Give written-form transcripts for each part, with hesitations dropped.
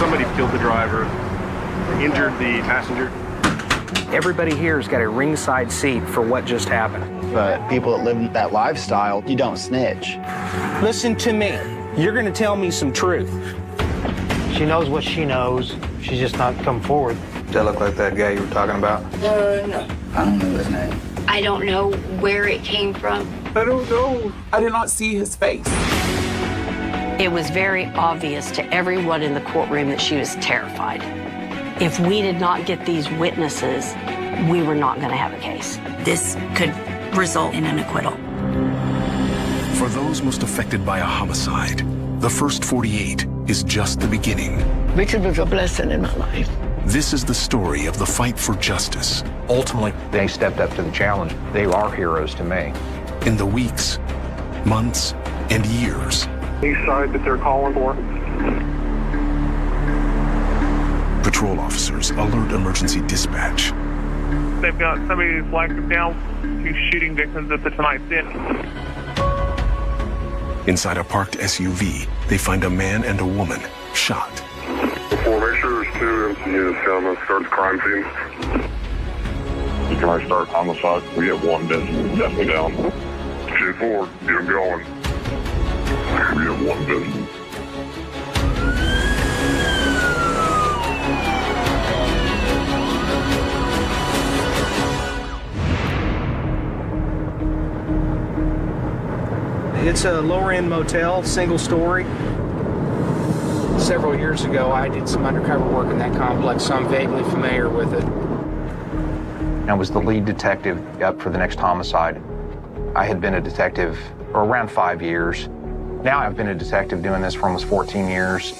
Somebody killed the driver, injured the passenger. Everybody here has got a ringside seat for what just happened. But people that live that lifestyle, you don't snitch. Listen to me. You're going to tell me some truth. She knows what she knows. She's just not come forward. Does that look like that guy you were talking about? No. I don't know his name. I don't know where it came from. I don't know. I did not see his face. It was very obvious to everyone in the courtroom that she was terrified. If we did not get these witnesses, we were not going to have a case. This could result in an acquittal. For those most affected by a homicide, the first 48 is just the beginning. Richard was a blessing in my life. This is the story of the fight for justice. Ultimately, they stepped up to the challenge. They are heroes to me. In the weeks, months, and years. East side that they're calling for. Patrol officers alert emergency dispatch. They've got somebody flagged down who's shooting victims at the tonight's inn. Inside a parked SUV, they find a man and a woman shot. Before, make sure there's 2 empty units down there. Start the crime scene. You can already start homicide. We have 1 definitely down. 10-4, get them going. We have 1 business. It's a lower-end motel, single story. Several years ago, I did some undercover work in that complex, so I'm vaguely familiar with it. I was the lead detective up for the next homicide. I had been a detective for around 5 years. Now I've been a detective doing this for almost 14 years.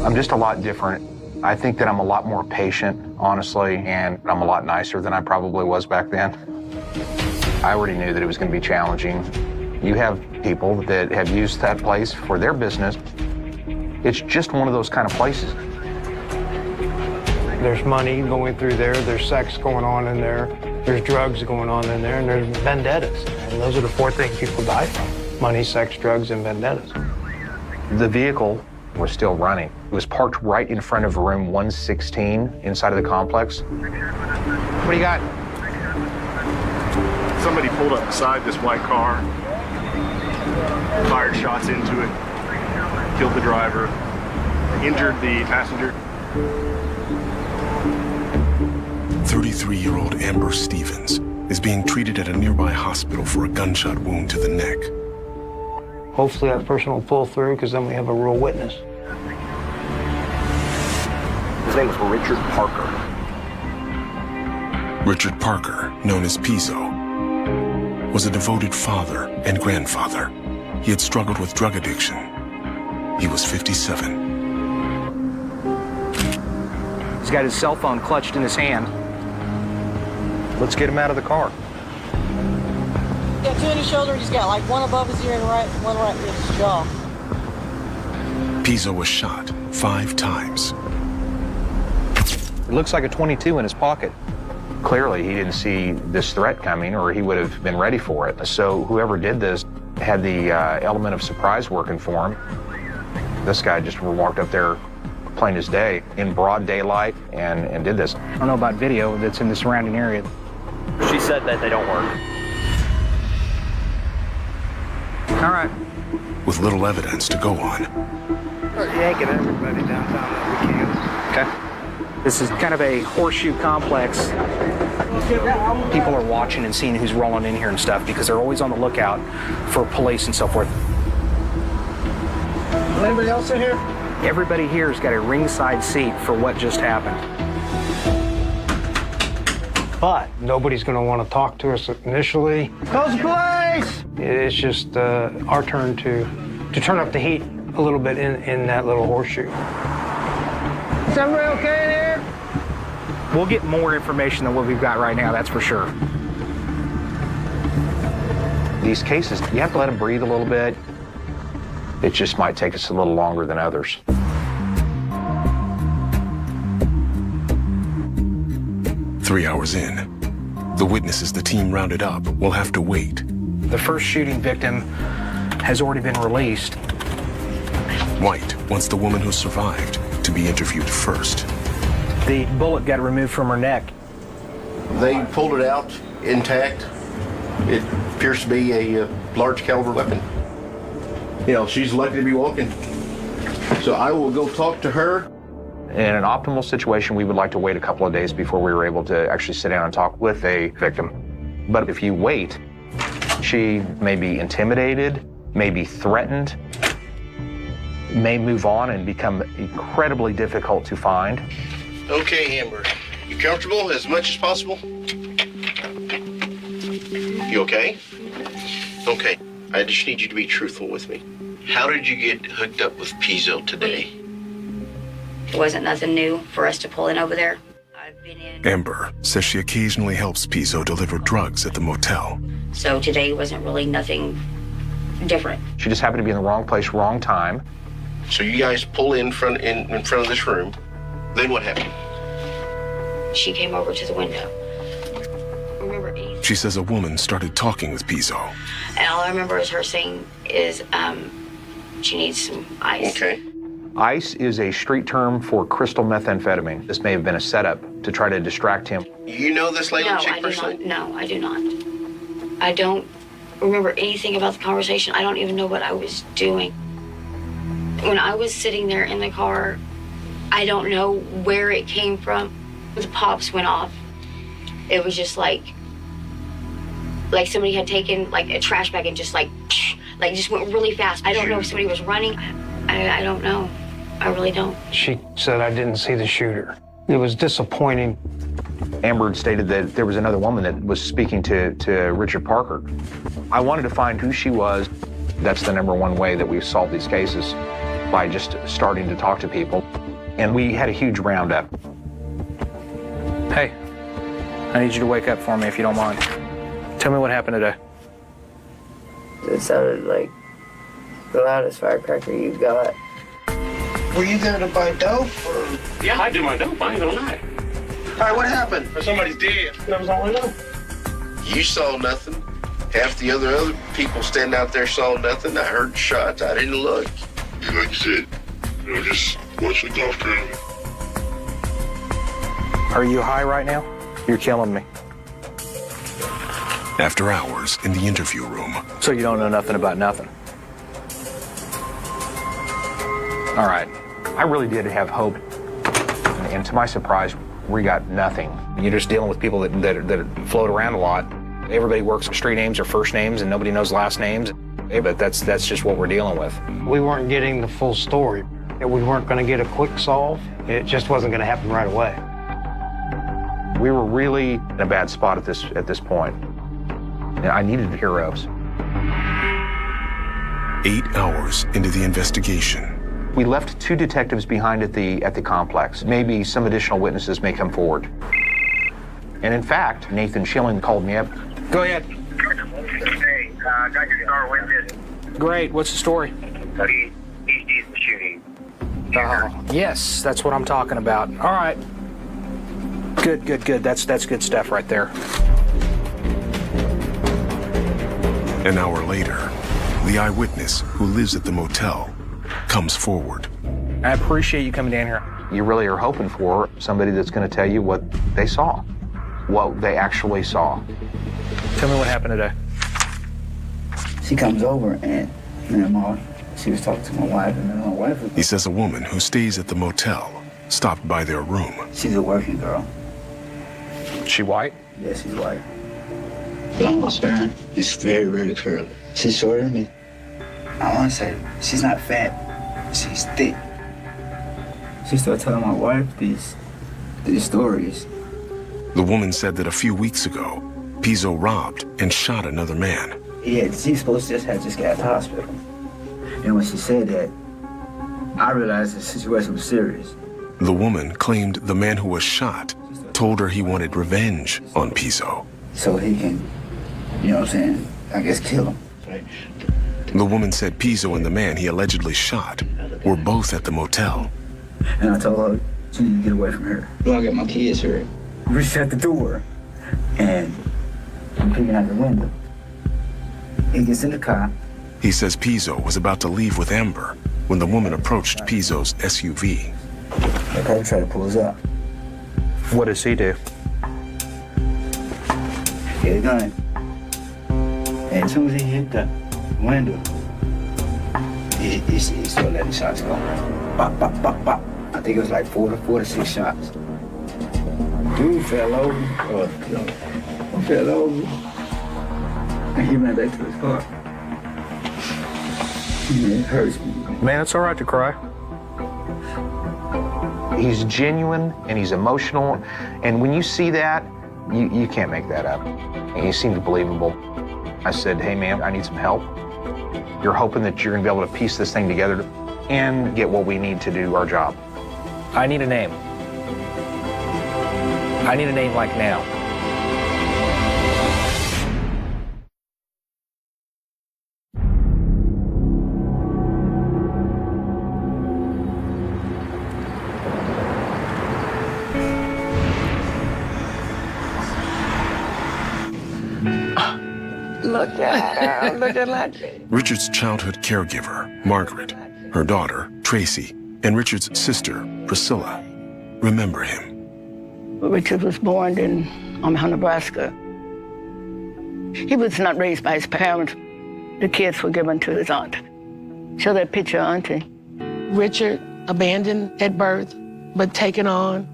I'm just a lot different. I think that I'm a lot more patient, honestly, and I'm a lot nicer than I probably was back then. I already knew that it was going to be challenging. You have people that have used that place for their business. It's just one of those kind of places. There's money going through there. There's sex going on in there. There's drugs going on in there. And there's vendettas. And those are the 4 things people die from: money, sex, drugs, and vendettas. The vehicle was still running. It was parked right in front of room 116 inside of the complex. What do you got? Somebody pulled up beside this white car, fired shots into it, killed the driver, injured the passenger. 33-year-old Amber Stevens is being treated at a nearby hospital for a gunshot wound to the neck. Hopefully that person will pull through, because then we have a real witness. His name was Richard Parker. Richard Parker, known as Pizzo, was a devoted father and grandfather. He had struggled with drug addiction. He was 57. He's got his cell phone clutched in his hand. Let's get him out of the car. He's got 2 in his shoulder. He's got like 1 above his ear and one right in his jaw. Pizzo was shot 5 times. It looks like a .22 in his pocket. Clearly, he didn't see this threat coming, or he would have been ready for it. So whoever did this had the element of surprise working for him. This guy just walked up there plain as day in broad daylight and did this. I don't know about video that's in the surrounding area. She said that they don't work. All right. With little evidence to go on. We're yanking everybody downtown that we can. Okay. This is kind of a horseshoe complex. People are watching and seeing who's rolling in here and stuff, because they're always on the lookout for police and so forth. Anybody else in here? Everybody here has got a ringside seat for what just happened. But nobody's going to want to talk to us initially. Close the place! It's just our turn to turn up the heat a little bit in that little horseshoe. Is everybody okay in here? We'll get more information than what we've got right now, that's for sure. These cases, you have to let them breathe a little bit. It just might take us a little longer than others. Three hours in, the witnesses the team rounded up will have to wait. The first shooting victim has already been released. White wants the woman who survived to be interviewed first. The bullet got removed from her neck. They pulled it out intact. It appears to be a large caliber weapon. You know, she's lucky to be walking. So I will go talk to her. In an optimal situation, we would like to wait a couple of days before we were able to actually sit down and talk with a victim. But if you wait, she may be intimidated, may be threatened, may move on and become incredibly difficult to find. Okay, Amber. You comfortable as much as possible? You okay? Okay. I just need you to be truthful with me. How did you get hooked up with Pizzo today? It wasn't nothing new for us to pull in over there. I've been in. Amber says she occasionally helps Pizzo deliver drugs at the motel. So today wasn't really nothing different. She just happened to be in the wrong place, wrong time. So you guys pull in front of this room. Then what happened? She came over to the window. Remember anything? She says a woman started talking with Pizzo. And all I remember is her saying is she needs some ice. Okay. Ice is a street term for crystal methamphetamine. This may have been a setup to try to distract him. You know this lady No, chick I do personally? not. No, I do not. I don't remember anything about the conversation. I don't even know what I was doing. When I was sitting there in the car, I don't know where it came from. The pops went off. It was just like somebody had taken like a trash bag and just just went really fast. I don't know if somebody was running. I don't know. I really don't. She said, I didn't see the shooter. It was disappointing. Amber had stated that there was another woman that was speaking to Richard Parker. I wanted to find who she was. That's the number one way that we've solved these cases, by just starting to talk to people. And we had a huge roundup. Hey, I need you to wake up for me if you don't mind. Tell me what happened today. It sounded like the loudest firecracker you got. Were you there to buy dope? Yeah, I do my dope. I ain't gonna lie. All right, what happened? Somebody's dead. That was all I know. You saw nothing. Half the other people standing out there saw nothing. I heard shots. I didn't look. Like you said, just watch the golf tournament. Are you high right now? You're killing me. After hours in the interview room, So you don't know nothing about nothing. All right. I really did have hope. And to my surprise, we got nothing. You're just dealing with people that float around a lot. Everybody works with street names or first names, and nobody knows last names. But that's just what we're dealing with. We weren't getting the full story. We weren't going to get a quick solve. It just wasn't going to happen right away. We were really in a bad spot at this point. And I needed heroes. 8 hours into the investigation, We left 2 detectives behind at the complex. Maybe some additional witnesses may come forward. And in fact, Nathan Schilling called me up. Go ahead. Hey, got your star witness. Great. What's the story? He sees the shooting. Yes, that's what I'm talking about. All right. Good. That's good stuff right there. An hour later, the eyewitness who lives at the motel comes forward. I appreciate you coming down here. You really are hoping for somebody that's going to tell you what they saw, what they actually saw. Tell me what happened today. She comes over and she was talking to my wife, and then my wife was... He says a woman who stays at the motel stopped by their room. She's a working girl. She white? Yeah, she's white. Blonde hair. It's very, very curly. She's shorter than me. I want to say she's not fat. She's thick. She started telling my wife these stories. The woman said that a few weeks ago, Pizzo robbed and shot another man. Yeah, she's supposed to just get out of the hospital. And when she said that, I realized the situation was serious. The woman claimed the man who was shot told her he wanted revenge on Pizzo. So he can, I guess kill him. The woman said Pizzo and the man he allegedly shot were both at the motel. And I told her, she need to get away from her. Well, I got my kids here. We shut the door, and I'm peeking out the window. He gets in the car. He says Pizzo was about to leave with Amber when the woman approached Pizzo's SUV. The car tried to pull us up. What does he do? Get a gun. And as soon as he hit the window, he started letting shots go. Pop, pop, pop, pop. I think it was like 4 to 6 shots. Dude fell over. Fell over. And he ran back to his car. And it hurts me. Man, it's all right to cry. He's genuine and he's emotional. And when you see that, you can't make that up. And he seemed believable. I said, hey, man, I need some help. You're hoping that you're going to be able to piece this thing together and get what we need to do our job. I need a name. I need a name like now. Look at that. Richard's childhood caregiver, Margaret, her daughter, Tracy, and Richard's sister, Priscilla, remember him. Richard was born in Omaha, Nebraska. He was not raised by his parents. The kids were given to his aunt. Show that picture, Auntie. Richard abandoned at birth, but taken on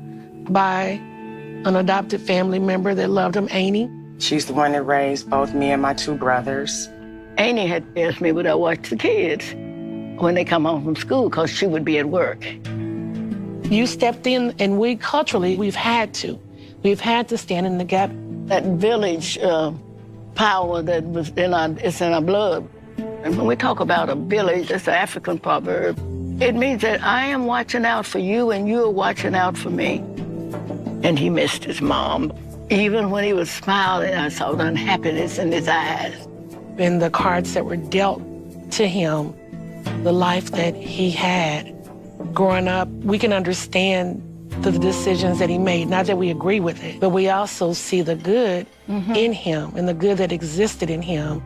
by an adopted family member that loved him, Annie. She's the one that raised both me and my 2 brothers. Annie had asked me would I watch the kids when they come home from school because she would be at work. You stepped in, and we culturally, we've had to. We've had to stand in the gap. That village power that was it's in our blood. And when we talk about a village, it's an African proverb. It means that I am watching out for you and you are watching out for me. And he missed his mom. Even when he was smiling, I saw the unhappiness in his eyes. And the cards that were dealt to him, the life that he had growing up, we can understand the decisions that he made. Not that we agree with it, but we also see the good in him and the good that existed in him.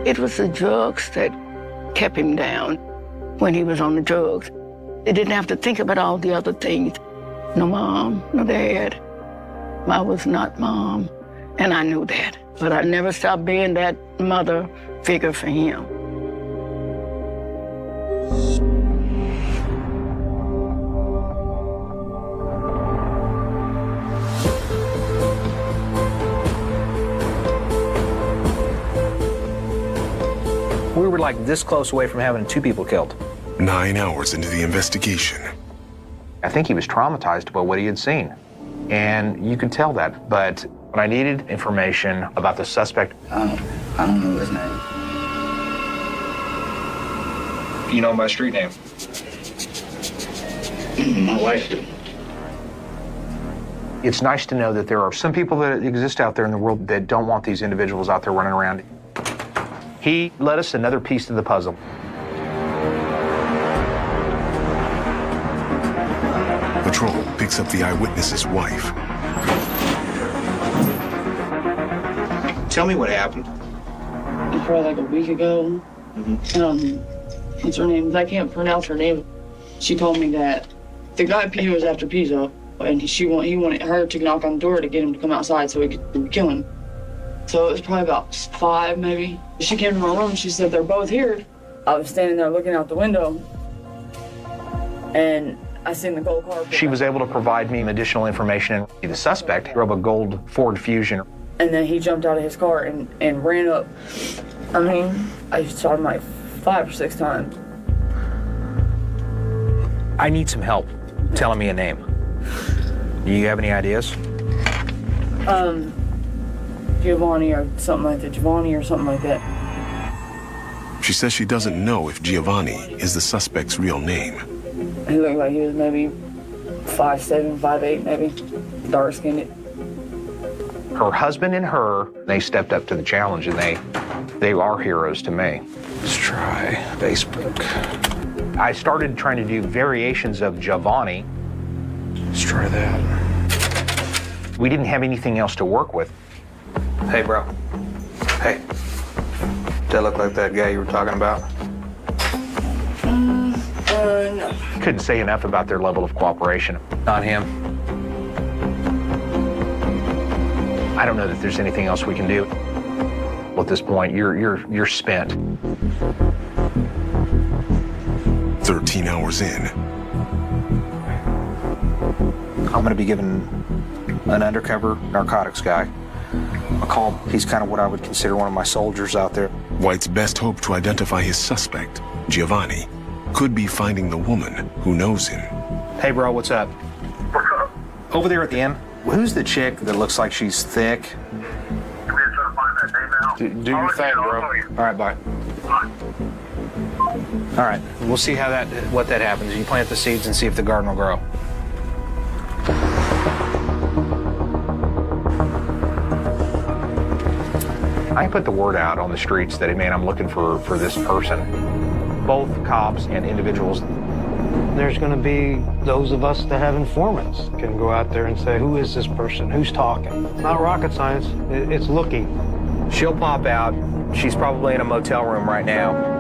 It was the drugs that kept him down when he was on the drugs. He didn't have to think about all the other things. No mom, no dad. I was not mom, and I knew that. But I never stopped being that mother figure for him. We were like this close away from having 2 people killed. 9 hours into the investigation. I think he was traumatized by what he had seen. And you could tell that, but when I needed information about the suspect. I don't know his name. You know my street name? My wife did. It's nice to know that there are some people that exist out there in the world that don't want these individuals out there running around. He led us another piece to the puzzle. Patrol picks up the eyewitness's wife. Tell me what happened. Probably like a week ago. What's her name? I can't pronounce her name. She told me that the guy Pizzo was after Pizzo, and he wanted her to knock on the door to get him to come outside so he could kill him. So it was probably about 5, maybe. She came to my room and she said, they're both here. I was standing there looking out the window, and I seen the gold car. She was able to provide me additional information. The suspect drove a gold Ford Fusion. And then he jumped out of his car and ran up. I mean, I saw him like 5 or 6 times. I need some help telling me a name. Do you have any ideas? Giovanni or something like that. Giovanni or something like that. She says she doesn't know if Giovanni is the suspect's real name. He looked like he was maybe 5'7", 5'8", maybe. Dark-skinned. Her husband and her, they stepped up to the challenge, and they are heroes to me. Let's try Facebook. I started trying to do variations of Giovanni. Let's try that. We didn't have anything else to work with. Hey, bro. Hey. Does that look like that guy you were talking about? No. couldn't say enough about their level of cooperation. On him. I don't know that there's anything else we can do. At this point, you're spent. 13 hours in, I'm going to be giving an undercover narcotics guy a call. He's kind of what I would consider one of my soldiers out there. White's best hope to identify his suspect, Giovanni, could be finding the woman who knows him. Hey, bro, what's up? What's up? Over there at the inn, who's the chick that looks like she's thick? Come here, try to find that name out. Do your thing, bro. All right, bye. All right, we'll see what that happens. You plant the seeds and see if the garden will grow. I put the word out on the streets that, man, I'm looking for this person. Both cops and individuals. There's going to be those of us that have informants can go out there and say, who is this person? Who's talking? It's not rocket science. It's looking. She'll pop out. She's probably in a motel room right now.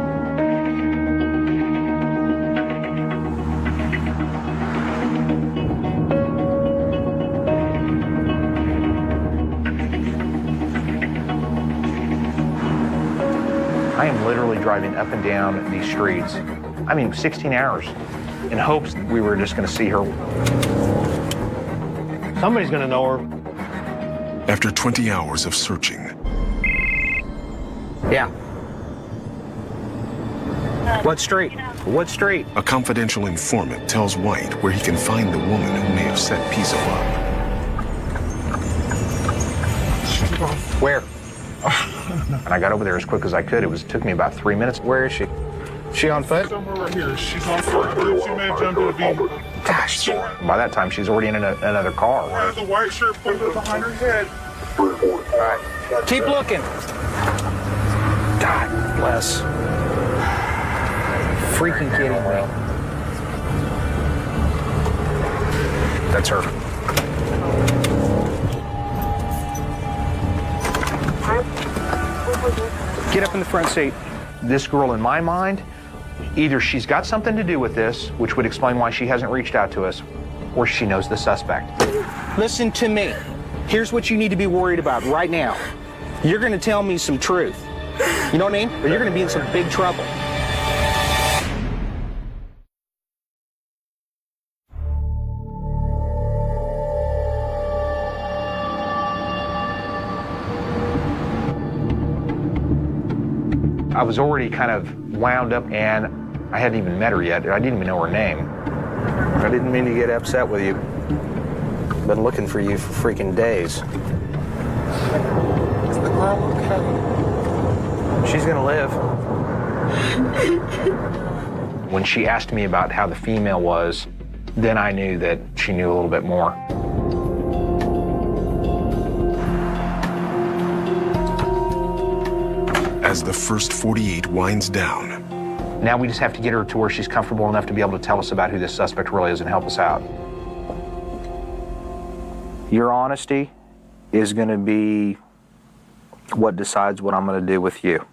I am literally driving up and down these streets, 16 hours, in hopes we were just going to see her. Somebody's going to know her. After 20 hours of searching. Yeah. What street? What street? A confidential informant tells White where he can find the woman who may have set Pizzo up. Where? And I got over there as quick as I could. It took me about 3 minutes. Where is she? She on foot? Somewhere right here. She's on foot. She may have jumped in a vehicle. Gosh. By that time, she's already in another car. Has a white shirt pulled up behind her head. All right. Keep looking. God bless. Freaking kidding me. That's her. Get up in the front seat. This girl, in my mind, either she's got something to do with this, which would explain why she hasn't reached out to us, or she knows the suspect. Listen to me. Here's what you need to be worried about right now. You're going to tell me some truth. You know what I mean? Or you're going to be in some big trouble. I was already kind of wound up, and I hadn't even met her yet. I didn't even know her name. I didn't mean to get upset with you. Been looking for you for freaking days. Is the girl okay? She's gonna live. When she asked me about how the female was, then I knew that she knew a little bit more. As the first 48 winds down. Now we just have to get her to where she's comfortable enough to be able to tell us about who this suspect really is and help us out. Your honesty is going to be what decides what I'm going to do with you.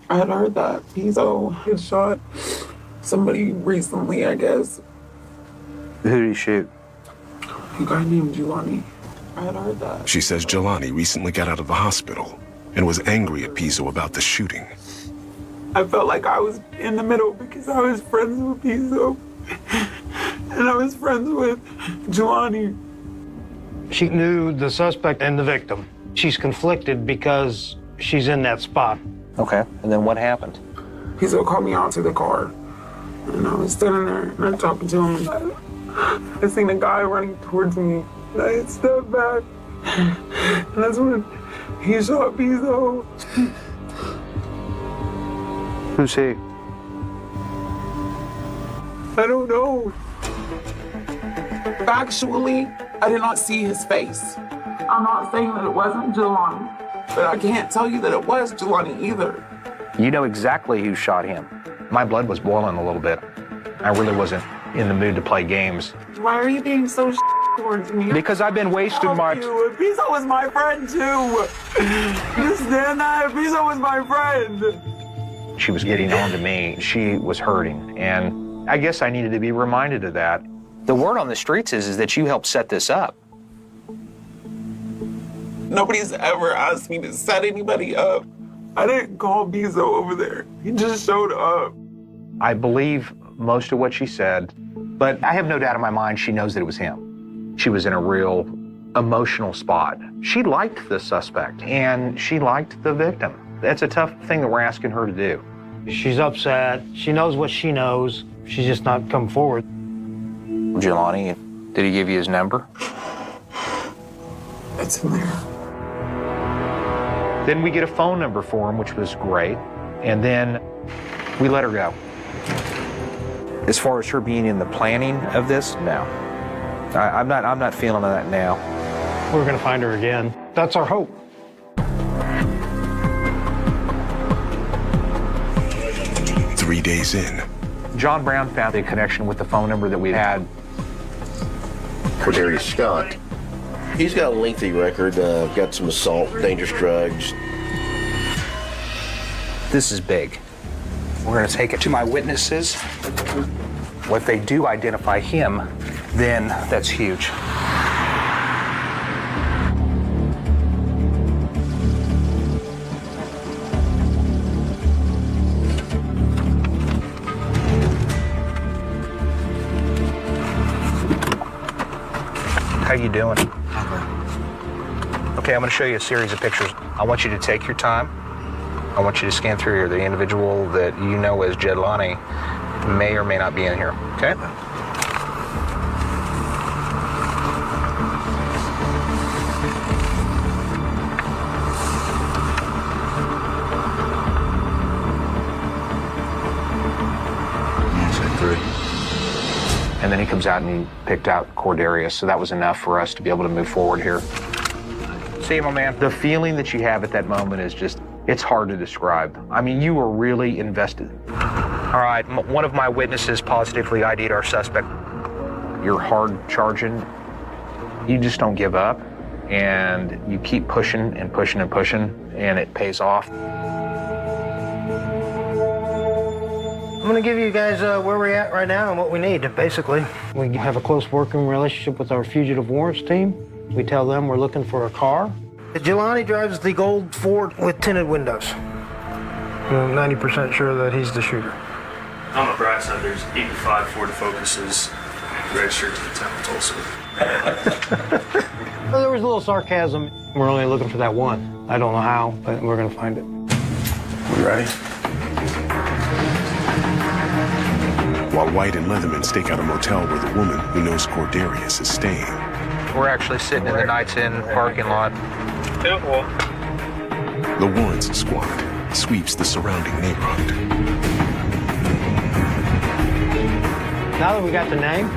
I had heard that Pizzo had shot somebody recently, I guess. Who did he shoot? A guy named Giovanni. I had heard that. She says Jelani recently got out of the hospital and was angry at Pizzo about the shooting. I felt like I was in the middle because I was friends with Pizzo and I was friends with Jelani. She knew the suspect and the victim. She's conflicted because she's in that spot. Okay, and then what happened? Pizzo called me out to the car and I was standing there and I'm talking to him. I seen a guy running towards me and I stepped back and that's when he shot Pizzo. Who's he? I don't know. Actually, I did not see his face. I'm not saying that it wasn't Jelani, but I can't tell you that it was Jelani either. You know exactly who shot him. My blood was boiling a little bit. I really wasn't in the mood to play games. Why are you being so towards me? Because I've been wasting my... Pizzo was my friend too. You understand that? Pizzo was my friend. She was getting on to me. She was hurting, and I guess I needed to be reminded of that. The word on the streets is that you helped set this up. Nobody's ever asked me to set anybody up. I didn't call Bizo over there. He just showed up. I believe most of what she said, but I have no doubt in my mind she knows that it was him. She was in a real emotional spot. She liked the suspect, and she liked the victim. That's a tough thing that we're asking her to do. She's upset. She knows what she knows. She's just not come forward. Jelani, did he give you his number? It's in there. Then we get a phone number for him, which was great, and then we let her go. As far as her being in the planning of this, no. I'm not feeling that now. We're going to find her again. That's our hope. Three days in, John Brown found a connection with the phone number that we had. Cordarius Scott. He's got a lengthy record, got some assault, dangerous drugs. This is big. We're going to take it to my witnesses. If they do identify him, then that's huge. How you doing? Okay, I'm going to show you a series of pictures. I want you to take your time. I want you to scan through here. The individual that you know as Jelani may or may not be in here, okay? And then he comes out and he picked out Cordarius, so that was enough for us to be able to move forward here. See, my man, the feeling that you have at that moment is just, it's hard to describe. I mean, you were really invested. All right, one of my witnesses positively ID'd our suspect. You're hard charging. You just don't give up, and you keep pushing and pushing and pushing, and it pays off. I'm going to give you guys where we're at right now and what we need, basically. We have a close working relationship with our fugitive warrants team. We tell them we're looking for a car. Jelani drives the gold Ford with tinted windows. I'm 90% sure that he's the shooter. On the bright side, there's 85 Ford Focuses registered to the town of Tulsa. Well, there was a little sarcasm. We're only looking for that one. I don't know how, but we're going to find it. We ready? while White and Leatherman stake out a motel where the woman who knows Cordarius is staying. We're actually sitting in the Knights Inn parking lot. The Warrants Squad sweeps the surrounding neighborhood. Now that we got the name,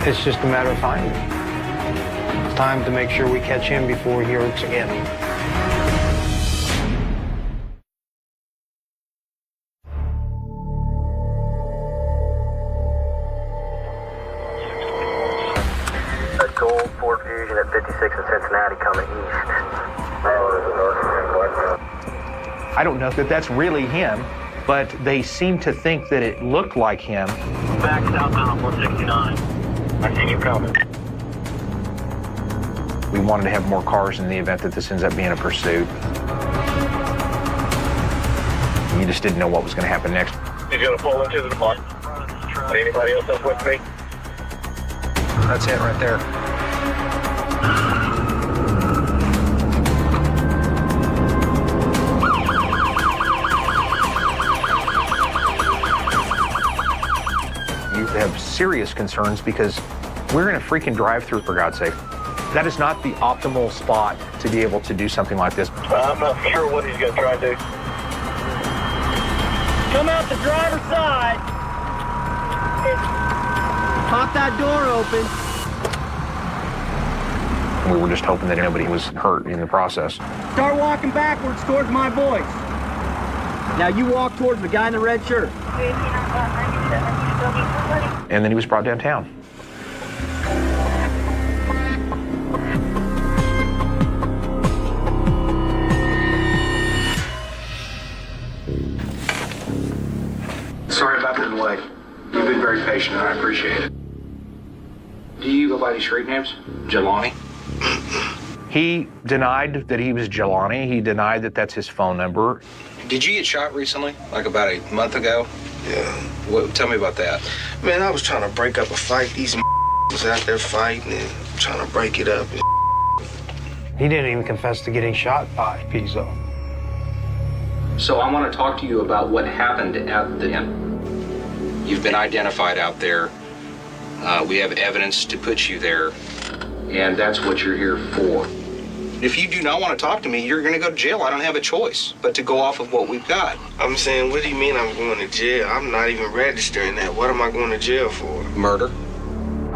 it's just a matter of finding him. It's time to make sure we catch him before he hurts again. A gold Ford Fusion at 56 in Cincinnati coming east. I don't know if that's really him, but they seem to think that it looked like him. Back southbound on 169. I see you coming. We wanted to have more cars in the event that this ends up being a pursuit. You just didn't know what was going to happen next. He's going to pull into the park. Anybody else up with me? That's it right there. You have serious concerns because we're in a freaking drive-through, for God's sake. That is not the optimal spot to be able to do something like this. I'm not sure what he's going to try to do. Come out the driver's side. Pop that door open. We were just hoping that nobody was hurt in the process. Start walking backwards towards my boys. Now you walk towards the guy in the red shirt. And then he was brought downtown. been very patient, and I appreciate it. Do you go by these street names? Jelani? He denied that he was Jelani. He denied that that's his phone number. Did you get shot recently? Like about a month ago? Yeah. Tell me about that. Man, I was trying to break up a fight. These was out there fighting and trying to break it up. He didn't even confess to getting shot by Pizzo. So I want to talk to you about what happened at the inn. You've been identified out there. We have evidence to put you there, and that's what you're here for. If you do not want to talk to me, you're going to go to jail. I don't have a choice but to go off of what we've got. I'm saying, what do you mean I'm going to jail? I'm not even registering that. What am I going to jail for? Murder.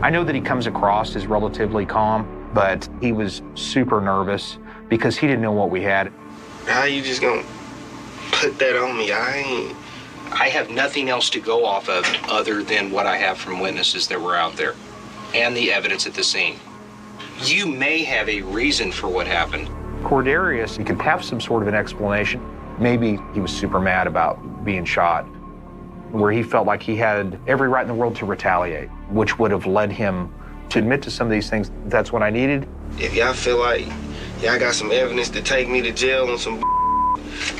I know that he comes across as relatively calm, but he was super nervous because he didn't know what we had. How you just going to put that on me? I have nothing else to go off of other than what I have from witnesses that were out there and the evidence at the scene. You may have a reason for what happened. Cordarius, he could have some sort of an explanation. Maybe he was super mad about being shot, where he felt like he had every right in the world to retaliate, which would have led him to admit to some of these things. That's what I needed. If y'all feel like y'all got some evidence to take me to jail on some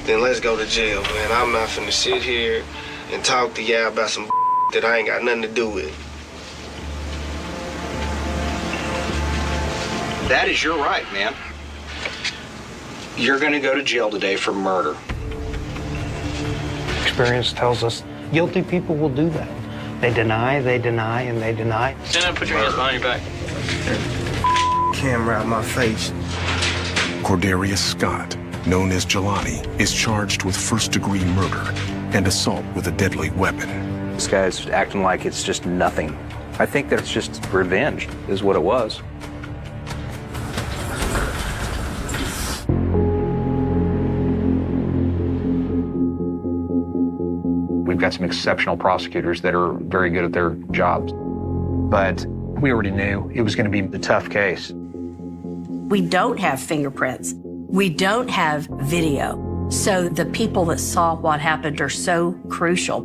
then let's go to jail, man. I'm not finna sit here and talk to y'all about some that I ain't got nothing to do with. That is your right, man. You're going to go to jail today for murder. Experience tells us guilty people will do that. They deny, and they deny. Stand up, put your hands behind your back. Camera out my face. Cordarius Scott, known as Jelani, is charged with first-degree murder and assault with a deadly weapon. This guy's acting like it's just nothing. I think that it's just revenge, is what it was. We've got some exceptional prosecutors that are very good at their jobs. But we already knew it was going to be a tough case. We don't have fingerprints. We don't have video. So the people that saw what happened are so crucial.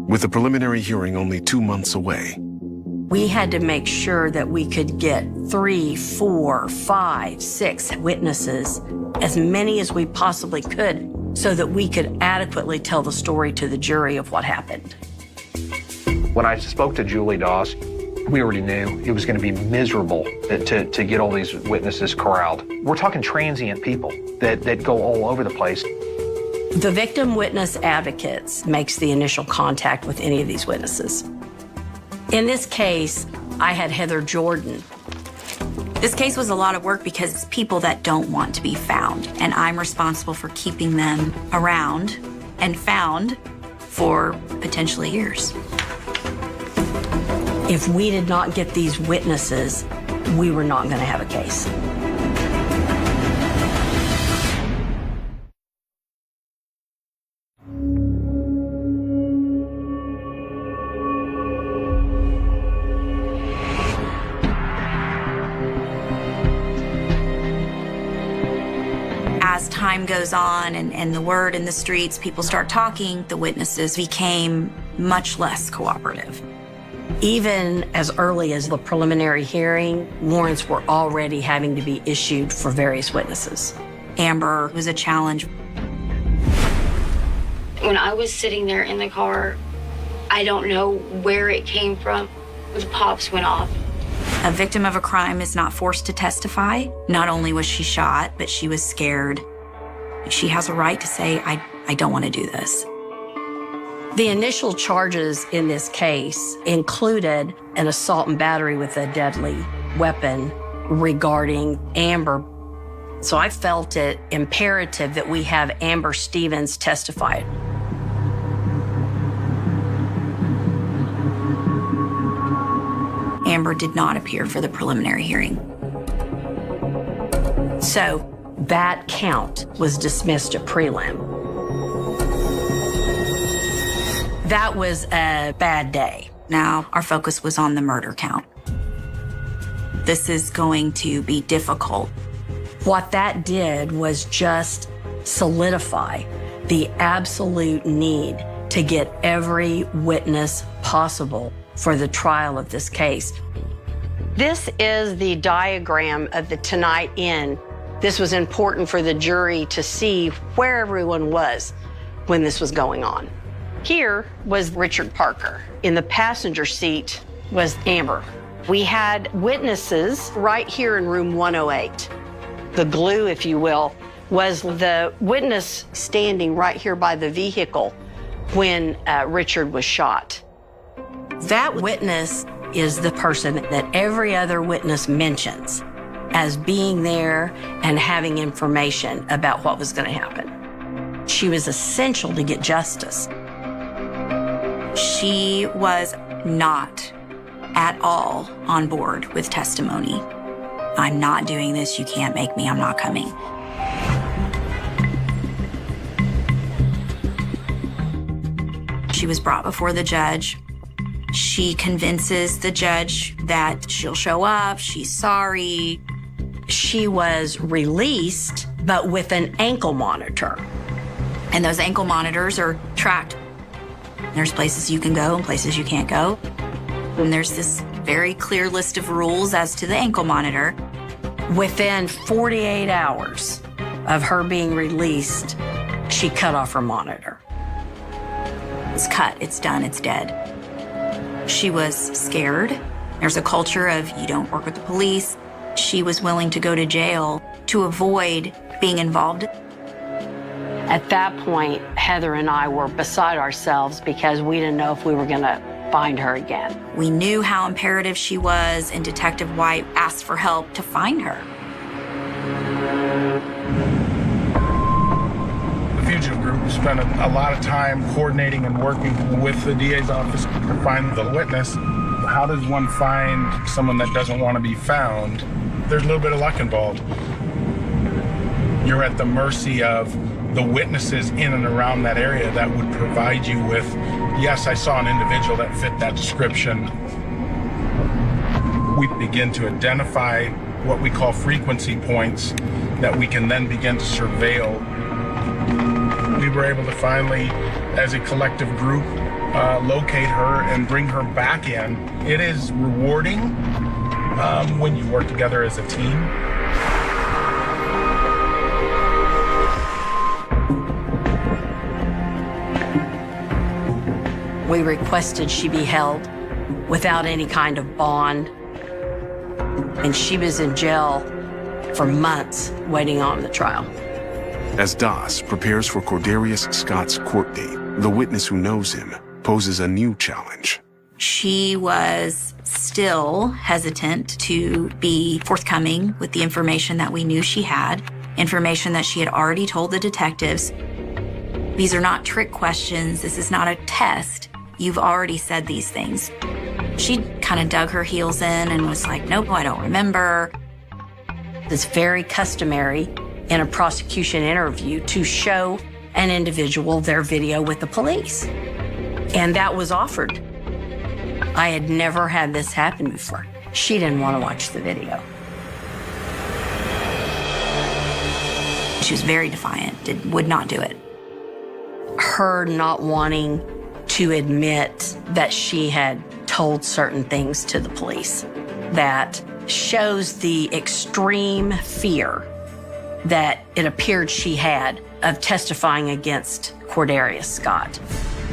With the preliminary hearing only 2 months away, We had to make sure that we could get 3, 4, 5, 6 witnesses, as many as we possibly could, so that we could adequately tell the story to the jury of what happened. When I spoke to Julie Doss, we already knew it was going to be miserable to get all these witnesses corralled. We're talking transient people that go all over the place. The victim witness advocates makes the initial contact with any of these witnesses. In this case, I had Heather Jordan. This case was a lot of work because it's people that don't want to be found, and I'm responsible for keeping them around and found for potentially years. If we did not get these witnesses, we were not going to have a case. As time goes on and the word in the streets, people start talking, the witnesses became much less cooperative. Even as early as the preliminary hearing, warrants were already having to be issued for various witnesses. Amber was a challenge. When I was sitting there in the car, I don't know where it came from. The pops went off. A victim of a crime is not forced to testify. Not only was she shot, but she was scared. She has a right to say, I don't want to do this. The initial charges in this case included an assault and battery with a deadly weapon regarding Amber. So I felt it imperative that we have Amber Stevens testify. Amber did not appear for the preliminary hearing. So that count was dismissed at prelim. That was a bad day. Now our focus was on the murder count. This is going to be difficult. What that did was just solidify the absolute need to get every witness possible for the trial of this case. This is the diagram of the Tonight Inn. This was important for the jury to see where everyone was when this was going on. Here was Richard Parker. In the passenger seat was Amber. We had witnesses right here in room 108. The glue, if you will, was the witness standing right here by the vehicle when Richard was shot. That witness is the person that every other witness mentions as being there and having information about what was going to happen. She was essential to get justice. She was not at all on board with testimony. I'm not doing this. You can't make me. I'm not coming. She was brought before the judge. She convinces the judge that she'll show up, she's sorry. She was released, but with an ankle monitor. And those ankle monitors are tracked. There's places you can go and places you can't go. And there's this very clear list of rules as to the ankle monitor. Within 48 hours of her being released, she cut off her monitor. It's cut, it's done, it's dead. She was scared. There's a culture of you don't work with the police. She was willing to go to jail to avoid being involved. At that point, Heather and I were beside ourselves because we didn't know if we were going to find her again. We knew how imperative she was, and Detective White asked for help to find her. The fugitive group spent a lot of time coordinating and working with the DA's office to find the witness. How does one find someone that doesn't want to be found? There's a little bit of luck involved. You're at the mercy of the witnesses in and around that area that would provide you with, yes, I saw an individual that fit that description. We begin to identify what we call frequency points that we can then begin to surveil. We were able to finally, as a collective group, locate her and bring her back in. It is rewarding when you work together as a team. We requested she be held without any kind of bond, and she was in jail for months waiting on the trial. As Das prepares for Cordarius Scott's court date, the witness who knows him poses a new challenge. She was still hesitant to be forthcoming with the information that we knew she had, information that she had already told the detectives. These are not trick questions. This is not a test. You've already said these things. She kind of dug her heels in and was like, nope, I don't remember. It's very customary in a prosecution interview to show an individual their video with the police. And that was offered. I had never had this happen before. She didn't want to watch the video. She was very defiant, would not do it. Her not wanting to admit that she had told certain things to the police, that shows the extreme fear that it appeared she had of testifying against Cordarius Scott.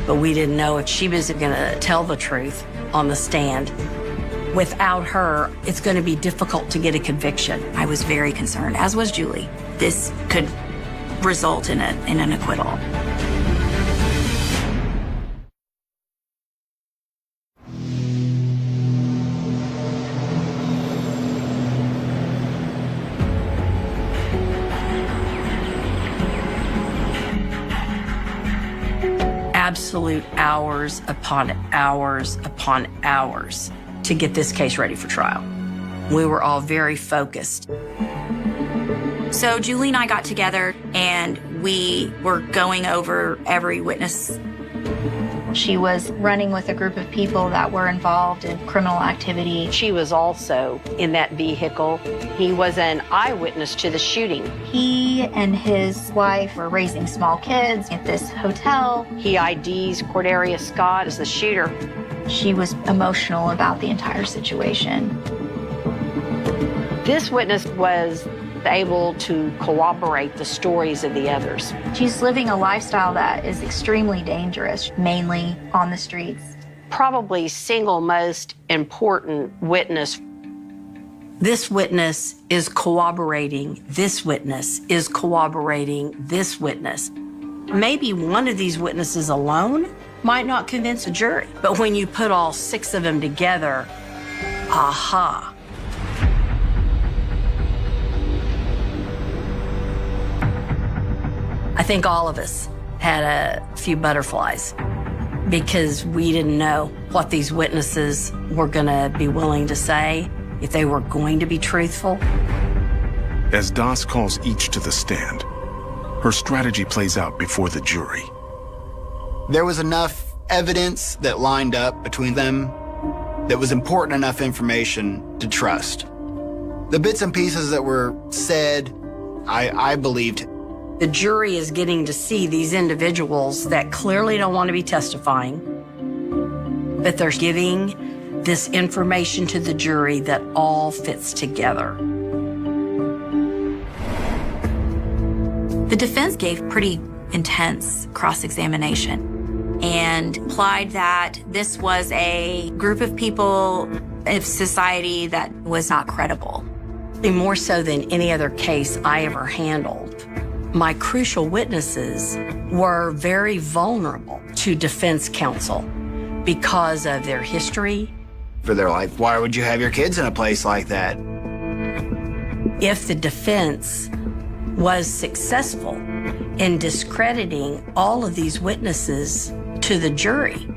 But we didn't know if she was going to tell the truth on the stand. Without her, it's going to be difficult to get a conviction. I was very concerned, as was Julie. This could result in an acquittal. Absolute hours upon hours upon hours to get this case ready for trial. We were all very focused. So Julie and I got together and we were going over every witness She was running with a group of people that were involved in criminal activity. She was also in that vehicle. He was an eyewitness to the shooting. He and his wife were raising small kids at this hotel. He IDs Cordelia Scott as the shooter. She was emotional about the entire situation. This witness was able to corroborate the stories of the others. She's living a lifestyle that is extremely dangerous, mainly on the streets. Probably single most important witness. This witness is corroborating this witness, is corroborating this witness. Maybe one of these witnesses alone might not convince a jury, but when you put all 6 of them together, aha. I think all of us had a few butterflies because we didn't know what these witnesses were going to be willing to say, if they were going to be truthful. As Doss calls each to the stand, her strategy plays out before the jury. There was enough evidence that lined up between them that was important enough information to trust. The bits and pieces that were said, I believed. The jury is getting to see these individuals that clearly don't want to be testifying, but they're giving this information to the jury that all fits together. The defense gave pretty intense cross-examination and implied that this was a group of people of society that was not credible. More so than any other case I ever handled, my crucial witnesses were very vulnerable to defense counsel because of their history. For their life, why would you have your kids in a place like that? If the defense was successful in discrediting all of these witnesses to the jury,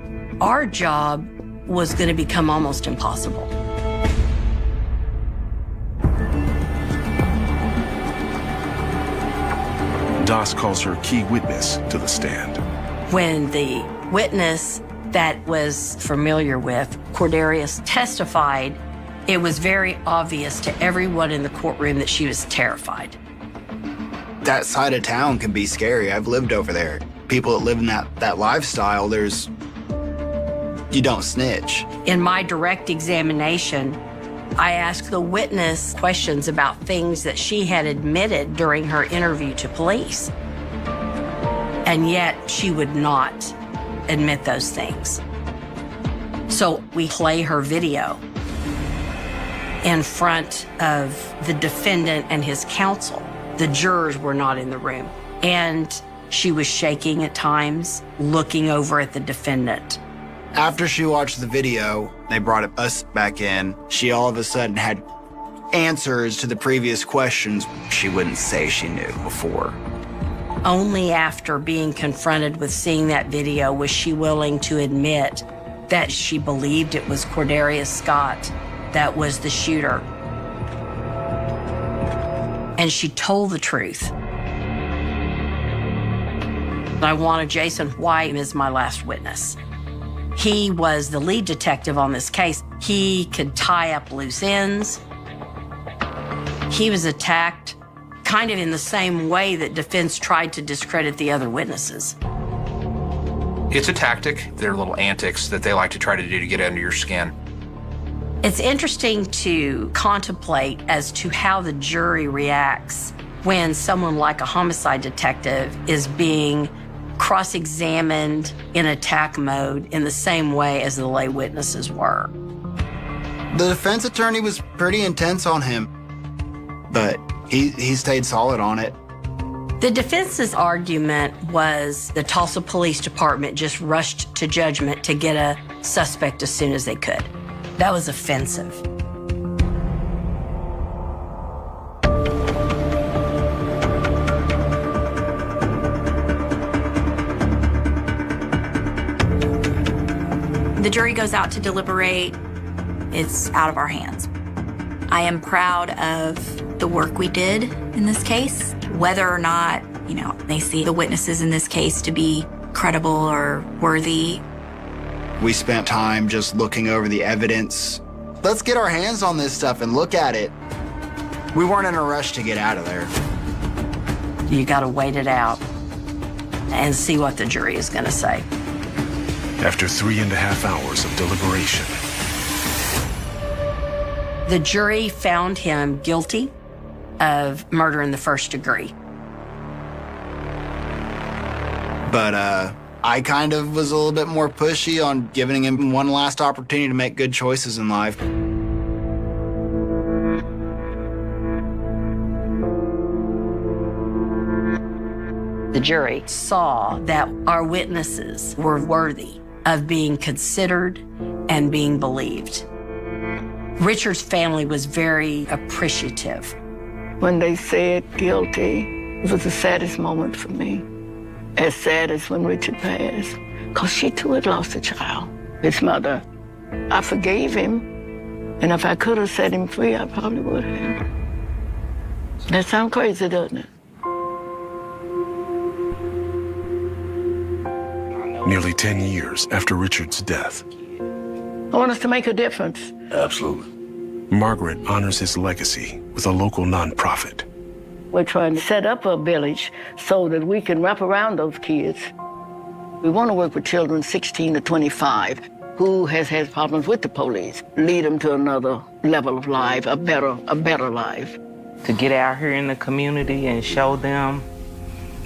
our job was going to become almost impossible. Doss calls her key witness to the stand. When the witness that was familiar with Cordarius testified, it was very obvious to everyone in the courtroom that she was terrified. That side of town can be scary. I've lived over there. People that live in that lifestyle, you don't snitch. In my direct examination, I asked the witness questions about things that she had admitted during her interview to police. And yet she would not admit those things. So we play her video in front of the defendant and his counsel. The jurors were not in the room. And she was shaking at times, looking over at the defendant. After she watched the video, they brought us back in. She all of a sudden had answers to the previous questions she wouldn't say she knew before. Only after being confronted with seeing that video was she willing to admit that she believed it was Cordarius Scott that was the shooter. And she told the truth. I wanted Jason White as my last witness. He was the lead detective on this case. He could tie up loose ends. He was attacked kind of in the same way that defense tried to discredit the other witnesses. It's a tactic. They're little antics that they like to try to do to get under your skin. It's interesting to contemplate as to how the jury reacts when someone like a homicide detective is being cross-examined in attack mode in the same way as the lay witnesses were. The defense attorney was pretty intense on him, but he stayed solid on it. The defense's argument was the Tulsa Police Department just rushed to judgment to get a suspect as soon as they could. That was offensive. The jury goes out to deliberate. It's out of our hands. I am proud of the work we did in this case. Whether or not, they see the witnesses in this case to be credible or worthy, We spent time just looking over the evidence. Let's get our hands on this stuff and look at it. We weren't in a rush to get out of there. You got to wait it out and see what the jury is going to say. After 3.5 hours of deliberation, The jury found him guilty of murder in the first degree. But I kind of was a little bit more pushy on giving him one last opportunity to make good choices in life. The jury saw that our witnesses were worthy of being considered and being believed. Richard's family was very appreciative. When they said guilty, it was the saddest moment for me. As sad as when Richard passed, because she too had lost a child, his mother. I forgave him, and if I could have set him free, I probably would have. That sounds crazy, doesn't it? nearly 10 years after Richard's death. I want us to make a difference. Absolutely. Margaret honors his legacy with a local nonprofit. We're trying to set up a village so that we can wrap around those kids. We want to work with children 16 to 25 who has had problems with the police, lead them to another level of life, a better life. To get out here in the community and show them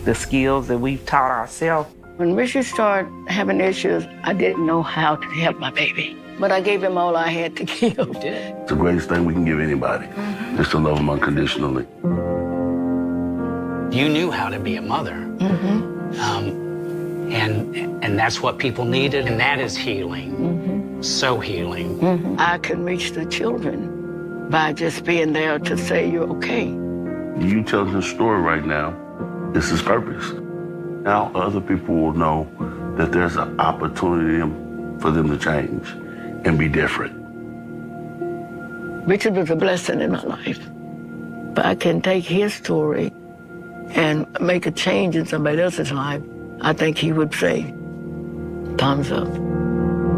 the skills that we've taught ourselves. When Richard started having issues, I didn't know how to help my baby, but I gave him all I had to give. It's the greatest thing we can give anybody, just to love them unconditionally. You knew how to be a mother. And that's what people needed, and that is healing. So healing. I can reach the children by just being there to say you're okay. You telling the story right now, this is purpose. Now other people will know that there's an opportunity for them to change and be different. Richard was a blessing in my life, but I can take his story and make a change in somebody else's life. I think he would say, thumbs up.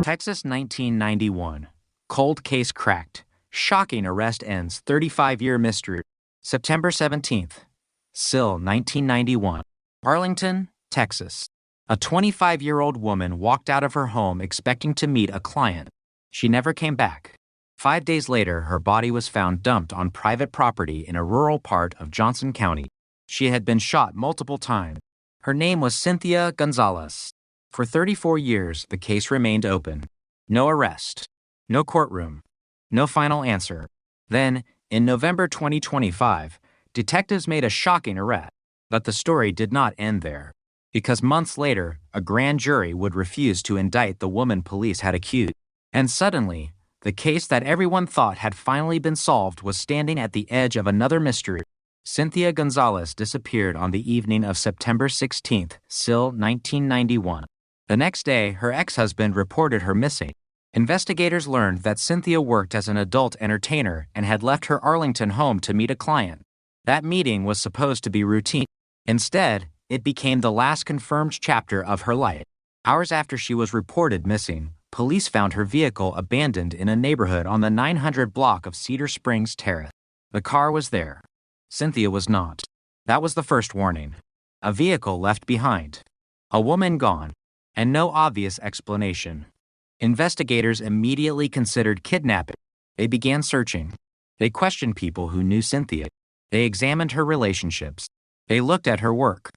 Texas 1991. Cold case cracked. Shocking arrest ends 35-year mystery. September 17th. Sill 1991. Arlington, Texas. A 25-year-old woman walked out of her home expecting to meet a client. She never came back. 5 days later, her body was found dumped on private property in a rural part of Johnson County. She had been shot multiple times. Her name was Cynthia Gonzalez. For 34 years, the case remained open. No arrest. No courtroom. No final answer. Then, in November 2025, detectives made a shocking arrest. But the story did not end there. Because months later, a grand jury would refuse to indict the woman police had accused. And suddenly, the case that everyone thought had finally been solved was standing at the edge of another mystery. Cynthia Gonzalez disappeared on the evening of September 16th, Sill 1991. The next day, her ex-husband reported her missing. Investigators learned that Cynthia worked as an adult entertainer and had left her Arlington home to meet a client. That meeting was supposed to be routine. Instead, it became the last confirmed chapter of her life. Hours after she was reported missing, police found her vehicle abandoned in a neighborhood on the 900 block of Cedar Springs Terrace. The car was there. Cynthia was not. That was the first warning. A vehicle left behind. A woman gone. And no obvious explanation. Investigators immediately considered kidnapping. They began searching. They questioned people who knew Cynthia. They examined her relationships. They looked at her work.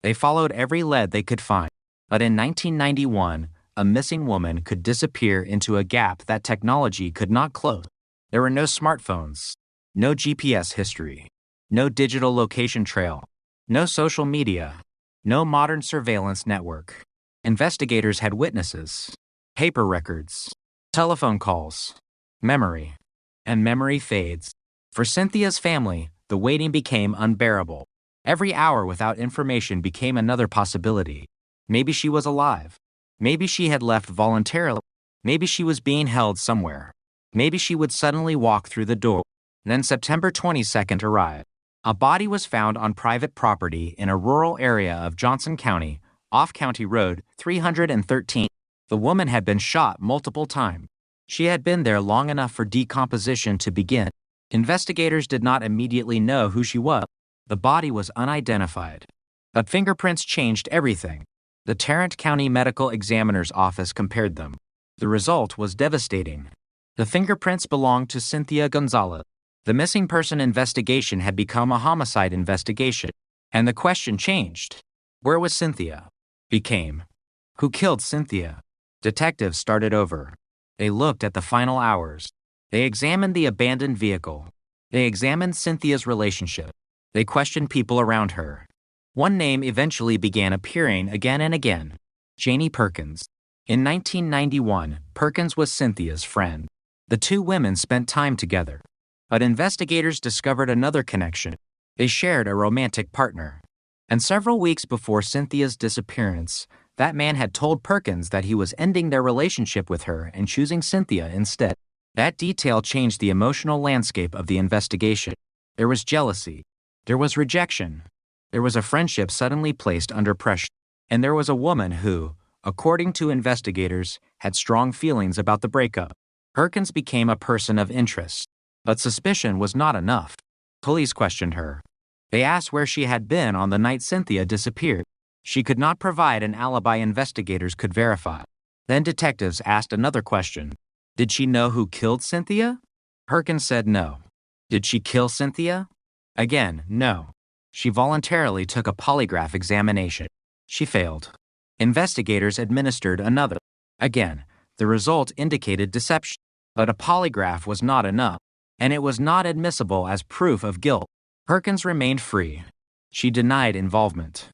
They followed every lead they could find. But in 1991, a missing woman could disappear into a gap that technology could not close. There were no smartphones, no GPS history, no digital location trail, no social media, no modern surveillance network. Investigators had witnesses, paper records, telephone calls, memory, and memory fades. For Cynthia's family, the waiting became unbearable. Every hour without information became another possibility. Maybe she was alive. Maybe she had left voluntarily. Maybe she was being held somewhere. Maybe she would suddenly walk through the door. Then September 22nd arrived. A body was found on private property in a rural area of Johnson County, off County Road 313. The woman had been shot multiple times. She had been there long enough for decomposition to begin. Investigators did not immediately know who she was. The body was unidentified. But fingerprints changed everything. The Tarrant County Medical Examiner's Office compared them. The result was devastating. The fingerprints belonged to Cynthia Gonzalez. The missing person investigation had become a homicide investigation. And the question changed. Where was Cynthia? Became, who killed Cynthia? Detectives started over. They looked at the final hours. They examined the abandoned vehicle. They examined Cynthia's relationship. They questioned people around her. One name eventually began appearing again and again. Janie Perkins. In 1991, Perkins was Cynthia's friend. The two women spent time together. But investigators discovered another connection. They shared a romantic partner. And several weeks before Cynthia's disappearance, that man had told Perkins that he was ending their relationship with her and choosing Cynthia instead. That detail changed the emotional landscape of the investigation. There was jealousy. There was rejection. There was a friendship suddenly placed under pressure. And there was a woman who, according to investigators, had strong feelings about the breakup. Perkins became a person of interest. But suspicion was not enough. Police questioned her. They asked where she had been on the night Cynthia disappeared. She could not provide an alibi investigators could verify. Then detectives asked another question. Did she know who killed Cynthia? Perkins said no. Did she kill Cynthia? Again, no. She voluntarily took a polygraph examination. She failed. Investigators administered another. Again, the result indicated deception. But a polygraph was not enough, and it was not admissible as proof of guilt. Perkins remained free. She denied involvement.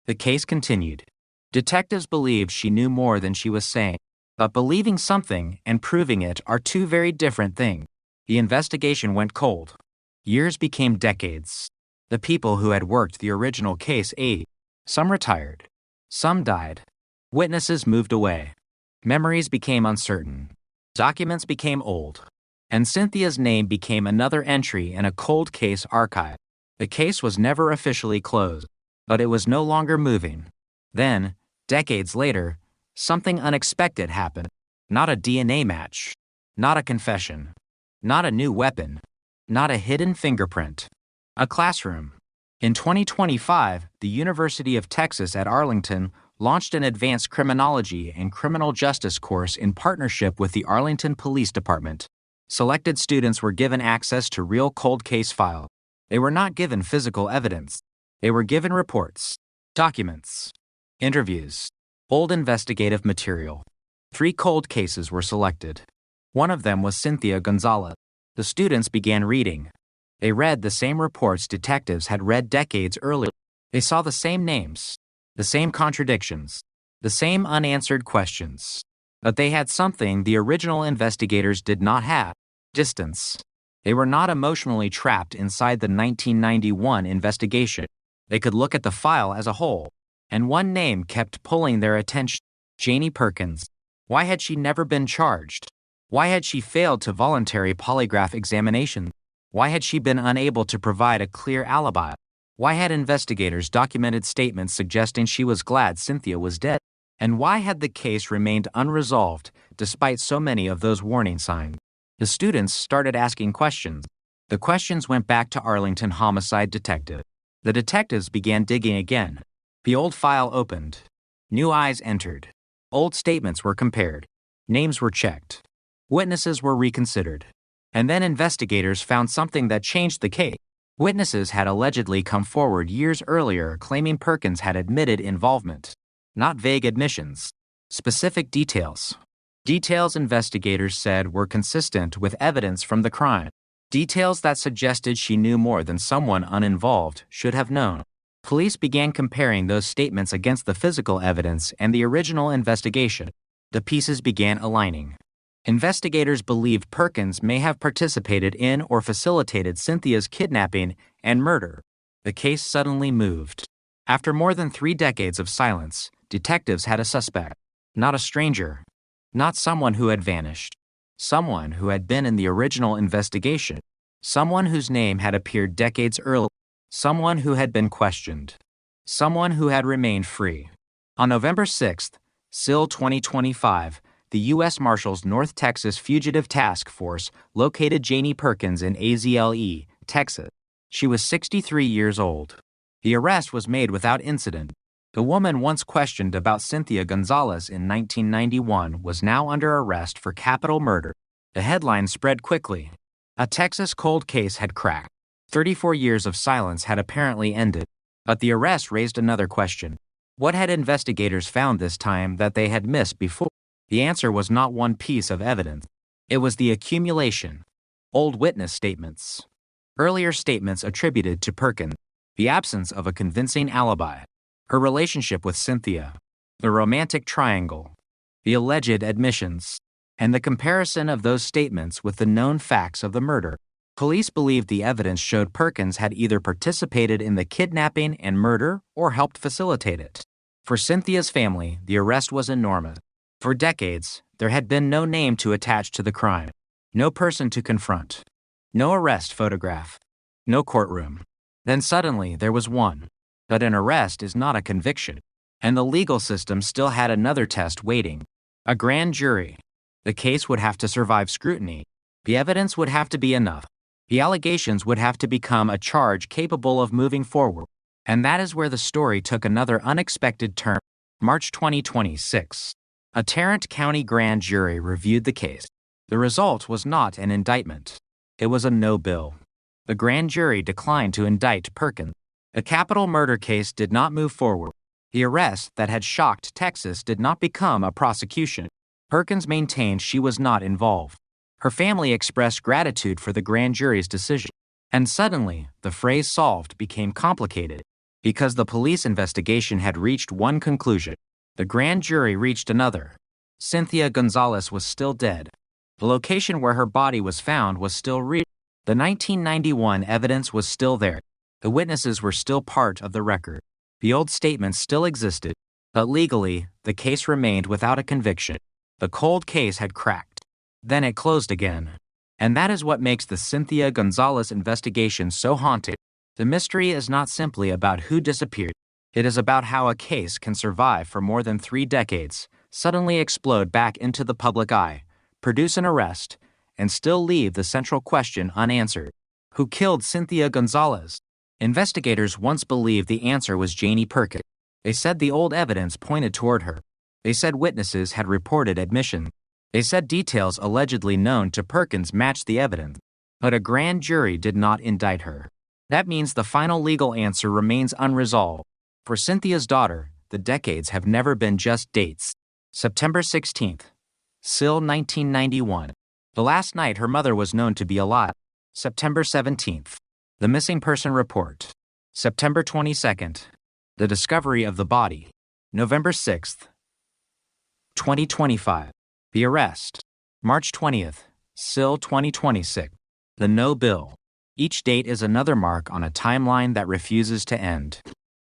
The case continued. Detectives believed she knew more than she was saying. But believing something and proving it are two very different things. The investigation went cold. Years became decades. The people who had worked the original case aged. Some retired. Some died. Witnesses moved away. Memories became uncertain. Documents became old. And Cynthia's name became another entry in a cold case archive. The case was never officially closed, but it was no longer moving. Then, decades later, something unexpected happened. Not a DNA match. Not a confession. Not a new weapon. Not a hidden fingerprint. A classroom. In 2025, the University of Texas at Arlington launched an advanced criminology and criminal justice course in partnership with the Arlington Police Department. Selected students were given access to real cold case files. They were not given physical evidence. They were given reports, documents, interviews, old investigative material. 3 cold cases were selected. One of them was Cynthia Gonzalez. The students began reading. They read the same reports detectives had read decades earlier. They saw the same names, the same contradictions, the same unanswered questions. But they had something the original investigators did not have: distance. They were not emotionally trapped inside the 1991 investigation. They could look at the file as a whole. And one name kept pulling their attention: Janie Perkins. Why had she never been charged? Why had she failed to voluntary polygraph examination? Why had she been unable to provide a clear alibi? Why had investigators documented statements suggesting she was glad Cynthia was dead? And why had the case remained unresolved despite so many of those warning signs? The students started asking questions. The questions went back to Arlington homicide detective. The detectives began digging again. The old file opened. New eyes entered. Old statements were compared. Names were checked. Witnesses were reconsidered. And then investigators found something that changed the case. Witnesses had allegedly come forward years earlier claiming Perkins had admitted involvement. Not vague admissions. Specific details. Details investigators said were consistent with evidence from the crime. Details that suggested she knew more than someone uninvolved should have known. Police began comparing those statements against the physical evidence and the original investigation. The pieces began aligning. Investigators believed Perkins may have participated in or facilitated Cynthia's kidnapping and murder. The case suddenly moved. After more than 3 decades of silence, detectives had a suspect. Not a stranger. Not someone who had vanished. Someone who had been in the original investigation. Someone whose name had appeared decades earlier. Someone who had been questioned. Someone who had remained free. On November 6th, SIL 2025, the U.S. Marshals North Texas Fugitive Task Force located Janie Perkins in AZLE, Texas. She was 63 years old. The arrest was made without incident. The woman once questioned about Cynthia Gonzalez in 1991 was now under arrest for capital murder. The headline spread quickly. A Texas cold case had cracked. 34 years of silence had apparently ended. But the arrest raised another question. What had investigators found this time that they had missed before? The answer was not one piece of evidence. It was the accumulation. Old witness statements. Earlier statements attributed to Perkins. The absence of a convincing alibi. Her relationship with Cynthia. The romantic triangle. The alleged admissions. And the comparison of those statements with the known facts of the murder. Police believed the evidence showed Perkins had either participated in the kidnapping and murder or helped facilitate it. For Cynthia's family, the arrest was enormous. For decades, there had been no name to attach to the crime, no person to confront, no arrest photograph, no courtroom. Then suddenly there was one. But an arrest is not a conviction, and the legal system still had another test waiting. A grand jury. The case would have to survive scrutiny. The evidence would have to be enough. The allegations would have to become a charge capable of moving forward. And that is where the story took another unexpected turn. March 2026. A Tarrant County grand jury reviewed the case. The result was not an indictment. It was a no bill. The grand jury declined to indict Perkins. The capital murder case did not move forward. The arrest that had shocked Texas did not become a prosecution. Perkins maintained she was not involved. Her family expressed gratitude for the grand jury's decision. And suddenly, the phrase solved became complicated. Because the police investigation had reached one conclusion. The grand jury reached another. Cynthia Gonzalez was still dead. The location where her body was found was still real. The 1991 evidence was still there. The witnesses were still part of the record. The old statements still existed. But legally, the case remained without a conviction. The cold case had cracked. Then it closed again. And that is what makes the Cynthia Gonzalez investigation so haunting. The mystery is not simply about who disappeared. It is about how a case can survive for more than 3 decades, suddenly explode back into the public eye, produce an arrest, and still leave the central question unanswered. Who killed Cynthia Gonzalez? Investigators once believed the answer was Janie Perkins. They said the old evidence pointed toward her. They said witnesses had reported admission. They said details allegedly known to Perkins matched the evidence. But a grand jury did not indict her. That means the final legal answer remains unresolved. For Cynthia's daughter, the decades have never been just dates. September 16th. SIL 1991. The last night her mother was known to be alive. September 17th. The missing person report. September 22nd. The discovery of the body. November 6th. 2025. The arrest. March 20th. SIL 2026. The no bill. Each date is another mark on a timeline that refuses to end.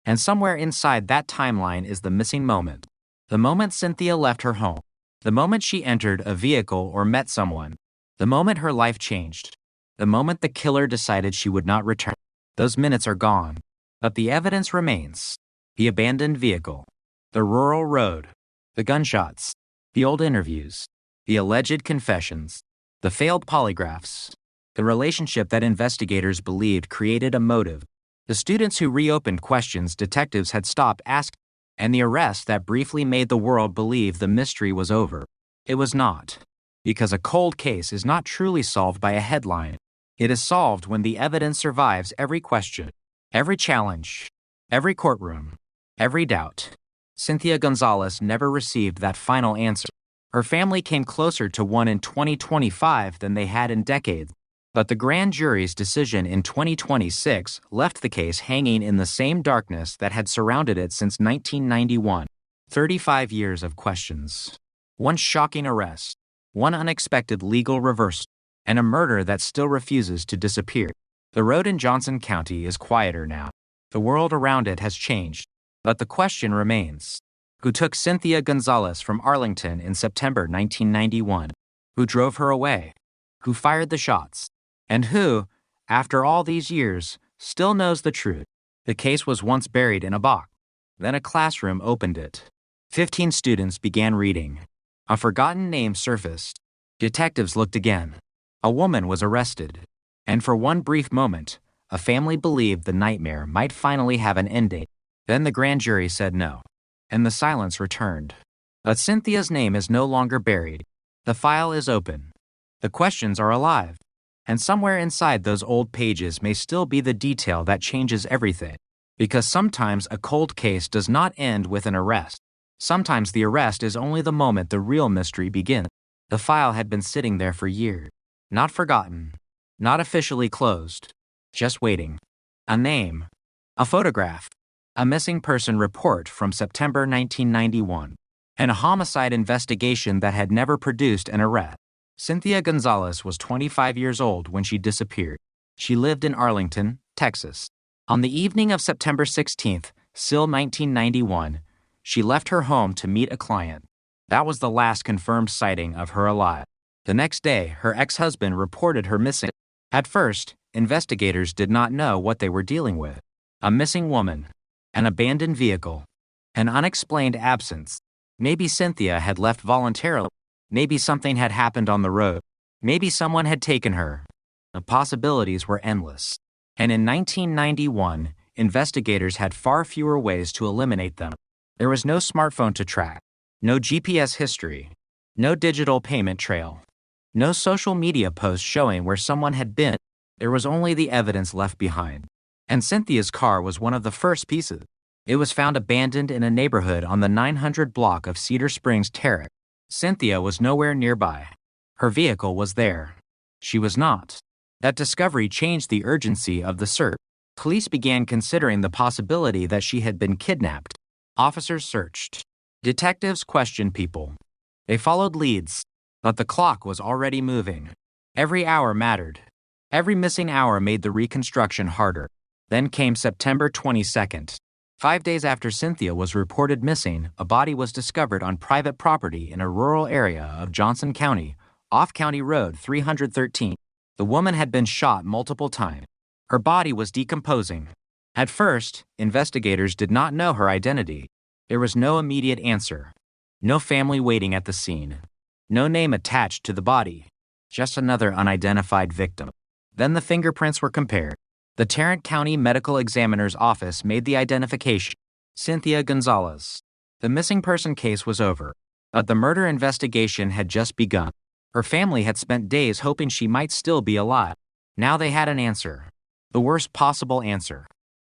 And somewhere inside that timeline is the missing moment. The moment Cynthia left her home. The moment she entered a vehicle or met someone. The moment her life changed. The moment the killer decided she would not return. Those minutes are gone. But the evidence remains. The abandoned vehicle. The rural road. The gunshots. The old interviews. The alleged confessions. The failed polygraphs. The relationship that investigators believed created a motive. The students who reopened questions detectives had stopped asking. And the arrest that briefly made the world believe the mystery was over. It was not. Because a cold case is not truly solved by a headline. It is solved when the evidence survives every question, every challenge, every courtroom, every doubt. Cynthia Gonzalez never received that final answer. Her family came closer to one in 2025 than they had in decades. But the grand jury's decision in 2026 left the case hanging in the same darkness that had surrounded it since 1991. 35 years of questions. One shocking arrest. One unexpected legal reversal. And a murder that still refuses to disappear. The road in Johnson County is quieter now. The world around it has changed. But the question remains. Who took Cynthia Gonzalez from Arlington in September 1991? Who drove her away? Who fired the shots? And who, after all these years, still knows the truth? The case was once buried in a box. Then a classroom opened it. 15 students began reading. A forgotten name surfaced. Detectives looked again. A woman was arrested. And for one brief moment, a family believed the nightmare might finally have an end date. Then the grand jury said no. And the silence returned. But Cynthia's name is no longer buried. The file is open. The questions are alive. And somewhere inside those old pages may still be the detail that changes everything. Because sometimes a cold case does not end with an arrest. Sometimes the arrest is only the moment the real mystery begins. The file had been sitting there for years. Not forgotten. Not officially closed. Just waiting. A name. A photograph. A missing person report from September 1991. And a homicide investigation that had never produced an arrest. Cynthia Gonzalez was 25 years old when she disappeared. She lived in Arlington, Texas. On the evening of September 16th, still 1991, she left her home to meet a client. That was the last confirmed sighting of her alive. The next day, her ex-husband reported her missing. At first, investigators did not know what they were dealing with. A missing woman, an abandoned vehicle, an unexplained absence. Maybe Cynthia had left voluntarily. Maybe something had happened on the road. Maybe someone had taken her. The possibilities were endless. And in 1991, investigators had far fewer ways to eliminate them. There was no smartphone to track, no GPS history, no digital payment trail, no social media post showing where someone had been. There was only the evidence left behind. And Cynthia's car was one of the first pieces. It was found abandoned in a neighborhood on the 900 block of Cedar Springs Terrace. Cynthia was nowhere nearby. Her vehicle was there. She was not. That discovery changed the urgency of the search. Police began considering the possibility that she had been kidnapped. Officers searched. Detectives questioned people. They followed leads, but the clock was already moving. Every hour mattered. Every missing hour made the reconstruction harder. Then came September 22nd. 5 days after Cynthia was reported missing, a body was discovered on private property in a rural area of Johnson County, off County Road 313. The woman had been shot multiple times. Her body was decomposing. At first, investigators did not know her identity. There was no immediate answer. No family waiting at the scene. No name attached to the body. Just another unidentified victim. Then the fingerprints were compared. The Tarrant County Medical Examiner's Office made the identification. Cynthia Gonzalez. The missing person case was over, but the murder investigation had just begun. Her family had spent days hoping she might still be alive. Now they had an answer. The worst possible answer.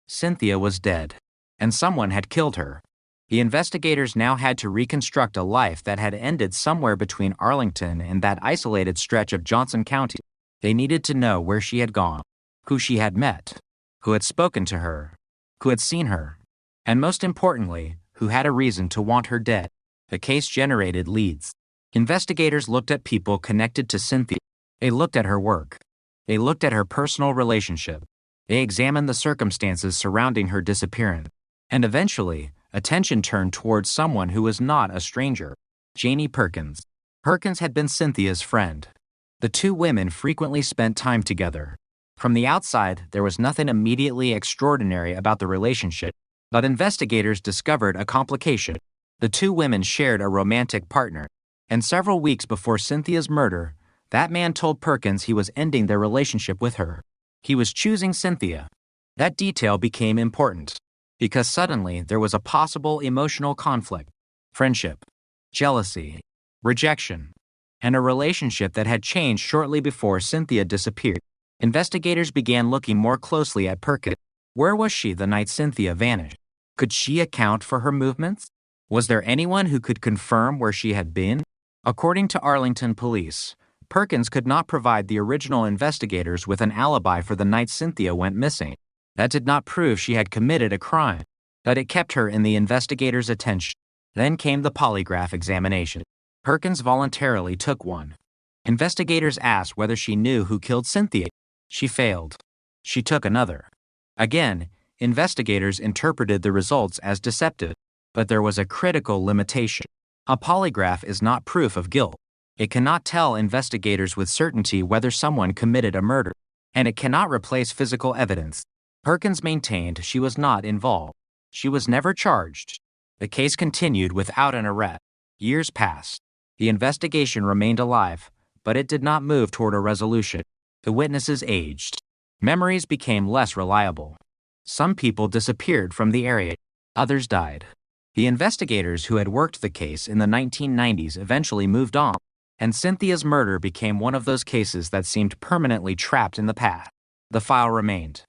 Cynthia was dead, and someone had killed her. The investigators now had to reconstruct a life that had ended somewhere between Arlington and that isolated stretch of Johnson County. They needed to know where she had gone, who she had met, who had spoken to her, who had seen her, and most importantly, who had a reason to want her dead. The case generated leads. Investigators looked at people connected to Cynthia. They looked at her work. They looked at her personal relationship. They examined the circumstances surrounding her disappearance. And eventually, attention turned towards someone who was not a stranger, Janie Perkins. Perkins had been Cynthia's friend. The two women frequently spent time together. From the outside, there was nothing immediately extraordinary about the relationship, but investigators discovered a complication. The two women shared a romantic partner, and several weeks before Cynthia's murder, that man told Perkins he was ending their relationship with her. He was choosing Cynthia. That detail became important, because suddenly there was a possible emotional conflict, friendship, jealousy, rejection, and a relationship that had changed shortly before Cynthia disappeared. Investigators began looking more closely at Perkins. Where was she the night Cynthia vanished? Could she account for her movements? Was there anyone who could confirm where she had been? According to Arlington police, Perkins could not provide the original investigators with an alibi for the night Cynthia went missing. That did not prove she had committed a crime, but it kept her in the investigators' attention. Then came the polygraph examination. Perkins voluntarily took one. Investigators asked whether she knew who killed Cynthia. She failed. She took another. Again, investigators interpreted the results as deceptive, but there was a critical limitation. A polygraph is not proof of guilt. It cannot tell investigators with certainty whether someone committed a murder, and it cannot replace physical evidence. Perkins maintained she was not involved. She was never charged. The case continued without an arrest. Years passed. The investigation remained alive, but it did not move toward a resolution. The witnesses aged. Memories became less reliable. Some people disappeared from the area. Others died. The investigators who had worked the case in the 1990s eventually moved on, and Cynthia's murder became one of those cases that seemed permanently trapped in the past. The file remained.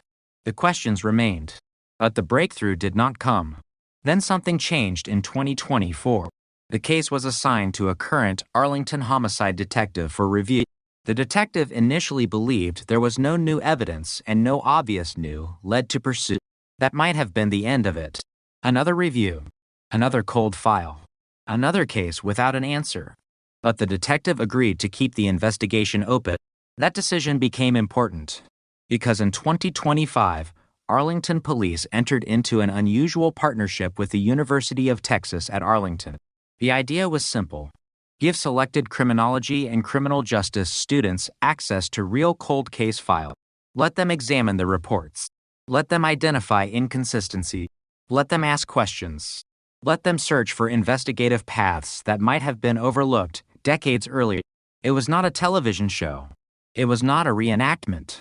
The questions remained. But the breakthrough did not come. Then something changed in 2024. The case was assigned to a current Arlington homicide detective for review. The detective initially believed there was no new evidence and no obvious new lead to pursue. That might have been the end of it. Another review. Another cold file. Another case without an answer. But the detective agreed to keep the investigation open. That decision became important because in 2025, Arlington police entered into an unusual partnership with the University of Texas at Arlington. The idea was simple. Give selected criminology and criminal justice students access to real cold case files. Let them examine the reports. Let them identify inconsistency. Let them ask questions. Let them search for investigative paths that might have been overlooked decades earlier. It was not a television show. It was not a reenactment.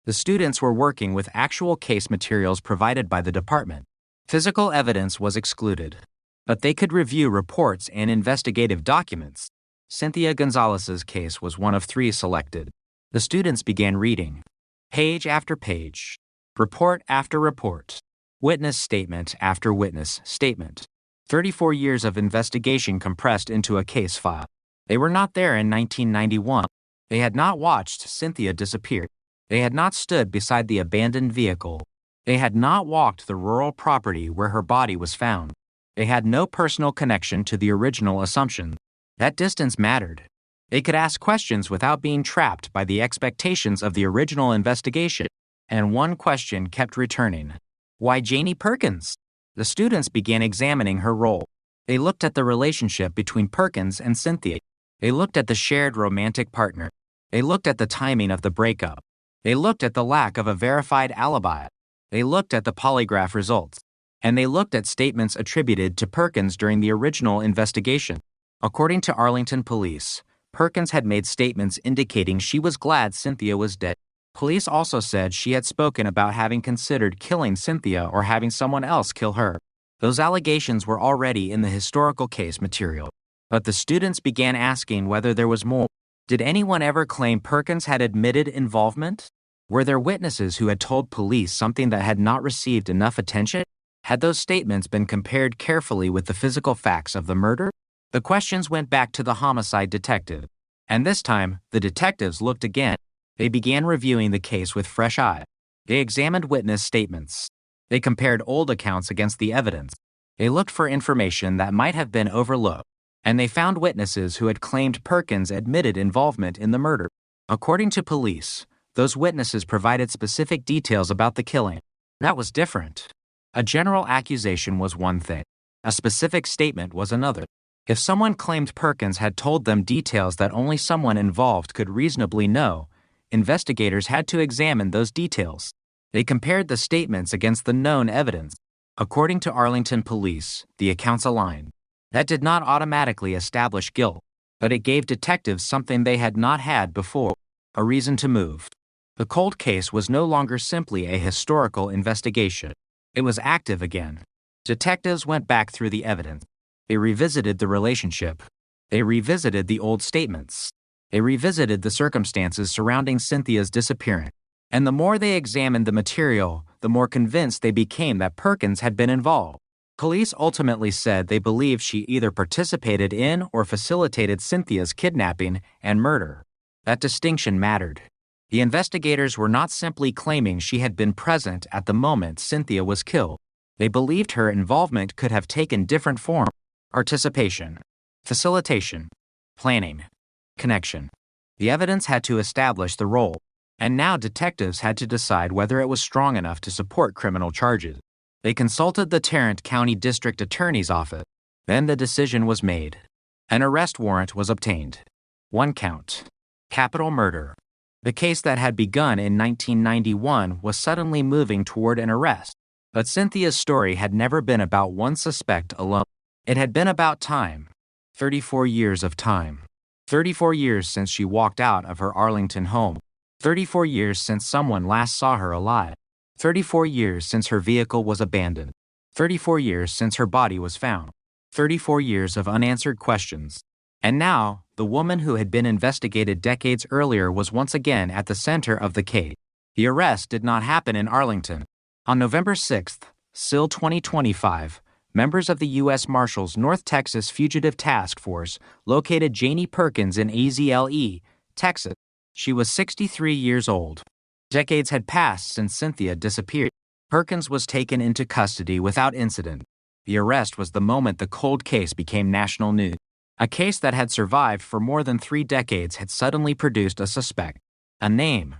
The students were working with actual case materials provided by the department. Physical evidence was excluded, but they could review reports and investigative documents. Cynthia Gonzalez's case was one of 3 selected. The students began reading, page after page, report after report, witness statement after witness statement. 34 years of investigation compressed into a case file. They were not there in 1991. They had not watched Cynthia disappear. They had not stood beside the abandoned vehicle. They had not walked the rural property where her body was found. They had no personal connection to the original assumption. That distance mattered. They could ask questions without being trapped by the expectations of the original investigation. And one question kept returning. Why Janie Perkins? The students began examining her role. They looked at the relationship between Perkins and Cynthia. They looked at the shared romantic partner. They looked at the timing of the breakup. They looked at the lack of a verified alibi. They looked at the polygraph results. And they looked at statements attributed to Perkins during the original investigation. According to Arlington police, Perkins had made statements indicating she was glad Cynthia was dead. Police also said she had spoken about having considered killing Cynthia or having someone else kill her. Those allegations were already in the historical case material. But the students began asking whether there was more. Did anyone ever claim Perkins had admitted involvement? Were there witnesses who had told police something that had not received enough attention? Had those statements been compared carefully with the physical facts of the murder? The questions went back to the homicide detective. And this time, the detectives looked again. They began reviewing the case with fresh eyes. They examined witness statements. They compared old accounts against the evidence. They looked for information that might have been overlooked. And they found witnesses who had claimed Perkins admitted involvement in the murder. According to police, those witnesses provided specific details about the killing. That was different. A general accusation was one thing. A specific statement was another. If someone claimed Perkins had told them details that only someone involved could reasonably know, investigators had to examine those details. They compared the statements against the known evidence. According to Arlington police, the accounts aligned. That did not automatically establish guilt, but it gave detectives something they had not had before, a reason to move. The cold case was no longer simply a historical investigation. It was active again. Detectives went back through the evidence. They revisited the relationship. They revisited the old statements. They revisited the circumstances surrounding Cynthia's disappearance. And the more they examined the material, the more convinced they became that Perkins had been involved. Police ultimately said they believed she either participated in or facilitated Cynthia's kidnapping and murder. That distinction mattered. The investigators were not simply claiming she had been present at the moment Cynthia was killed. They believed her involvement could have taken different forms: participation, facilitation, planning, connection. The evidence had to establish the role, and now detectives had to decide whether it was strong enough to support criminal charges. They consulted the Tarrant County District Attorney's Office. Then the decision was made. An arrest warrant was obtained. 1 count: capital murder. The case that had begun in 1991 was suddenly moving toward an arrest. But Cynthia's story had never been about one suspect alone. It had been about time. 34 years of time. 34 years since she walked out of her Arlington home. 34 years since someone last saw her alive. 34 years since her vehicle was abandoned. 34 years since her body was found. 34 years of unanswered questions. And now, the woman who had been investigated decades earlier was once again at the center of the case. The arrest did not happen in Arlington. On November 6th, SIL 2025, members of the U.S. Marshals North Texas Fugitive Task Force located Janie Perkins in AZLE, Texas. She was 63 years old. Decades had passed since Cynthia disappeared. Perkins was taken into custody without incident. The arrest was the moment the cold case became national news. A case that had survived for more than 3 decades had suddenly produced a suspect, a name,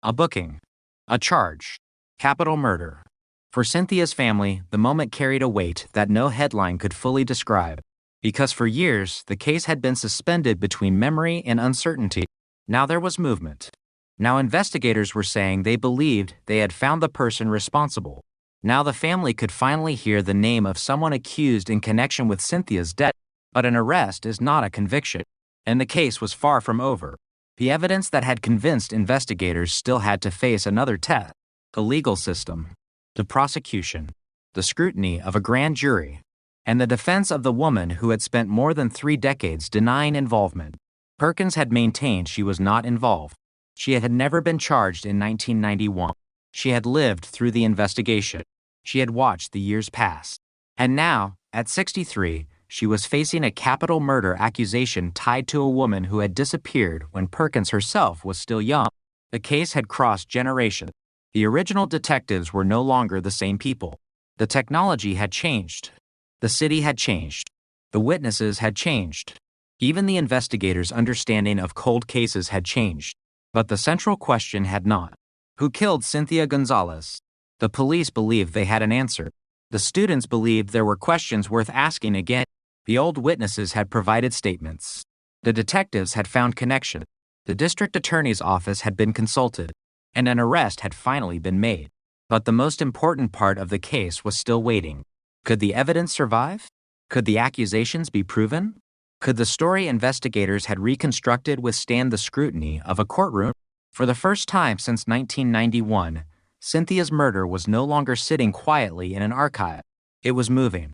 a booking, a charge, capital murder. For Cynthia's family, the moment carried a weight that no headline could fully describe. Because for years, the case had been suspended between memory and uncertainty. Now there was movement. Now investigators were saying they believed they had found the person responsible. Now the family could finally hear the name of someone accused in connection with Cynthia's death. But an arrest is not a conviction, and the case was far from over. The evidence that had convinced investigators still had to face another test: the legal system, the prosecution, the scrutiny of a grand jury, and the defense of the woman who had spent more than 3 decades denying involvement. Perkins had maintained she was not involved. She had never been charged in 1991. She had lived through the investigation. She had watched the years pass. And now, at 63, she was facing a capital murder accusation tied to a woman who had disappeared when Perkins herself was still young. The case had crossed generations. The original detectives were no longer the same people. The technology had changed. The city had changed. The witnesses had changed. Even the investigators' understanding of cold cases had changed. But the central question had not. Who killed Cynthia Gonzalez? The police believed they had an answer. The students believed there were questions worth asking again. The old witnesses had provided statements. The detectives had found connection. The district attorney's office had been consulted, and an arrest had finally been made. But the most important part of the case was still waiting. Could the evidence survive? Could the accusations be proven? Could the story investigators had reconstructed withstand the scrutiny of a courtroom? For the first time since 1991, Cynthia's murder was no longer sitting quietly in an archive. It was moving.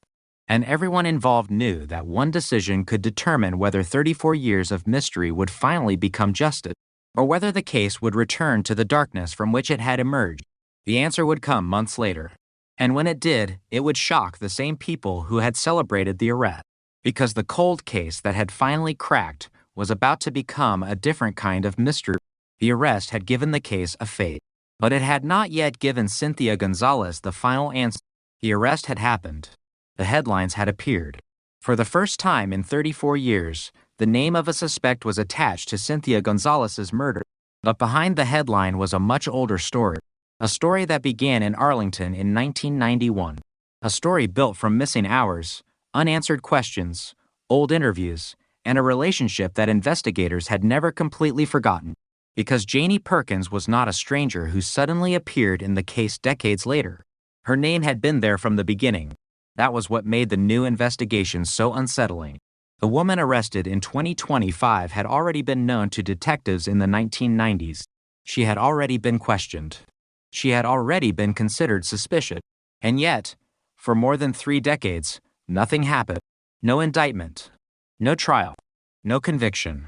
And everyone involved knew that one decision could determine whether 34 years of mystery would finally become justice, or whether the case would return to the darkness from which it had emerged. The answer would come months later. And when it did, it would shock the same people who had celebrated the arrest. Because the cold case that had finally cracked was about to become a different kind of mystery. The arrest had given the case a fate. But it had not yet given Cynthia Gonzalez the final answer. The arrest had happened. The headlines had appeared. For the first time in 34 years, the name of a suspect was attached to Cynthia Gonzalez's murder. But behind the headline was a much older story. A story that began in Arlington in 1991. A story built from missing hours, unanswered questions, old interviews, and a relationship that investigators had never completely forgotten. Because Janie Perkins was not a stranger who suddenly appeared in the case decades later. Her name had been there from the beginning. That was what made the new investigation so unsettling. The woman arrested in 2025 had already been known to detectives in the 1990s. She had already been questioned. She had already been considered suspicious. And yet, for more than 3 decades, nothing happened. No indictment. No trial. No conviction.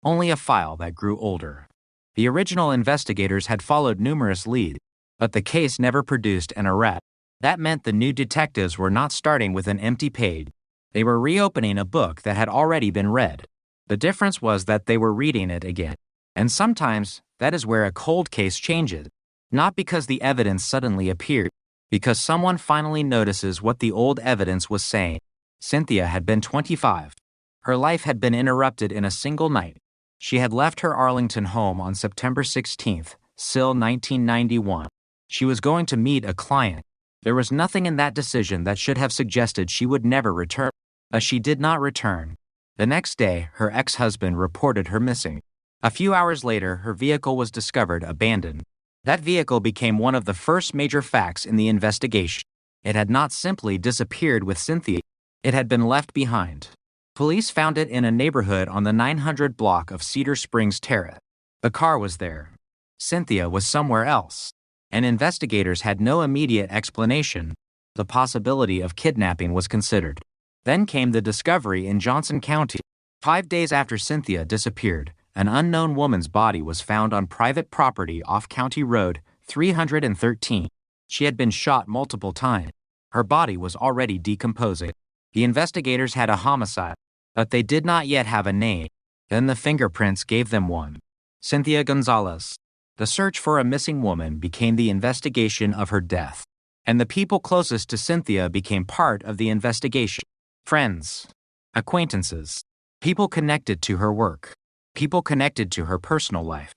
Only a file that grew older. The original investigators had followed numerous leads, but the case never produced an arrest. That meant the new detectives were not starting with an empty page. They were reopening a book that had already been read. The difference was that they were reading it again. And sometimes, that is where a cold case changes. Not because the evidence suddenly appeared, because someone finally notices what the old evidence was saying. Cynthia had been 25. Her life had been interrupted in a single night. She had left her Arlington home on September 16th, SIL 1991. She was going to meet a client. There was nothing in that decision that should have suggested she would never return. But she did not return. The next day, her ex-husband reported her missing. A few hours later, her vehicle was discovered abandoned. That vehicle became one of the first major facts in the investigation. It had not simply disappeared with Cynthia. It had been left behind. Police found it in a neighborhood on the 900 block of Cedar Springs Terrace. The car was there. Cynthia was somewhere else, and investigators had no immediate explanation. The possibility of kidnapping was considered. Then came the discovery in Johnson County. 5 days after Cynthia disappeared, an unknown woman's body was found on private property off County Road 313. She had been shot multiple times. Her body was already decomposing. The investigators had a homicide, but they did not yet have a name. Then the fingerprints gave them one. Cynthia Gonzalez. The search for a missing woman became the investigation of her death, and the people closest to Cynthia became part of the investigation. Friends, acquaintances, people connected to her work, people connected to her personal life,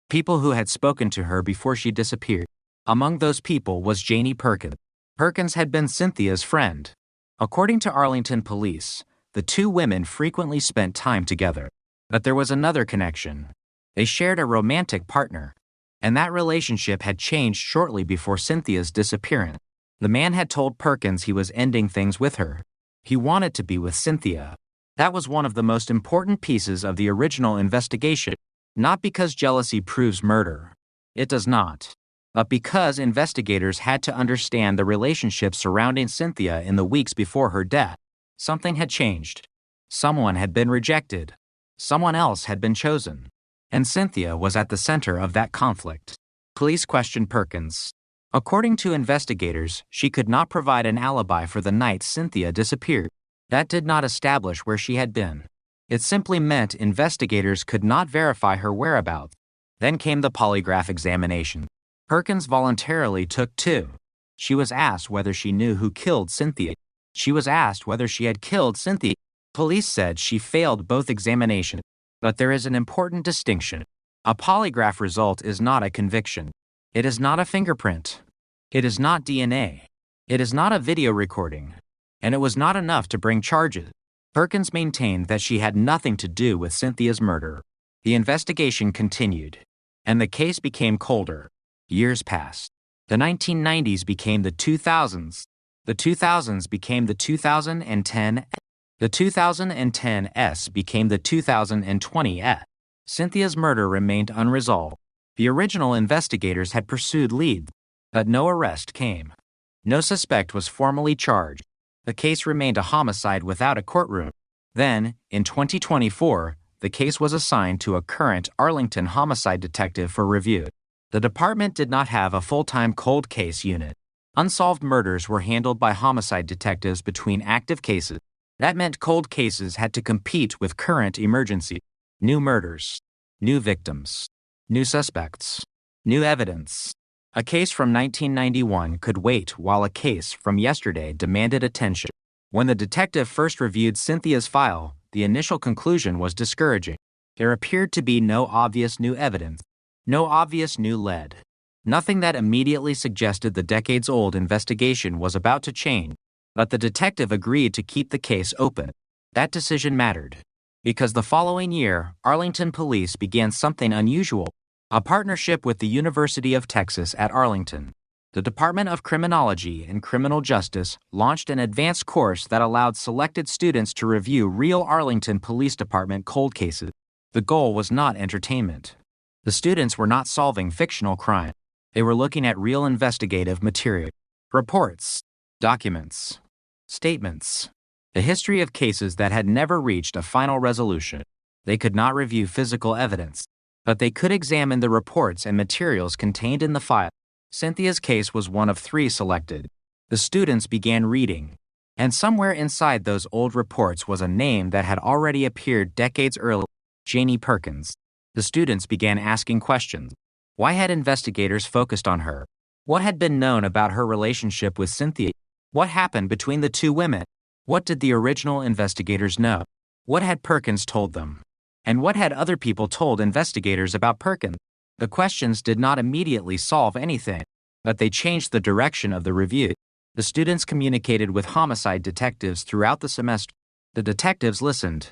people who had spoken to her before she disappeared. Among those people was Janie Perkins. Perkins had been Cynthia's friend. According to Arlington police, the two women frequently spent time together. But there was another connection. They shared a romantic partner, and that relationship had changed shortly before Cynthia's disappearance. The man had told Perkins he was ending things with her. He wanted to be with Cynthia. That was one of the most important pieces of the original investigation, not because jealousy proves murder. It does not. But because investigators had to understand the relationship surrounding Cynthia in the weeks before her death. Something had changed. Someone had been rejected. Someone else had been chosen. And Cynthia was at the center of that conflict. Police questioned Perkins. According to investigators, she could not provide an alibi for the night Cynthia disappeared. That did not establish where she had been. It simply meant investigators could not verify her whereabouts. Then came the polygraph examination. Perkins voluntarily took two. She was asked whether she knew who killed Cynthia. She was asked whether she had killed Cynthia. Police said she failed both examinations. But there is an important distinction. A polygraph result is not a conviction. It is not a fingerprint. It is not DNA. It is not a video recording. And it was not enough to bring charges. Perkins maintained that she had nothing to do with Cynthia's murder. The investigation continued, and the case became colder. Years passed. The 1990s became the 2000s. The 2000s became the 2010. The 2010s became the 2020s. Cynthia's murder remained unresolved. The original investigators had pursued leads, but no arrest came. No suspect was formally charged. The case remained a homicide without a courtroom. Then, in 2024, the case was assigned to a current Arlington homicide detective for review. The department did not have a full-time cold case unit. Unsolved murders were handled by homicide detectives between active cases. That meant cold cases had to compete with current emergencies. New murders, new victims, new suspects, new evidence. A case from 1991 could wait while a case from yesterday demanded attention. When the detective first reviewed Cynthia's file, the initial conclusion was discouraging. There appeared to be no obvious new evidence, no obvious new lead. Nothing that immediately suggested the decades-old investigation was about to change. But the detective agreed to keep the case open. That decision mattered, because the following year, Arlington police began something unusual, a partnership with the University of Texas at Arlington. The Department of Criminology and Criminal Justice launched an advanced course that allowed selected students to review real Arlington Police Department cold cases. The goal was not entertainment. The students were not solving fictional crime. They were looking at real investigative material, reports, documents, statements, the history of cases that had never reached a final resolution. They could not review physical evidence, but they could examine the reports and materials contained in the file. Cynthia's case was one of 3 selected. The students began reading, and somewhere inside those old reports was a name that had already appeared decades earlier, Janie Perkins. The students began asking questions. Why had investigators focused on her? What had been known about her relationship with Cynthia? What happened between the two women? What did the original investigators know? What had Perkins told them? And what had other people told investigators about Perkins? The questions did not immediately solve anything, but they changed the direction of the review. The students communicated with homicide detectives throughout the semester. The detectives listened.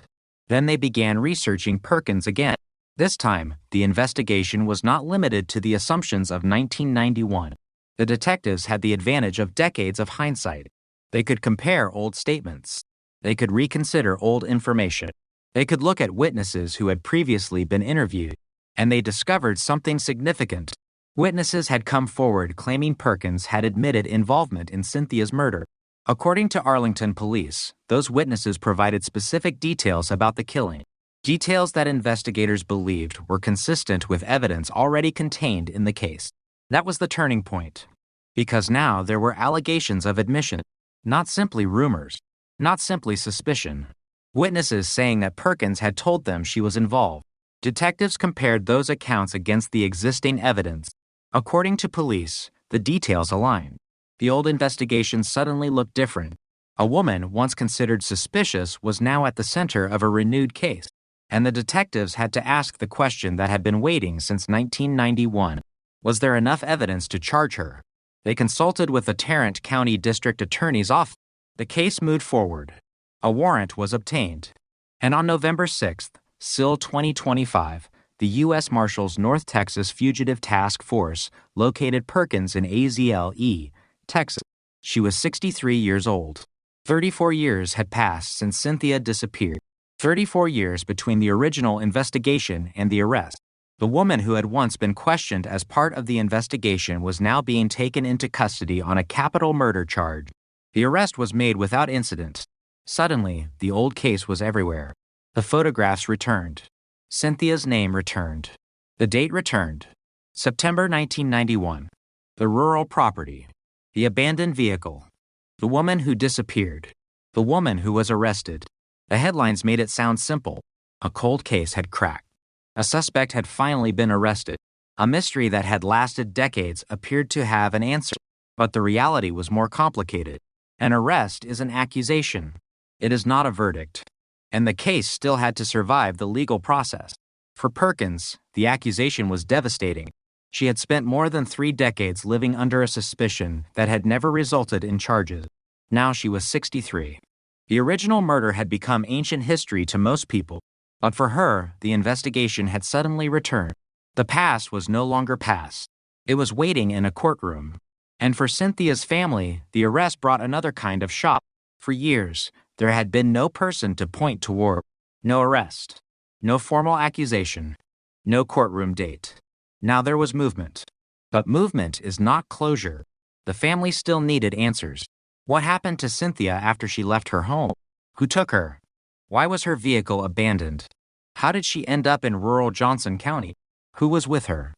Then they began researching Perkins again. This time, the investigation was not limited to the assumptions of 1991. The detectives had the advantage of decades of hindsight. They could compare old statements, They could reconsider old information. They could look at witnesses who had previously been interviewed, and they discovered something significant. Witnesses had come forward claiming Perkins had admitted involvement in Cynthia's murder. According to Arlington police, those witnesses provided specific details about the killing, details that investigators believed were consistent with evidence already contained in the case. That was the turning point, because now there were allegations of admission, not simply rumors, not simply suspicion. Witnesses saying that Perkins had told them she was involved. Detectives compared those accounts against the existing evidence. According to police, the details aligned. The old investigation suddenly looked different. A woman once considered suspicious was now at the center of a renewed case, and the detectives had to ask the question that had been waiting since 1991. Was there enough evidence to charge her? They consulted with the Tarrant County District Attorney's office. The case moved forward. A warrant was obtained, and on November 6, SIL 2025, the U.S. Marshals North Texas Fugitive Task Force located Perkins in AZLE, Texas. She was 63 years old. 34 years had passed since Cynthia disappeared. 34 years between the original investigation and the arrest. The woman who had once been questioned as part of the investigation was now being taken into custody on a capital murder charge. The arrest was made without incident. Suddenly, the old case was everywhere. The photographs returned. Cynthia's name returned. The date returned. September 1991. The rural property. The abandoned vehicle. The woman who disappeared. The woman who was arrested. The headlines made it sound simple. A cold case had cracked. A suspect had finally been arrested. A mystery that had lasted decades appeared to have an answer. But the reality was more complicated. An arrest is an accusation. It is not a verdict. And the case still had to survive the legal process. For Perkins, the accusation was devastating. She had spent more than 3 decades living under a suspicion that had never resulted in charges. Now she was 63. The original murder had become ancient history to most people, but for her, the investigation had suddenly returned. The past was no longer past. It was waiting in a courtroom. And for Cynthia's family, the arrest brought another kind of shock. For years, there had been no person to point toward. No arrest. No formal accusation. No courtroom date. Now there was movement. But movement is not closure. The family still needed answers. What happened to Cynthia after she left her home? Who took her? Why was her vehicle abandoned? How did she end up in rural Johnson County? Who was with her?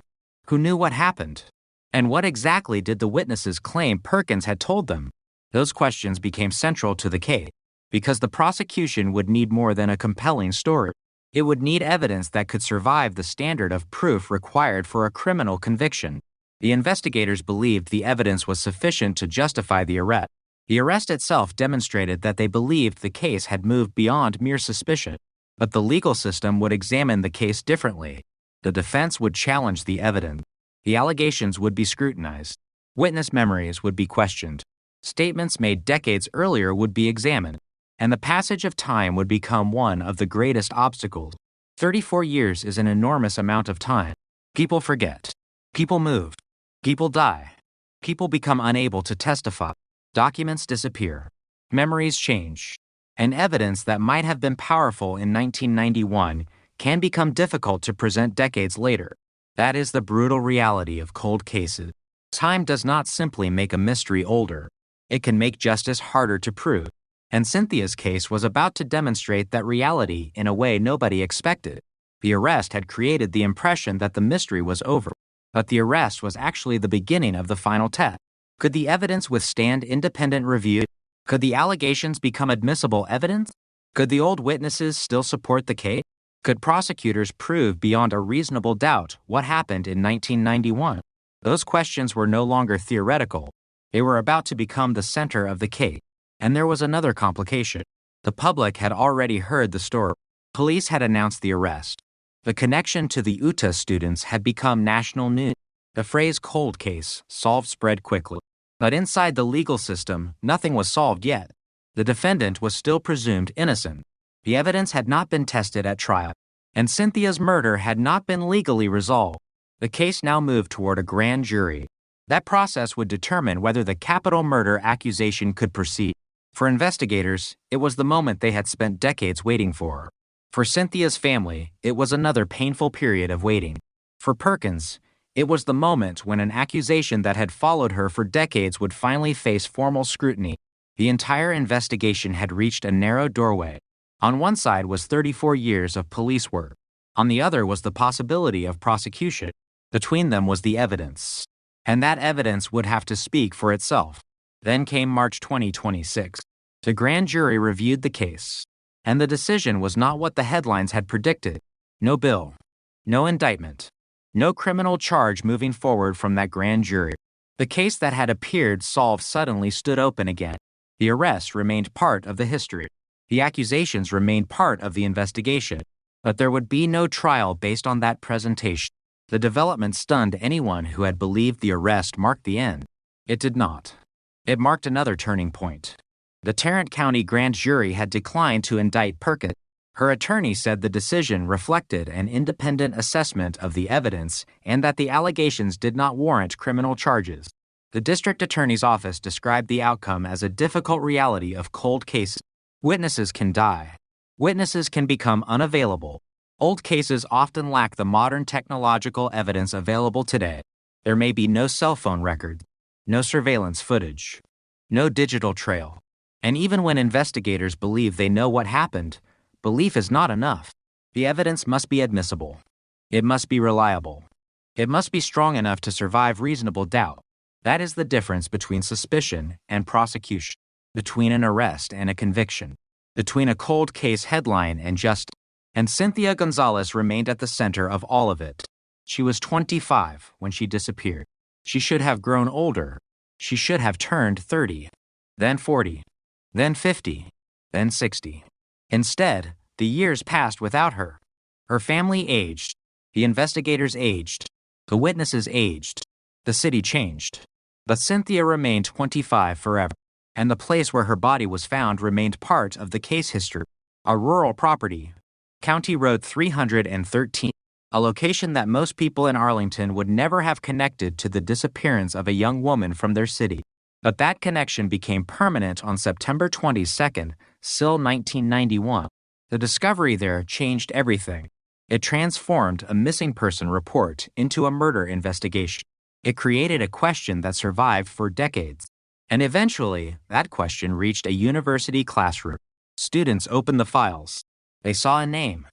Who knew what happened? And what exactly did the witnesses claim Perkins had told them? Those questions became central to the case, because the prosecution would need more than a compelling story. It would need evidence that could survive the standard of proof required for a criminal conviction. The investigators believed the evidence was sufficient to justify the arrest. The arrest itself demonstrated that they believed the case had moved beyond mere suspicion. But the legal system would examine the case differently. The defense would challenge the evidence. The allegations would be scrutinized. Witness memories would be questioned. Statements made decades earlier would be examined. And the passage of time would become one of the greatest obstacles. 34 years is an enormous amount of time. People forget. People move. People die. People become unable to testify. Documents disappear. Memories change. And evidence that might have been powerful in 1991 can become difficult to present decades later. That is the brutal reality of cold cases. Time does not simply make a mystery older. It can make justice harder to prove. And Cynthia's case was about to demonstrate that reality in a way nobody expected. The arrest had created the impression that the mystery was over. But the arrest was actually the beginning of the final test. Could the evidence withstand independent review? Could the allegations become admissible evidence? Could the old witnesses still support the case? Could prosecutors prove beyond a reasonable doubt what happened in 1991? Those questions were no longer theoretical. They were about to become the center of the case. And there was another complication. The public had already heard the story. Police had announced the arrest. The connection to the Utah students had become national news. The phrase cold case solved spread quickly. But inside the legal system, nothing was solved yet. The defendant was still presumed innocent. The evidence had not been tested at trial. And Cynthia's murder had not been legally resolved. The case now moved toward a grand jury. That process would determine whether the capital murder accusation could proceed. For investigators, it was the moment they had spent decades waiting for. For Cynthia's family, it was another painful period of waiting. For Perkins, it was the moment when an accusation that had followed her for decades would finally face formal scrutiny. The entire investigation had reached a narrow doorway. On one side was 34 years of police work. On the other was the possibility of prosecution. Between them was the evidence. And that evidence would have to speak for itself. Then came March 2026. The grand jury reviewed the case. And the decision was not what the headlines had predicted. No bill. No indictment. No criminal charge moving forward from that grand jury. The case that had appeared solved suddenly stood open again. The arrest remained part of the history. The accusations remained part of the investigation. But there would be no trial based on that presentation. The development stunned anyone who had believed the arrest marked the end. It did not. It marked another turning point. The Tarrant County grand jury had declined to indict Perkins. Her attorney said the decision reflected an independent assessment of the evidence and that the allegations did not warrant criminal charges. The district attorney's office described the outcome as a difficult reality of cold cases. Witnesses can die. Witnesses can become unavailable. Old cases often lack the modern technological evidence available today. There may be no cell phone records, no surveillance footage, no digital trail. And even when investigators believe they know what happened, belief is not enough. The evidence must be admissible. It must be reliable. It must be strong enough to survive reasonable doubt. That is the difference between suspicion and prosecution, between an arrest and a conviction, between a cold case headline and justice. And Cynthia Gonzalez remained at the center of all of it. She was 25 when she disappeared. She should have grown older. She should have turned 30, then 40, then 50, then 60. Instead, the years passed without her. Her family aged. The investigators aged. The witnesses aged. The city changed. But Cynthia remained 25 forever. And the place where her body was found remained part of the case history. A rural property. County Road 313. A location that most people in Arlington would never have connected to the disappearance of a young woman from their city. But that connection became permanent on September 22nd, SIL 1991. The discovery there changed everything. It transformed a missing person report into a murder investigation. It created a question that survived for decades. And eventually, that question reached a university classroom. Students opened the files. They saw a name.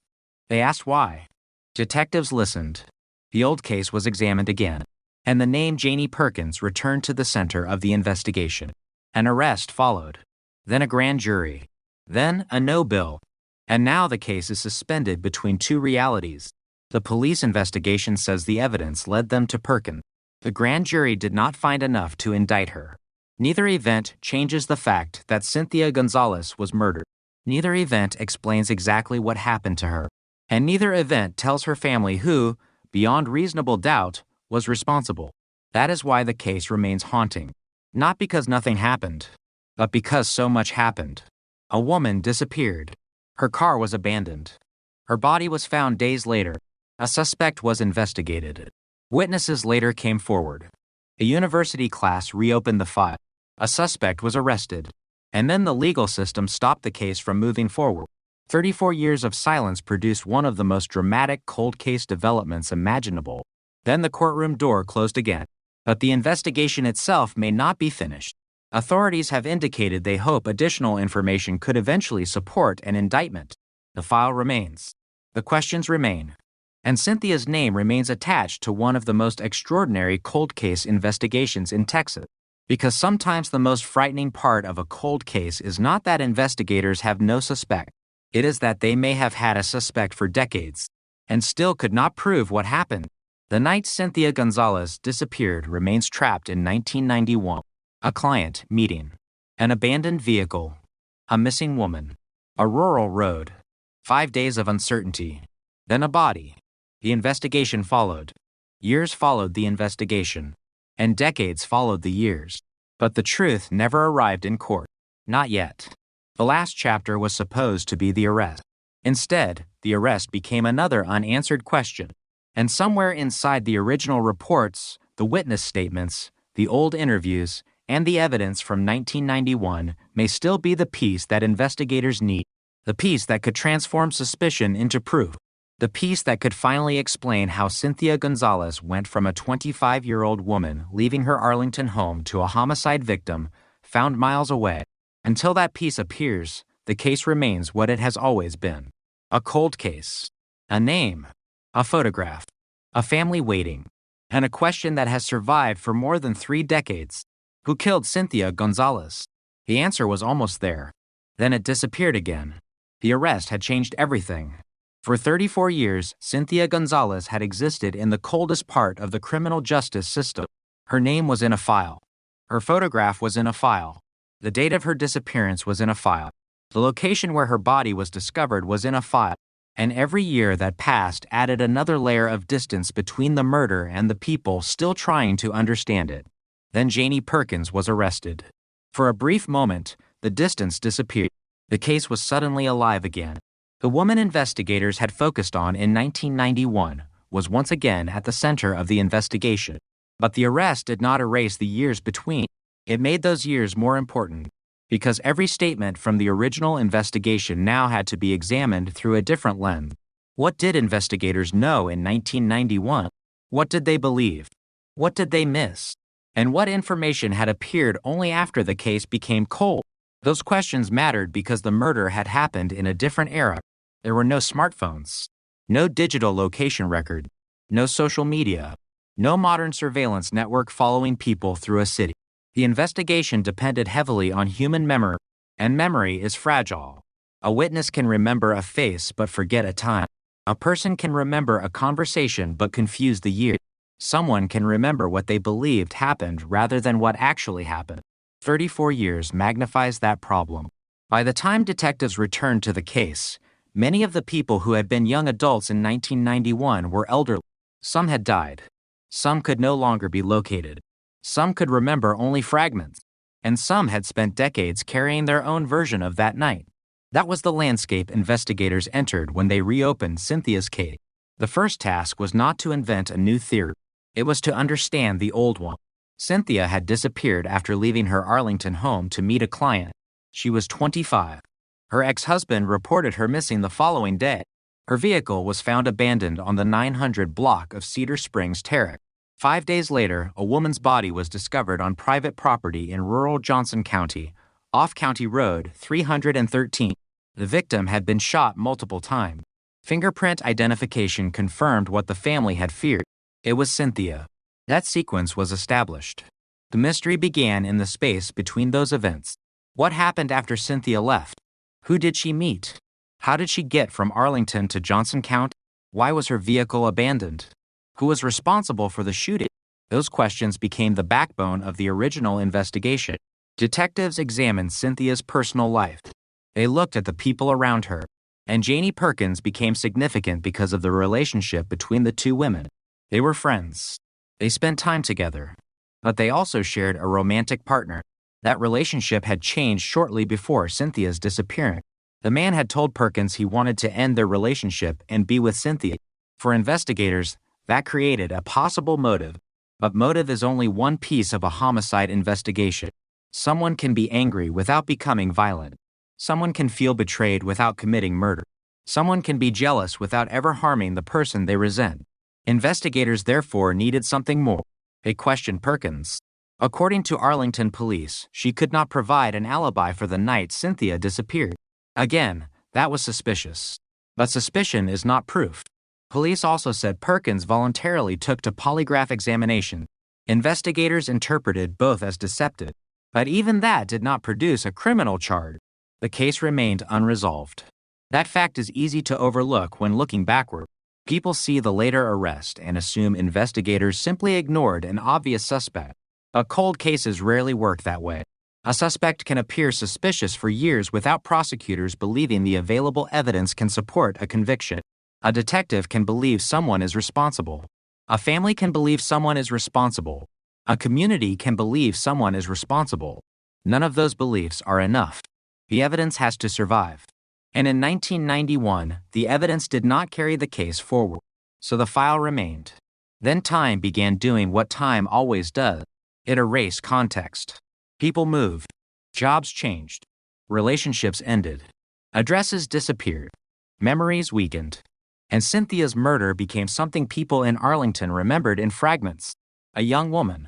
They asked why. Detectives listened. The old case was examined again. And the name Janie Perkins returned to the center of the investigation. An arrest followed. Then a grand jury. Then a no bill. And now the case is suspended between two realities. The police investigation says the evidence led them to Perkins. The grand jury did not find enough to indict her. Neither event changes the fact that Cynthia Gonzalez was murdered. Neither event explains exactly what happened to her. And neither event tells her family who, beyond reasonable doubt, was responsible. That is why the case remains haunting. Not because nothing happened, but because so much happened. A woman disappeared. Her car was abandoned. Her body was found days later. A suspect was investigated. Witnesses later came forward. A university class reopened the file. A suspect was arrested. And then the legal system stopped the case from moving forward. 34 years of silence produced one of the most dramatic cold case developments imaginable. Then the courtroom door closed again. But the investigation itself may not be finished. Authorities have indicated they hope additional information could eventually support an indictment. The file remains. The questions remain. And Cynthia's name remains attached to one of the most extraordinary cold case investigations in Texas. Because sometimes the most frightening part of a cold case is not that investigators have no suspect. It is that they may have had a suspect for decades and still could not prove what happened. The night Cynthia Gonzalez disappeared remains trapped in 1991. A client meeting. An abandoned vehicle. A missing woman. A rural road. 5 days of uncertainty. Then a body. The investigation followed. Years followed the investigation. And decades followed the years. But the truth never arrived in court. Not yet. The last chapter was supposed to be the arrest. Instead, the arrest became another unanswered question. And somewhere inside the original reports, the witness statements, the old interviews, and the evidence from 1991 may still be the piece that investigators need, the piece that could transform suspicion into proof, the piece that could finally explain how Cynthia Gonzalez went from a 25-year-old woman leaving her Arlington home to a homicide victim found miles away. Until that piece appears, the case remains what it has always been. A cold case, a name, a photograph, a family waiting, and a question that has survived for more than 3 decades. Who killed Cynthia Gonzalez? The answer was almost there. Then it disappeared again. The arrest had changed everything. For 34 years, Cynthia Gonzalez had existed in the coldest part of the criminal justice system. Her name was in a file. Her photograph was in a file. The date of her disappearance was in a file. The location where her body was discovered was in a file. And every year that passed added another layer of distance between the murder and the people still trying to understand it. Then Janie Perkins was arrested. For a brief moment, the distance disappeared. The case was suddenly alive again. The woman investigators had focused on in 1991 was once again at the center of the investigation. But the arrest did not erase the years between. It made those years more important, because every statement from the original investigation now had to be examined through a different lens. What did investigators know in 1991? What did they believe? What did they miss? And what information had appeared only after the case became cold? Those questions mattered because the murder had happened in a different era. There were no smartphones, no digital location record, no social media, no modern surveillance network following people through a city. The investigation depended heavily on human memory, and memory is fragile. A witness can remember a face but forget a time. A person can remember a conversation but confuse the year. Someone can remember what they believed happened rather than what actually happened. 34 years magnifies that problem. By the time detectives returned to the case, many of the people who had been young adults in 1991 were elderly. Some had died. Some could no longer be located. Some could remember only fragments. And some had spent decades carrying their own version of that night. That was the landscape investigators entered when they reopened Cynthia's case. The first task was not to invent a new theory. It was to understand the old one. Cynthia had disappeared after leaving her Arlington home to meet a client. She was 25. Her ex-husband reported her missing the following day. Her vehicle was found abandoned on the 900 block of Cedar Springs Terrace. 5 days later, a woman's body was discovered on private property in rural Johnson County, off County Road 313. The victim had been shot multiple times. Fingerprint identification confirmed what the family had feared. It was Cynthia. That sequence was established. The mystery began in the space between those events. What happened after Cynthia left? Who did she meet? How did she get from Arlington to Johnson County? Why was her vehicle abandoned? Who was responsible for the shooting? Those questions became the backbone of the original investigation. Detectives examined Cynthia's personal life. They looked at the people around her. And Janie Perkins became significant because of the relationship between the two women. They were friends. They spent time together. But they also shared a romantic partner. That relationship had changed shortly before Cynthia's disappearance. The man had told Perkins he wanted to end their relationship and be with Cynthia. For investigators, that created a possible motive. But motive is only one piece of a homicide investigation. Someone can be angry without becoming violent. Someone can feel betrayed without committing murder. Someone can be jealous without ever harming the person they resent. Investigators therefore needed something more. They questioned Perkins. According to Arlington police, she could not provide an alibi for the night Cynthia disappeared. Again, that was suspicious. But suspicion is not proof. Police also said Perkins voluntarily took to polygraph examination. Investigators interpreted both as deceptive. But even that did not produce a criminal charge. The case remained unresolved. That fact is easy to overlook when looking backward. People see the later arrest and assume investigators simply ignored an obvious suspect. But cold cases rarely work that way. A suspect can appear suspicious for years without prosecutors believing the available evidence can support a conviction. A detective can believe someone is responsible. A family can believe someone is responsible. A community can believe someone is responsible. None of those beliefs are enough. The evidence has to survive. And in 1991, the evidence did not carry the case forward, so the file remained. Then time began doing what time always does. It erased context. People moved. Jobs changed. Relationships ended. Addresses disappeared. Memories weakened. And Cynthia's murder became something people in Arlington remembered in fragments. A young woman.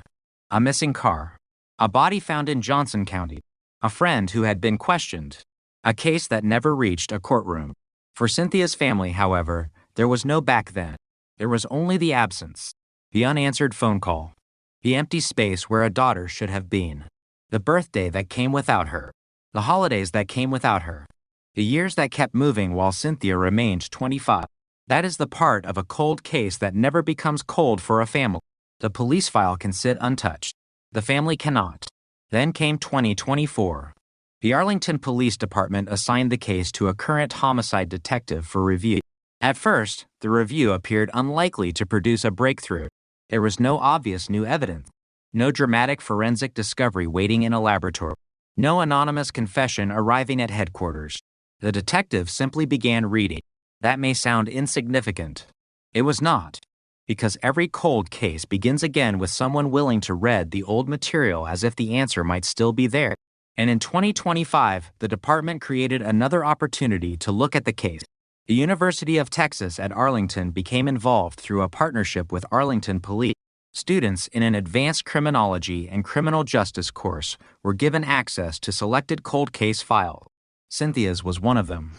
A missing car. A body found in Johnson County. A friend who had been questioned. A case that never reached a courtroom. For Cynthia's family, however, there was no back then. There was only the absence. The unanswered phone call. The empty space where a daughter should have been. The birthday that came without her. The holidays that came without her. The years that kept moving while Cynthia remained 25. That is the part of a cold case that never becomes cold for a family. The police file can sit untouched. The family cannot. Then came 2024. The Arlington Police Department assigned the case to a current homicide detective for review. At first, the review appeared unlikely to produce a breakthrough. There was no obvious new evidence. No dramatic forensic discovery waiting in a laboratory. No anonymous confession arriving at headquarters. The detective simply began reading. That may sound insignificant. It was not, because every cold case begins again with someone willing to read the old material as if the answer might still be there. And in 2025, the department created another opportunity to look at the case. The University of Texas at Arlington became involved through a partnership with Arlington Police. Students in an advanced criminology and criminal justice course were given access to selected cold case files. Cynthia's was one of them.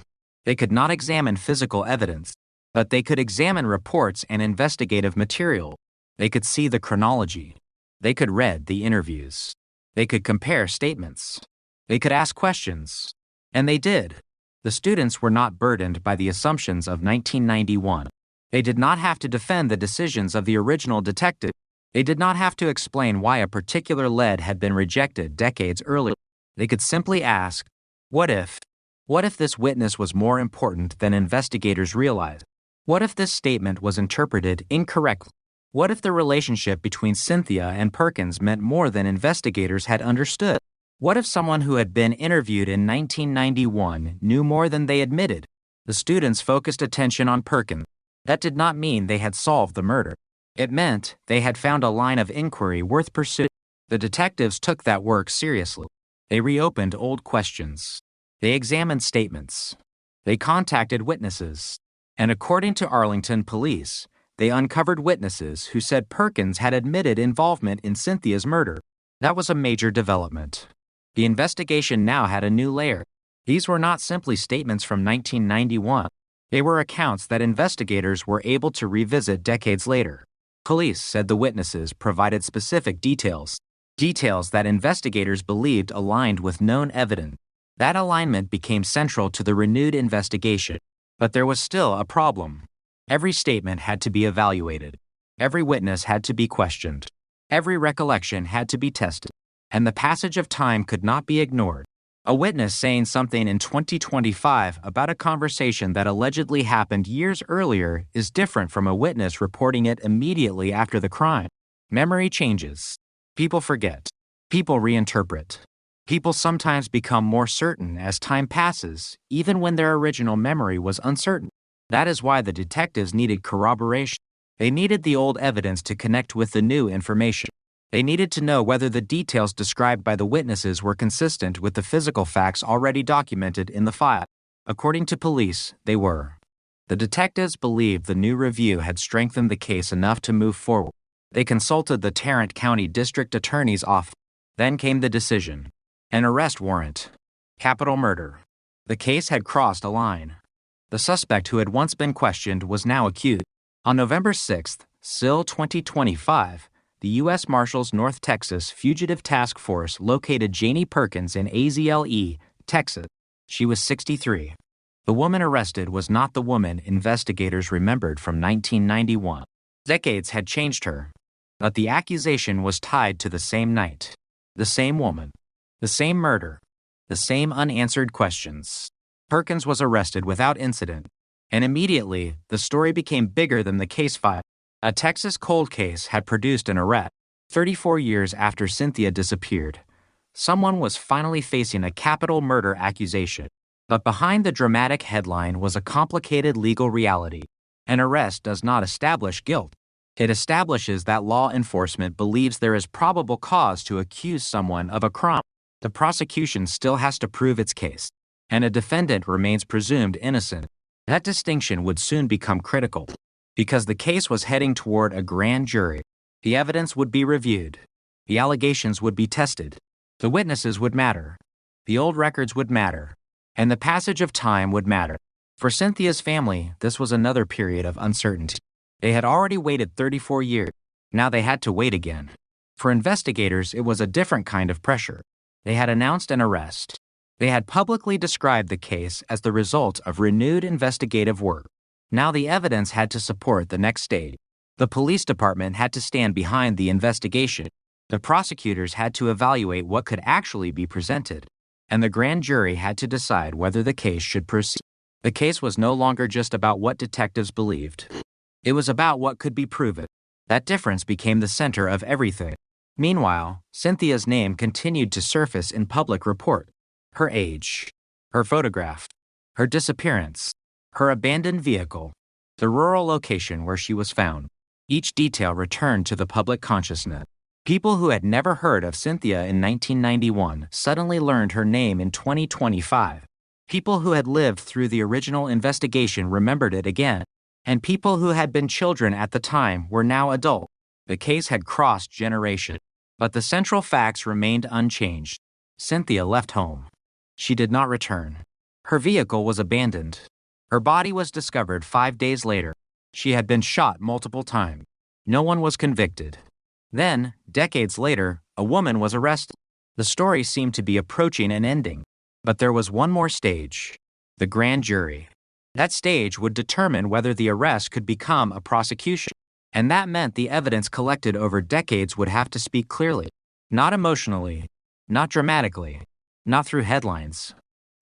They could not examine physical evidence, but they could examine reports and investigative material. They could see the chronology. They could read the interviews. They could compare statements. They could ask questions. And they did. The students were not burdened by the assumptions of 1991. They did not have to defend the decisions of the original detective. They did not have to explain why a particular lead had been rejected decades earlier. They could simply ask, what if? What if this witness was more important than investigators realized? What if this statement was interpreted incorrectly? What if the relationship between Cynthia and Perkins meant more than investigators had understood? What if someone who had been interviewed in 1991 knew more than they admitted? The students focused attention on Perkins. That did not mean they had solved the murder. It meant they had found a line of inquiry worth pursuing. The detectives took that work seriously. They reopened old questions. They examined statements. They contacted witnesses. And according to Arlington Police, they uncovered witnesses who said Perkins had admitted involvement in Cynthia's murder. That was a major development. The investigation now had a new layer. These were not simply statements from 1991. They were accounts that investigators were able to revisit decades later. Police said the witnesses provided specific details that investigators believed aligned with known evidence. That alignment became central to the renewed investigation. But there was still a problem. Every statement had to be evaluated. Every witness had to be questioned. Every recollection had to be tested. And the passage of time could not be ignored. A witness saying something in 2025 about a conversation that allegedly happened years earlier is different from a witness reporting it immediately after the crime. Memory changes. People forget. People reinterpret. People sometimes become more certain as time passes, even when their original memory was uncertain. That is why the detectives needed corroboration. They needed the old evidence to connect with the new information. They needed to know whether the details described by the witnesses were consistent with the physical facts already documented in the file. According to police, they were. The detectives believed the new review had strengthened the case enough to move forward. They consulted the Tarrant County District Attorney's office. Then came the decision. An arrest warrant. Capital murder. The case had crossed a line. The suspect who had once been questioned was now accused. On November 6, SIL 2025, the U.S. Marshals North Texas Fugitive Task Force located Janie Perkins in Azle, Texas. She was 63. The woman arrested was not the woman investigators remembered from 1991. Decades had changed her, but the accusation was tied to the same night, the same woman, the same murder, the same unanswered questions. Perkins was arrested without incident, and immediately the story became bigger than the case file. A Texas cold case had produced an arrest. 34 years after Cynthia disappeared, someone was finally facing a capital murder accusation. But behind the dramatic headline was a complicated legal reality. An arrest does not establish guilt. It establishes that law enforcement believes there is probable cause to accuse someone of a crime. The prosecution still has to prove its case, and a defendant remains presumed innocent. That distinction would soon become critical, because the case was heading toward a grand jury. The evidence would be reviewed. The allegations would be tested. The witnesses would matter. The old records would matter. And the passage of time would matter. For Cynthia's family, this was another period of uncertainty. They had already waited 34 years. Now they had to wait again. For investigators, it was a different kind of pressure. They had announced an arrest. They had publicly described the case as the result of renewed investigative work. Now the evidence had to support the next stage. The police department had to stand behind the investigation. The prosecutors had to evaluate what could actually be presented. And the grand jury had to decide whether the case should proceed. The case was no longer just about what detectives believed. It was about what could be proven. That difference became the center of everything. Meanwhile, Cynthia's name continued to surface in public report. Her age, her photograph, her disappearance, her abandoned vehicle, the rural location where she was found. Each detail returned to the public consciousness. People who had never heard of Cynthia in 1991 suddenly learned her name in 2025. People who had lived through the original investigation remembered it again. And people who had been children at the time were now adult. The case had crossed generations. But the central facts remained unchanged. Cynthia left home. She did not return. Her vehicle was abandoned. Her body was discovered 5 days later. She had been shot multiple times. No one was convicted. Then, decades later, a woman was arrested. The story seemed to be approaching an ending. But there was one more stage. The grand jury. That stage would determine whether the arrest could become a prosecution. And that meant the evidence collected over decades would have to speak clearly. Not emotionally, not dramatically, not through headlines,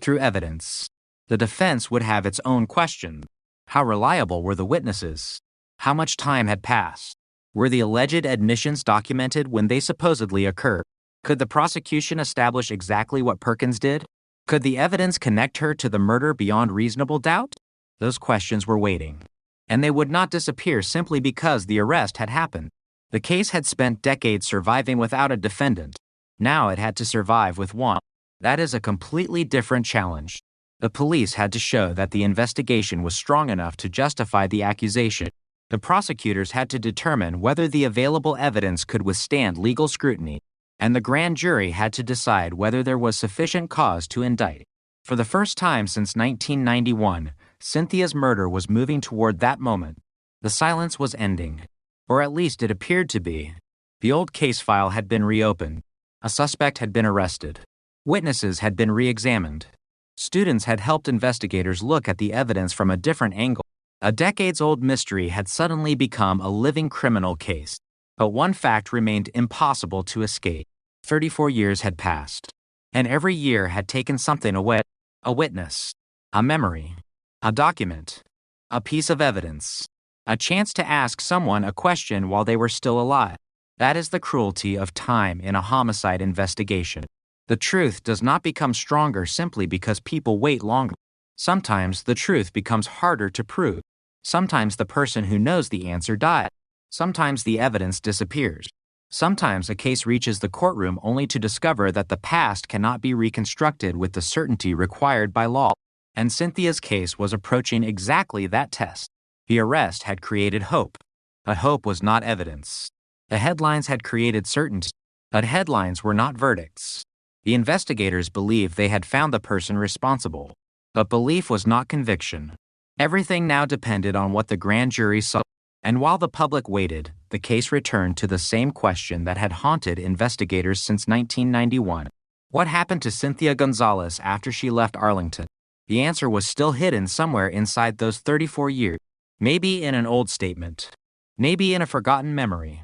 through evidence. The defense would have its own questions. How reliable were the witnesses? How much time had passed? Were the alleged admissions documented when they supposedly occurred? Could the prosecution establish exactly what Perkins did? Could the evidence connect her to the murder beyond reasonable doubt? Those questions were waiting. And they would not disappear simply because the arrest had happened. The case had spent decades surviving without a defendant. Now it had to survive with one. That is a completely different challenge. The police had to show that the investigation was strong enough to justify the accusation. The prosecutors had to determine whether the available evidence could withstand legal scrutiny. And the grand jury had to decide whether there was sufficient cause to indict. For the first time since 1991, Cynthia's murder was moving toward that moment. The silence was ending, or at least it appeared to be. The old case file had been reopened. A suspect had been arrested. Witnesses had been re-examined. Students had helped investigators look at the evidence from a different angle. A decades-old mystery had suddenly become a living criminal case. But one fact remained impossible to escape. 34 years had passed, and every year had taken something away. A witness, a memory, a document, a piece of evidence, a chance to ask someone a question while they were still alive. That is the cruelty of time in a homicide investigation. The truth does not become stronger simply because people wait longer. Sometimes the truth becomes harder to prove. Sometimes the person who knows the answer dies. Sometimes the evidence disappears. Sometimes a case reaches the courtroom only to discover that the past cannot be reconstructed with the certainty required by law. And Cynthia's case was approaching exactly that test. The arrest had created hope, but hope was not evidence. The headlines had created certainty, but headlines were not verdicts. The investigators believed they had found the person responsible, but belief was not conviction. Everything now depended on what the grand jury saw. And while the public waited, the case returned to the same question that had haunted investigators since 1991. What happened to Cynthia Gonzalez after she left Arlington? The answer was still hidden somewhere inside those 34 years. Maybe in an old statement. Maybe in a forgotten memory.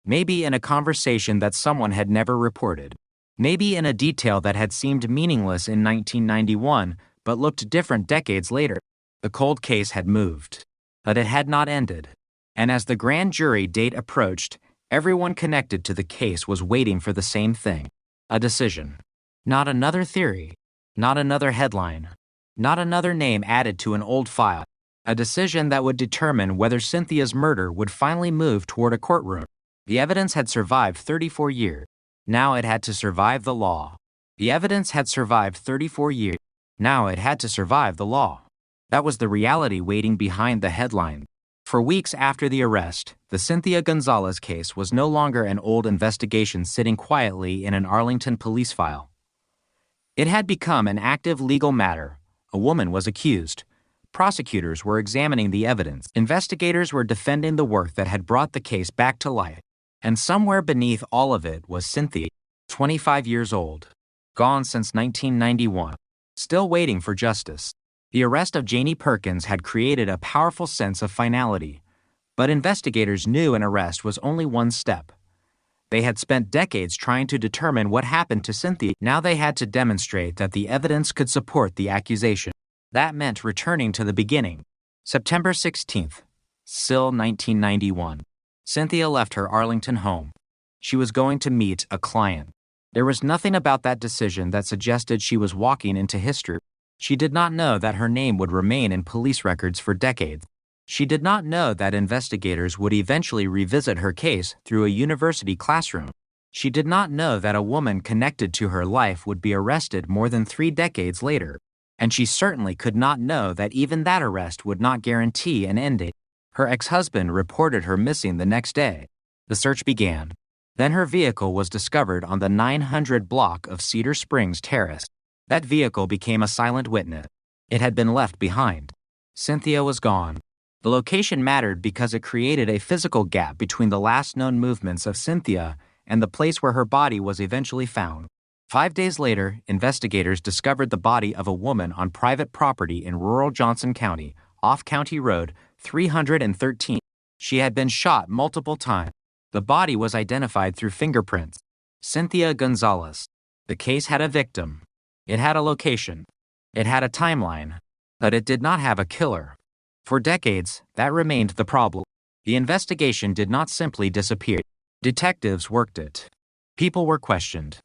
Maybe in a conversation that someone had never reported. Maybe in a detail that had seemed meaningless in 1991 but looked different decades later. The cold case had moved, but it had not ended. And as the grand jury date approached, everyone connected to the case was waiting for the same thing. A decision. Not another theory. Not another headline. Not another name added to an old file. a decision that would determine whether Cynthia's murder would finally move toward a courtroom. The evidence had survived 34 years. Now it had to survive the law. The evidence had survived 34 years. Now it had to survive the law. That was the reality waiting behind the headline. For weeks after the arrest, the Cynthia Gonzalez case was no longer an old investigation sitting quietly in an Arlington police file. It had become an active legal matter. A woman was accused. Prosecutors were examining the evidence. Investigators were defending the work that had brought the case back to life. And somewhere beneath all of it was Cynthia, 25 years old, gone since 1991, still waiting for justice. The arrest of Janie Perkins had created a powerful sense of finality, but investigators knew an arrest was only one step. They had spent decades trying to determine what happened to Cynthia. Now they had to demonstrate that the evidence could support the accusation. That meant returning to the beginning. September 16th, Sill 1991. Cynthia left her Arlington home. She was going to meet a client. There was nothing about that decision that suggested she was walking into history. She did not know that her name would remain in police records for decades. She did not know that investigators would eventually revisit her case through a university classroom. She did not know that a woman connected to her life would be arrested more than 3 decades later. And she certainly could not know that even that arrest would not guarantee an ending. Her ex-husband reported her missing the next day. The search began. Then her vehicle was discovered on the 900 block of Cedar Springs Terrace. That vehicle became a silent witness. It had been left behind. Cynthia was gone. The location mattered because it created a physical gap between the last known movements of Cynthia and the place where her body was eventually found. 5 days later, investigators discovered the body of a woman on private property in rural Johnson County, off County Road 313. She had been shot multiple times. The body was identified through fingerprints. Cynthia Gonzalez. The case had a victim. It had a location. It had a timeline. But it did not have a killer. For decades, that remained the problem. The investigation did not simply disappear. Detectives worked it. People were questioned.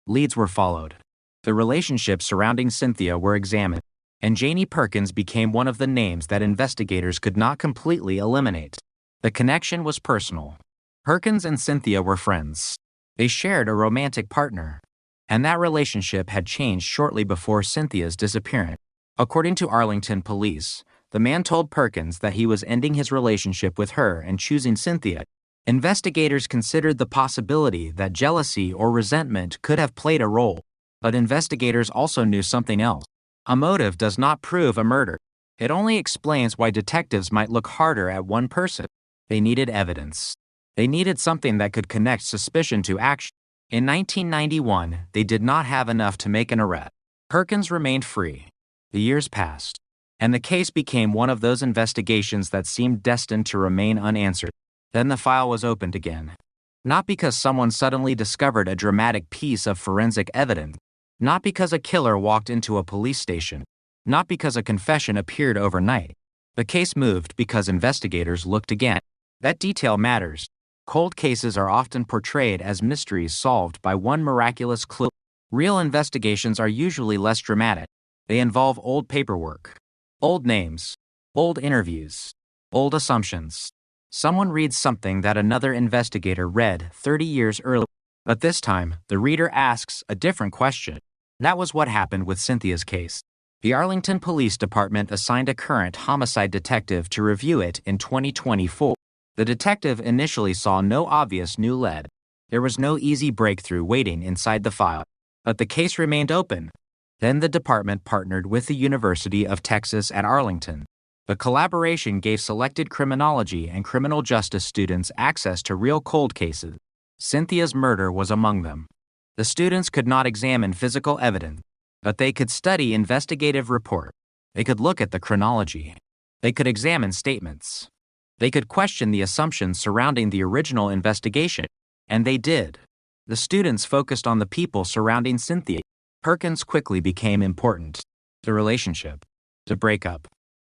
Leads were followed. The relationships surrounding Cynthia were examined. And Janie Perkins became one of the names that investigators could not completely eliminate. The connection was personal. Perkins and Cynthia were friends. They shared a romantic partner. And that relationship had changed shortly before Cynthia's disappearance. According to Arlington police, the man told Perkins that he was ending his relationship with her and choosing Cynthia. Investigators considered the possibility that jealousy or resentment could have played a role. But investigators also knew something else. A motive does not prove a murder. It only explains why detectives might look harder at one person. They needed evidence. They needed something that could connect suspicion to action. In 1991, they did not have enough to make an arrest. Perkins remained free. The years passed, and the case became one of those investigations that seemed destined to remain unanswered. Then the file was opened again. Not because someone suddenly discovered a dramatic piece of forensic evidence. Not because a killer walked into a police station. Not because a confession appeared overnight. The case moved because investigators looked again. That detail matters. Cold cases are often portrayed as mysteries solved by one miraculous clue. Real investigations are usually less dramatic. They involve old paperwork, old names, old interviews, old assumptions. Someone reads something that another investigator read 30 years earlier. But this time, the reader asks a different question. That was what happened with Cynthia's case. The Arlington Police Department assigned a current homicide detective to review it in 2024. The detective initially saw no obvious new lead. There was no easy breakthrough waiting inside the file. But the case remained open. Then the department partnered with the University of Texas at Arlington. The collaboration gave selected criminology and criminal justice students access to real cold cases. Cynthia's murder was among them. The students could not examine physical evidence, but they could study investigative report. They could look at the chronology. They could examine statements. They could question the assumptions surrounding the original investigation. And they did. The students focused on the people surrounding Cynthia. Perkins quickly became important. The relationship. The breakup.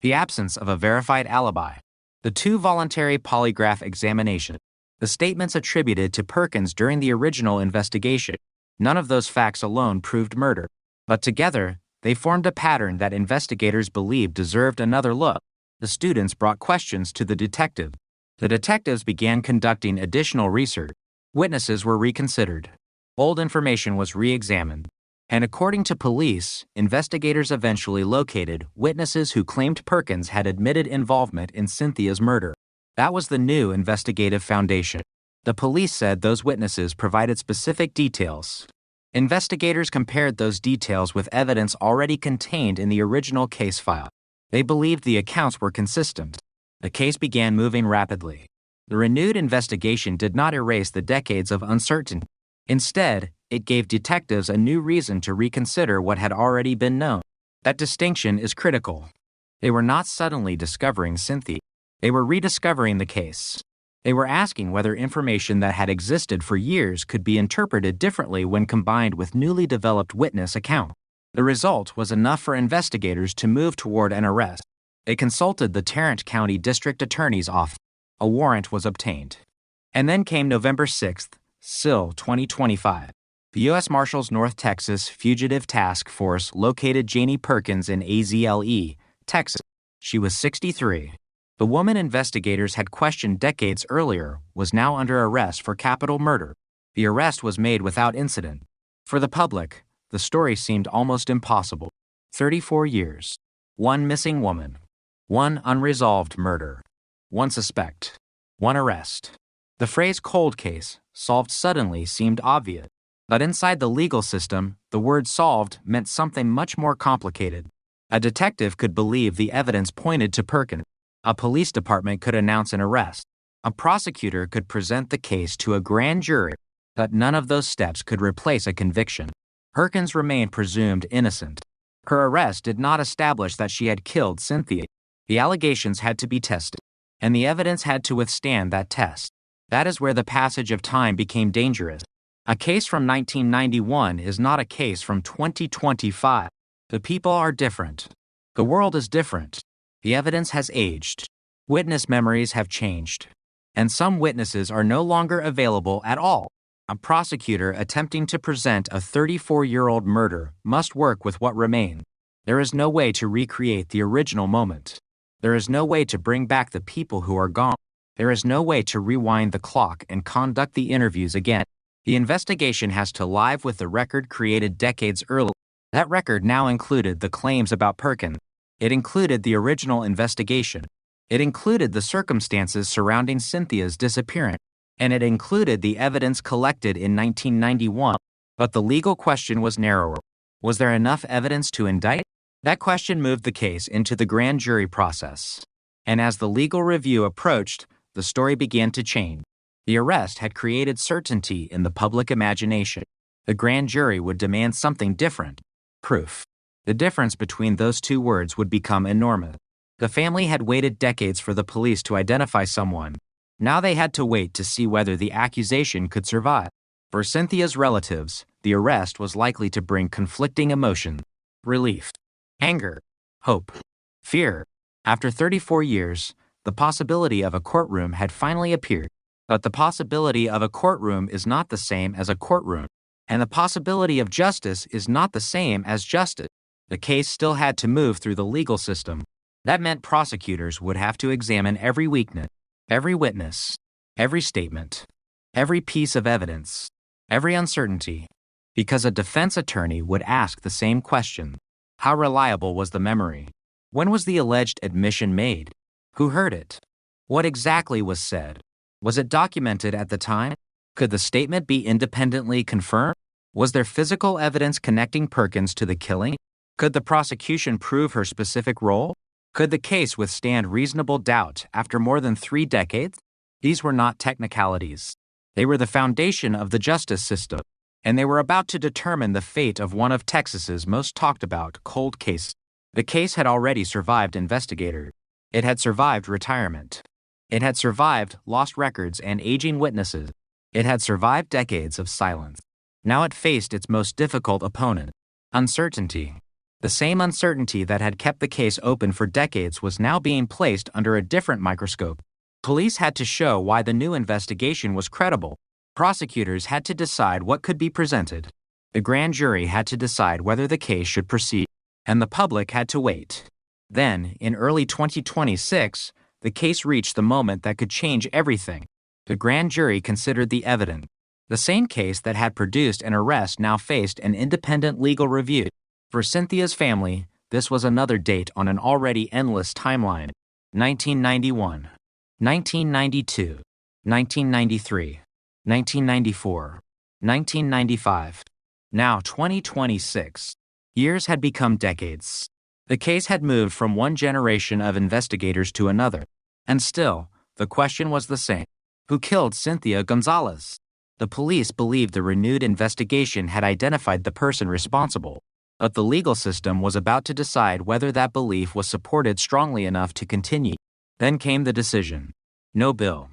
The absence of a verified alibi. The 2 voluntary polygraph examinations. The statements attributed to Perkins during the original investigation. None of those facts alone proved murder. But together, they formed a pattern that investigators believed deserved another look. The students brought questions to the detective. The detectives began conducting additional research. Witnesses were reconsidered. Old information was re-examined. And according to police, investigators eventually located witnesses who claimed Perkins had admitted involvement in Cynthia's murder. That was the new investigative foundation. The police said those witnesses provided specific details. Investigators compared those details with evidence already contained in the original case file. They believed the accounts were consistent. The case began moving rapidly. The renewed investigation did not erase the decades of uncertainty. Instead, it gave detectives a new reason to reconsider what had already been known. That distinction is critical. They were not suddenly discovering Cynthia. They were rediscovering the case. They were asking whether information that had existed for years could be interpreted differently when combined with newly developed witness accounts. The result was enough for investigators to move toward an arrest. They consulted the Tarrant County District Attorney's Office. A warrant was obtained. And then came November 6th, SIL 2025. The U.S. Marshals North Texas Fugitive Task Force located Janie Perkins in AZLE, Texas. She was 63. The woman investigators had questioned decades earlier was now under arrest for capital murder. The arrest was made without incident. For the public, the story seemed almost impossible. 34 years. One missing woman. One unresolved murder. One suspect. One arrest. The phrase cold case, solved suddenly, seemed obvious. But inside the legal system, the word solved meant something much more complicated. A detective could believe the evidence pointed to Perkins. A police department could announce an arrest. A prosecutor could present the case to a grand jury, but none of those steps could replace a conviction. Perkins remained presumed innocent. Her arrest did not establish that she had killed Cynthia. The allegations had to be tested, and the evidence had to withstand that test. That is where the passage of time became dangerous. A case from 1991 is not a case from 2025. The people are different. The world is different. The evidence has aged. Witness memories have changed. And some witnesses are no longer available at all. A prosecutor attempting to present a 34-year-old murder must work with what remains. There is no way to recreate the original moment. There is no way to bring back the people who are gone. There is no way to rewind the clock and conduct the interviews again. The investigation has to live with the record created decades earlier. That record now included the claims about Perkins. It included the original investigation. It included the circumstances surrounding Cynthia's disappearance. And it included the evidence collected in 1991. But the legal question was narrower. Was there enough evidence to indict? That question moved the case into the grand jury process. And as the legal review approached, the story began to change. The arrest had created certainty in the public imagination. The grand jury would demand something different. Proof. The difference between those two words would become enormous. The family had waited decades for the police to identify someone. Now they had to wait to see whether the accusation could survive. For Cynthia's relatives, the arrest was likely to bring conflicting emotions: relief, anger, hope, fear. After 34 years, the possibility of a courtroom had finally appeared. But the possibility of a courtroom is not the same as a courtroom. And the possibility of justice is not the same as justice. The case still had to move through the legal system. That meant prosecutors would have to examine every weakness, every witness, every statement, every piece of evidence, every uncertainty, because a defense attorney would ask the same question. How reliable was the memory? When was the alleged admission made? Who heard it? What exactly was said? Was it documented at the time? Could the statement be independently confirmed? Was there physical evidence connecting Perkins to the killing? Could the prosecution prove her specific role? Could the case withstand reasonable doubt after more than 3 decades? These were not technicalities. They were the foundation of the justice system, and they were about to determine the fate of one of Texas's most talked about cold cases. The case had already survived investigators. It had survived retirement. It had survived lost records and aging witnesses. It had survived decades of silence. Now it faced its most difficult opponent: uncertainty. The same uncertainty that had kept the case open for decades was now being placed under a different microscope. Police had to show why the new investigation was credible. Prosecutors had to decide what could be presented. The grand jury had to decide whether the case should proceed. And the public had to wait. Then, in early 2026, the case reached the moment that could change everything. The grand jury considered the evidence. The same case that had produced an arrest now faced an independent legal review. For Cynthia's family, this was another date on an already endless timeline. 1991, 1992, 1993, 1994, 1995. Now 2026. Years had become decades. The case had moved from one generation of investigators to another. And still, the question was the same. Who killed Cynthia Gonzalez? The police believed the renewed investigation had identified the person responsible, but the legal system was about to decide whether that belief was supported strongly enough to continue. Then came the decision. No bill.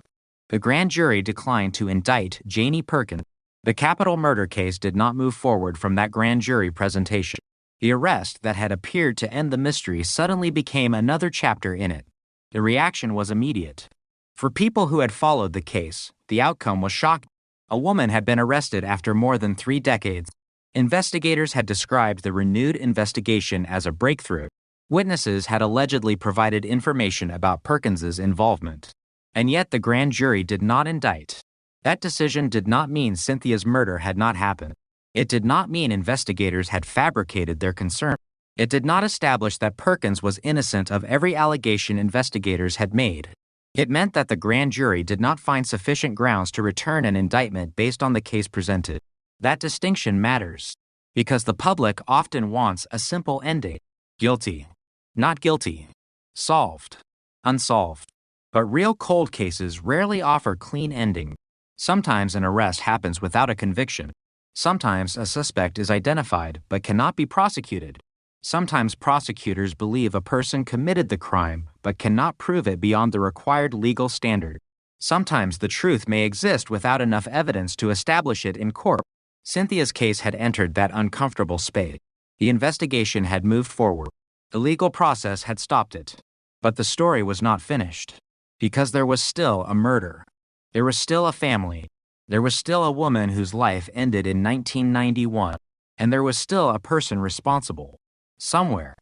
The grand jury declined to indict Janie Perkins. The capital murder case did not move forward from that grand jury presentation. The arrest that had appeared to end the mystery suddenly became another chapter in it. The reaction was immediate. For people who had followed the case, the outcome was shocking. A woman had been arrested after more than 3 decades. Investigators had described the renewed investigation as a breakthrough. Witnesses had allegedly provided information about Perkins's involvement. And yet the grand jury did not indict. That decision did not mean Cynthia's murder had not happened. It did not mean investigators had fabricated their concern. It did not establish that Perkins was innocent of every allegation investigators had made. It meant that the grand jury did not find sufficient grounds to return an indictment based on the case presented. That distinction matters, because the public often wants a simple ending. Guilty. Not guilty. Solved. Unsolved. But real cold cases rarely offer clean endings. Sometimes an arrest happens without a conviction. Sometimes a suspect is identified but cannot be prosecuted. Sometimes prosecutors believe a person committed the crime but cannot prove it beyond the required legal standard. Sometimes the truth may exist without enough evidence to establish it in court. Cynthia's case had entered that uncomfortable space. The investigation had moved forward. The legal process had stopped it. But the story was not finished. Because there was still a murder. There was still a family. There was still a woman whose life ended in 1991. And there was still a person responsible. Somewhere.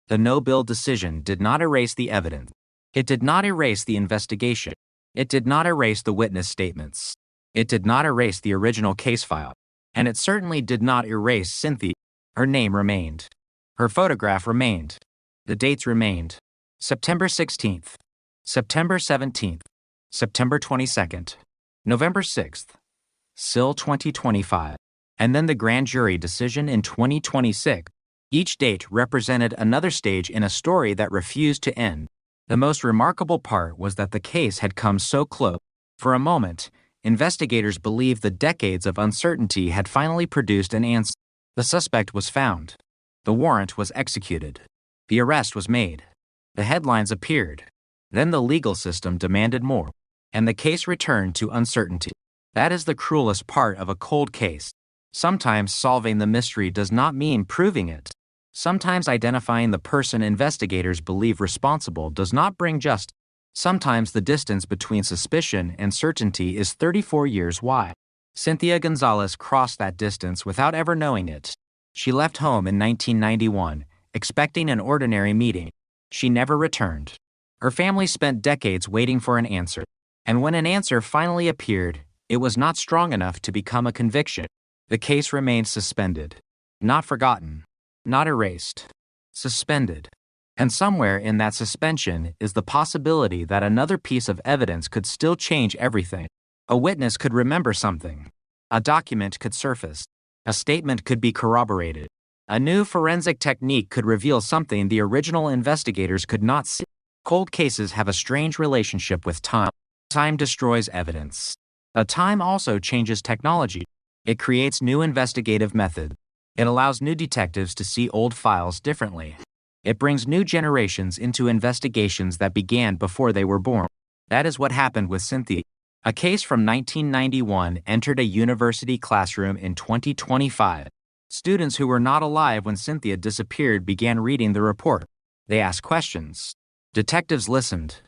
The no-bill decision did not erase the evidence. It did not erase the investigation. It did not erase the witness statements. It did not erase the original case file. And it certainly did not erase Cynthia. Her name remained. Her photograph remained. The dates remained. September 16th. September 17th. September 22nd. November 6th. SIL 2025. And then the grand jury decision in 2026. Each date represented another stage in a story that refused to end. The most remarkable part was that the case had come so close. For a moment, investigators believed the decades of uncertainty had finally produced an answer. The suspect was found. The warrant was executed. The arrest was made. The headlines appeared. Then the legal system demanded more, and the case returned to uncertainty. That is the cruelest part of a cold case. Sometimes solving the mystery does not mean proving it. Sometimes identifying the person investigators believe responsible does not bring justice. Sometimes the distance between suspicion and certainty is 34 years wide. Cynthia Gonzalez crossed that distance without ever knowing it. She left home in 1991, expecting an ordinary meeting. She never returned. Her family spent decades waiting for an answer. And when an answer finally appeared, it was not strong enough to become a conviction. The case remained suspended. Not forgotten. Not erased. Suspended. And somewhere in that suspension is the possibility that another piece of evidence could still change everything. A witness could remember something. A document could surface. A statement could be corroborated. A new forensic technique could reveal something the original investigators could not see. Cold cases have a strange relationship with time. Time destroys evidence. But time also changes technology. It creates new investigative methods. It allows new detectives to see old files differently. It brings new generations into investigations that began before they were born. That is what happened with Cynthia. A case from 1991 entered a university classroom in 2025. Students who were not alive when Cynthia disappeared began reading the report. They asked questions. Detectives listened.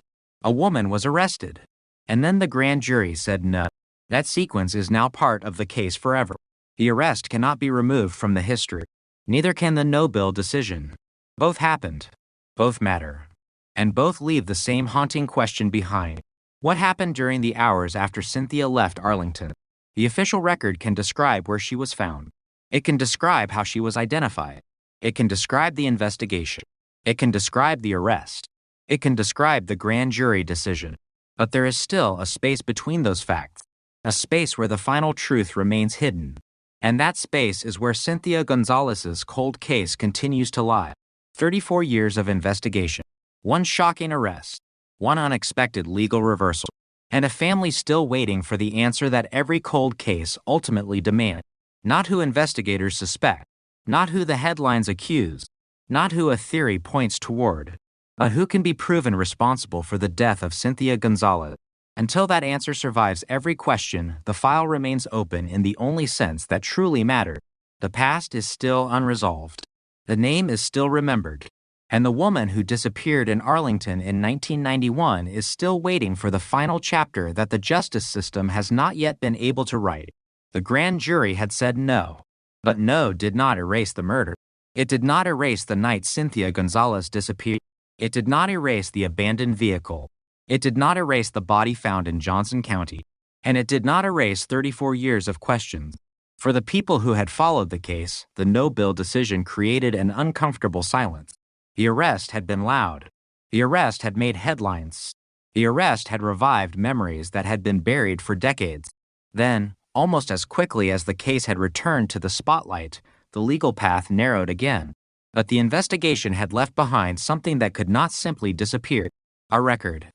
A woman was arrested. And then the grand jury said no. That sequence is now part of the case forever. The arrest cannot be removed from the history. Neither can the no-bill decision. Both happened. Both matter. And both leave the same haunting question behind. What happened during the hours after Cynthia left Arlington? The official record can describe where she was found. It can describe how she was identified. It can describe the investigation. It can describe the arrest. It can describe the grand jury decision. But there is still a space between those facts, a space where the final truth remains hidden. And that space is where Cynthia Gonzalez's cold case continues to lie. 34 years of investigation, one shocking arrest, one unexpected legal reversal, and a family still waiting for the answer that every cold case ultimately demands. Not who investigators suspect, not who the headlines accuse, not who a theory points toward, but who can be proven responsible for the death of Cynthia Gonzalez. Until that answer survives every question, the file remains open in the only sense that truly matters. The past is still unresolved. The name is still remembered. And the woman who disappeared in Arlington in 1991 is still waiting for the final chapter that the justice system has not yet been able to write. The grand jury had said no. But no did not erase the murder. It did not erase the night Cynthia Gonzalez disappeared. It did not erase the abandoned vehicle. It did not erase the body found in Johnson County. And it did not erase 34 years of questions. For the people who had followed the case, the no-bill decision created an uncomfortable silence. The arrest had been loud. The arrest had made headlines. The arrest had revived memories that had been buried for decades. Then, almost as quickly as the case had returned to the spotlight, the legal path narrowed again. But the investigation had left behind something that could not simply disappear. A record.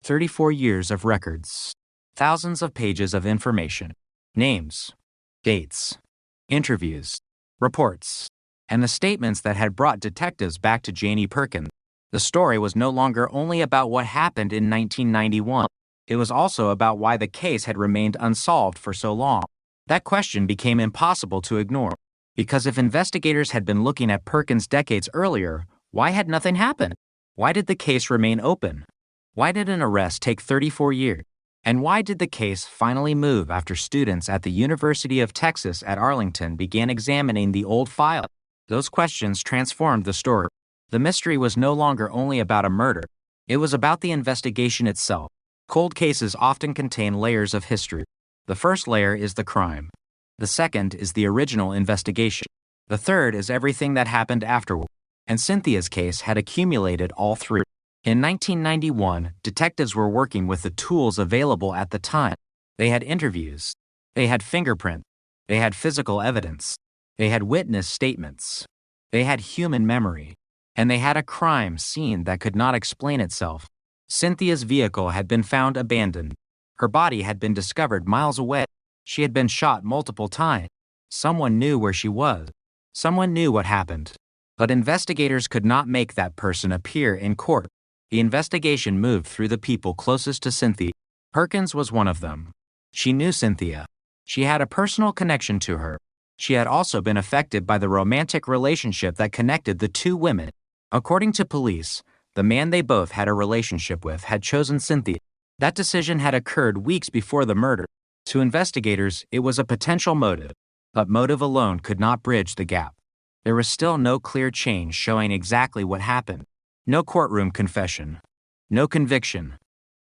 34 years of records. Thousands of pages of information. Names. Dates. Interviews. Reports. And the statements that had brought detectives back to Janie Perkins. The story was no longer only about what happened in 1991. It was also about why the case had remained unsolved for so long. That question became impossible to ignore. Because if investigators had been looking at Perkins decades earlier, why had nothing happened? Why did the case remain open? Why did an arrest take 34 years? And why did the case finally move after students at the University of Texas at Arlington began examining the old file? Those questions transformed the story. The mystery was no longer only about a murder. It was about the investigation itself. Cold cases often contain layers of history. The first layer is the crime. The second is the original investigation. The third is everything that happened afterward. And Cynthia's case had accumulated all three. In 1991, detectives were working with the tools available at the time. They had interviews. They had fingerprints. They had physical evidence. They had witness statements. They had human memory. And they had a crime scene that could not explain itself. Cynthia's vehicle had been found abandoned. Her body had been discovered miles away. She had been shot multiple times. Someone knew where she was. Someone knew what happened. But investigators could not make that person appear in court. The investigation moved through the people closest to Cynthia. Perkins was one of them. She knew Cynthia. She had a personal connection to her. She had also been affected by the romantic relationship that connected the two women. According to police, the man they both had a relationship with had chosen Cynthia. That decision had occurred weeks before the murder. To investigators, it was a potential motive, but motive alone could not bridge the gap. There was still no clear chain showing exactly what happened. No courtroom confession. No conviction.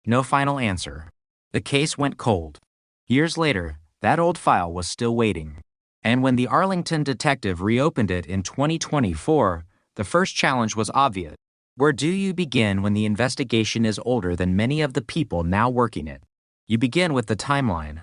No final answer. The case went cold. Years later, that old file was still waiting. And when the Arlington detective reopened it in 2024, the first challenge was obvious. Where do you begin when the investigation is older than many of the people now working it? You begin with the timeline.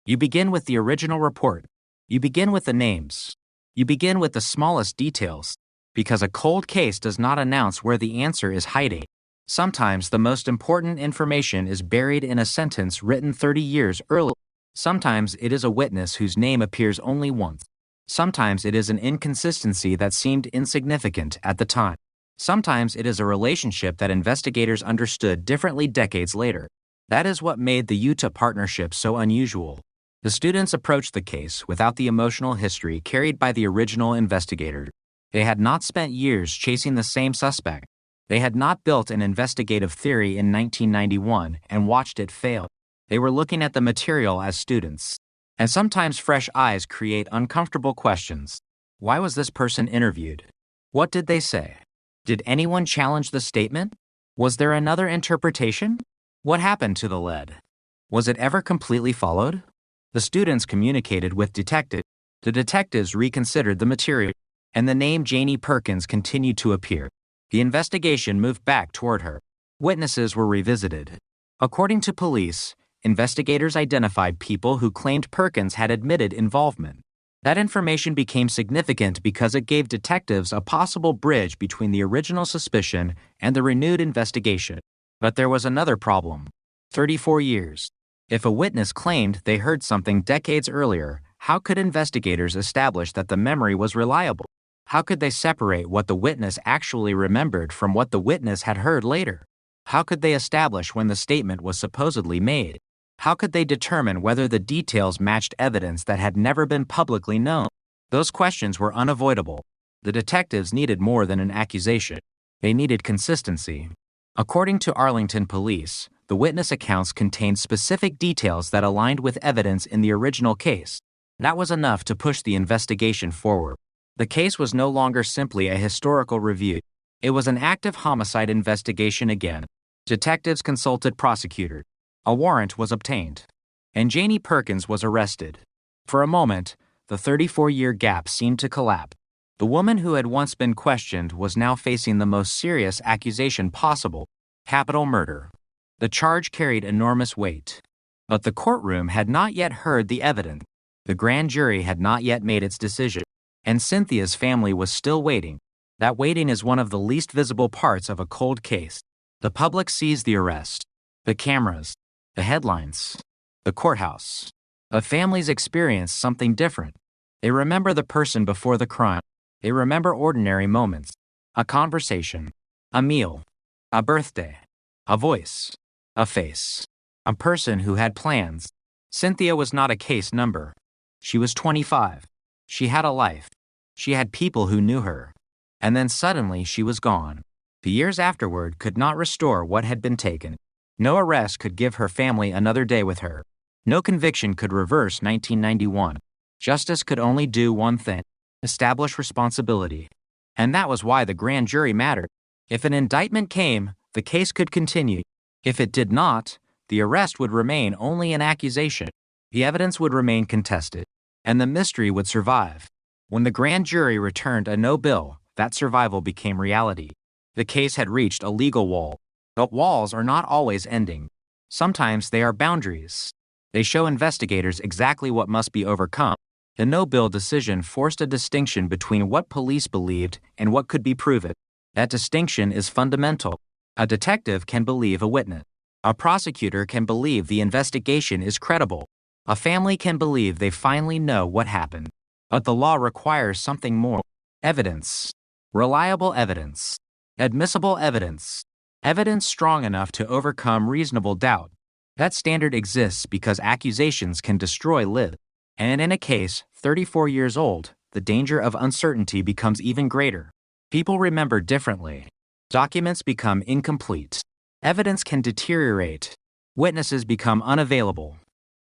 You begin with the original report. You begin with the names. You begin with the smallest details. Because a cold case does not announce where the answer is hiding. Sometimes the most important information is buried in a sentence written 30 years earlier. Sometimes it is a witness whose name appears only once. Sometimes it is an inconsistency that seemed insignificant at the time. Sometimes it is a relationship that investigators understood differently decades later. That is what made the Utah partnership so unusual. The students approached the case without the emotional history carried by the original investigator. They had not spent years chasing the same suspect. They had not built an investigative theory in 1991 and watched it fail. They were looking at the material as students. And sometimes fresh eyes create uncomfortable questions. Why was this person interviewed? What did they say? Did anyone challenge the statement? Was there another interpretation? What happened to the lead? Was it ever completely followed? The students communicated with detectives. The detectives reconsidered the material, and the name Janie Perkins continued to appear. The investigation moved back toward her. Witnesses were revisited. According to police, investigators identified people who claimed Perkins had admitted involvement. That information became significant because it gave detectives a possible bridge between the original suspicion and the renewed investigation. But there was another problem. 34 years. If a witness claimed they heard something decades earlier, how could investigators establish that the memory was reliable? How could they separate what the witness actually remembered from what the witness had heard later? How could they establish when the statement was supposedly made? How could they determine whether the details matched evidence that had never been publicly known? Those questions were unavoidable. The detectives needed more than an accusation. They needed consistency. According to Arlington police, the witness accounts contained specific details that aligned with evidence in the original case. That was enough to push the investigation forward. The case was no longer simply a historical review. It was an active homicide investigation again. Detectives consulted prosecutors. A warrant was obtained, and Janie Perkins was arrested. For a moment, the 34-year gap seemed to collapse. The woman who had once been questioned was now facing the most serious accusation possible: capital murder. The charge carried enormous weight. But the courtroom had not yet heard the evidence. The grand jury had not yet made its decision, and Cynthia's family was still waiting. That waiting is one of the least visible parts of a cold case. The public sees the arrest, the cameras, the headlines, the courthouse. But families experience something different. They remember the person before the crime. They remember ordinary moments: a conversation, a meal, a birthday, a voice, a face, a person who had plans. Cynthia was not a case number. She was 25. She had a life. She had people who knew her. And then suddenly she was gone. The years afterward could not restore what had been taken. No arrest could give her family another day with her. No conviction could reverse 1991. Justice could only do one thing: establish responsibility. And that was why the grand jury mattered. If an indictment came, the case could continue. If it did not, the arrest would remain only an accusation. The evidence would remain contested, and the mystery would survive. When the grand jury returned a no bill, that survival became reality. The case had reached a legal wall. But walls are not always ending. Sometimes they are boundaries. They show investigators exactly what must be overcome. The no-bill decision forced a distinction between what police believed and what could be proven. That distinction is fundamental. A detective can believe a witness. A prosecutor can believe the investigation is credible. A family can believe they finally know what happened. But the law requires something more: evidence. Reliable evidence. Admissible evidence. Evidence strong enough to overcome reasonable doubt. That standard exists because accusations can destroy lives. And in a case 34 years old, the danger of uncertainty becomes even greater. People remember differently. Documents become incomplete. Evidence can deteriorate. Witnesses become unavailable.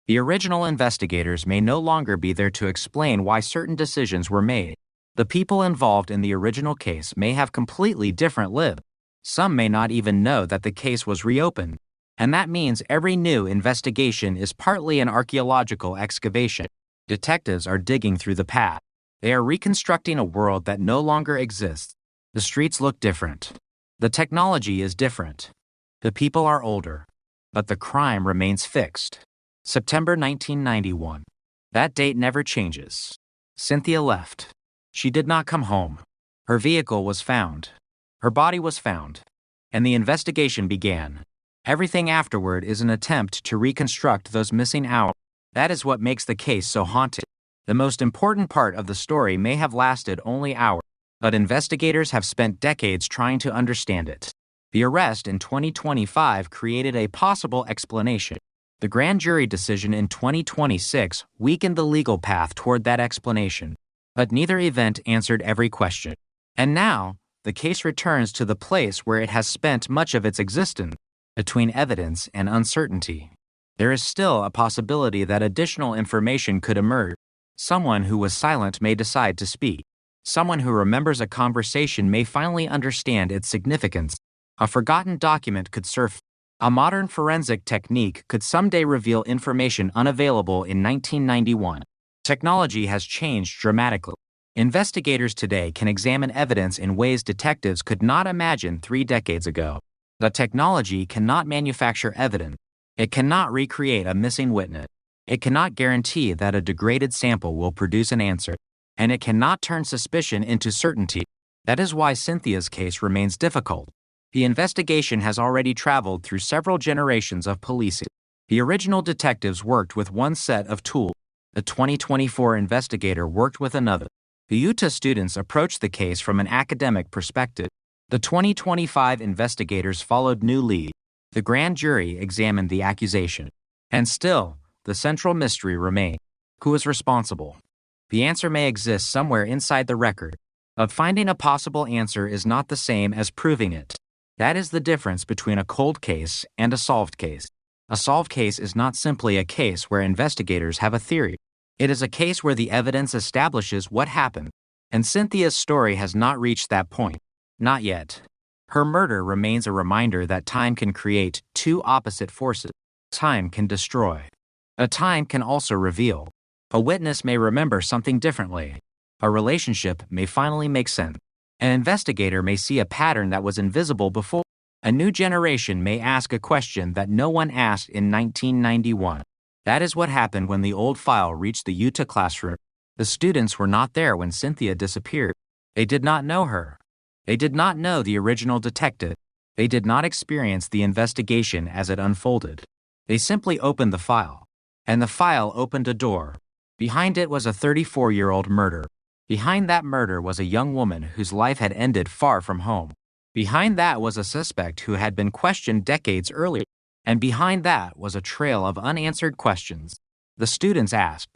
The original investigators may no longer be there to explain why certain decisions were made. The people involved in the original case may have completely different lives. Some may not even know that the case was reopened. And that means every new investigation is partly an archaeological excavation. Detectives are digging through the past. They are reconstructing a world that no longer exists. The streets look different. The technology is different. The people are older. But the crime remains fixed. September 1991. That date never changes. Cynthia left. She did not come home. Her vehicle was found. Her body was found. And the investigation began. Everything afterward is an attempt to reconstruct those missing hours. That is what makes the case so haunting. The most important part of the story may have lasted only hours, but investigators have spent decades trying to understand it. The arrest in 2025 created a possible explanation. The grand jury decision in 2026 weakened the legal path toward that explanation. But neither event answered every question. And now, the case returns to the place where it has spent much of its existence, between evidence and uncertainty. There is still a possibility that additional information could emerge. Someone who was silent may decide to speak. Someone who remembers a conversation may finally understand its significance. A forgotten document could surface. A modern forensic technique could someday reveal information unavailable in 1991. Technology has changed dramatically. Investigators today can examine evidence in ways detectives could not imagine 3 decades ago. The technology cannot manufacture evidence. It cannot recreate a missing witness. It cannot guarantee that a degraded sample will produce an answer. And it cannot turn suspicion into certainty. That is why Cynthia's case remains difficult. The investigation has already traveled through several generations of policing. The original detectives worked with one set of tools. The 2024 investigator worked with another. The Utah students approached the case from an academic perspective. The 2025 investigators followed new leads. The grand jury examined the accusation. And still, the central mystery remained. Who is responsible? The answer may exist somewhere inside the record. But finding a possible answer is not the same as proving it. That is the difference between a cold case and a solved case. A solved case is not simply a case where investigators have a theory. It is a case where the evidence establishes what happened. And Cynthia's story has not reached that point. Not yet. Her murder remains a reminder that time can create two opposite forces. Time can destroy. A time can also reveal. A witness may remember something differently. A relationship may finally make sense. An investigator may see a pattern that was invisible before. A new generation may ask a question that no one asked in 1991. That is what happened when the old file reached the Utah classroom. The students were not there when Cynthia disappeared. They did not know her. They did not know the original detective. They did not experience the investigation as it unfolded. They simply opened the file. And the file opened a door. Behind it was a 34-year-old murder. Behind that murder was a young woman whose life had ended far from home. Behind that was a suspect who had been questioned decades earlier. And behind that was a trail of unanswered questions. The students asked.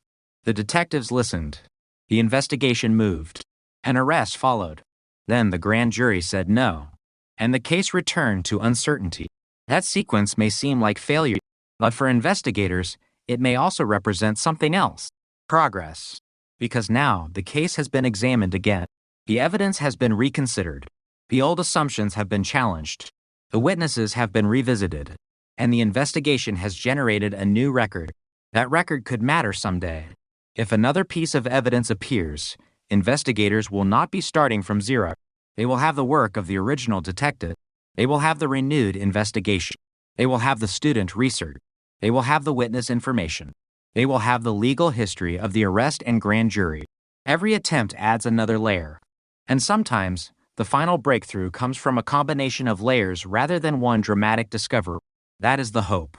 The detectives listened. The investigation moved. An arrest followed. Then the grand jury said no. And the case returned to uncertainty. That sequence may seem like failure, but for investigators, it may also represent something else. Progress. Because now the case has been examined again. The evidence has been reconsidered. The old assumptions have been challenged. The witnesses have been revisited. And the investigation has generated a new record. That record could matter someday. If another piece of evidence appears, investigators will not be starting from zero. They will have the work of the original detective. They will have the renewed investigation. They will have the student research. They will have the witness information. They will have the legal history of the arrest and grand jury. Every attempt adds another layer. And sometimes, the final breakthrough comes from a combination of layers rather than one dramatic discovery. That is the hope.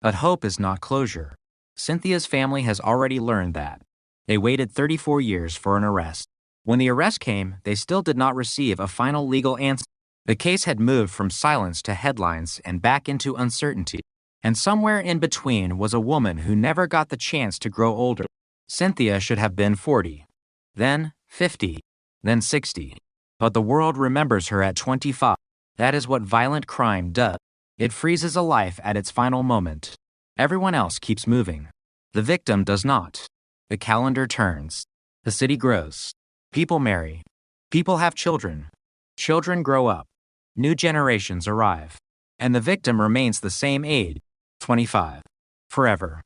But hope is not closure. Cynthia's family has already learned that. They waited 34 years for an arrest. When the arrest came, they still did not receive a final legal answer. The case had moved from silence to headlines and back into uncertainty. And somewhere in between was a woman who never got the chance to grow older. Cynthia should have been 40, then 50, then 60. But the world remembers her at 25. That is what violent crime does. It freezes a life at its final moment. Everyone else keeps moving. The victim does not. The calendar turns. The city grows. People marry. People have children. Children grow up. New generations arrive. And the victim remains the same age, 25. Forever.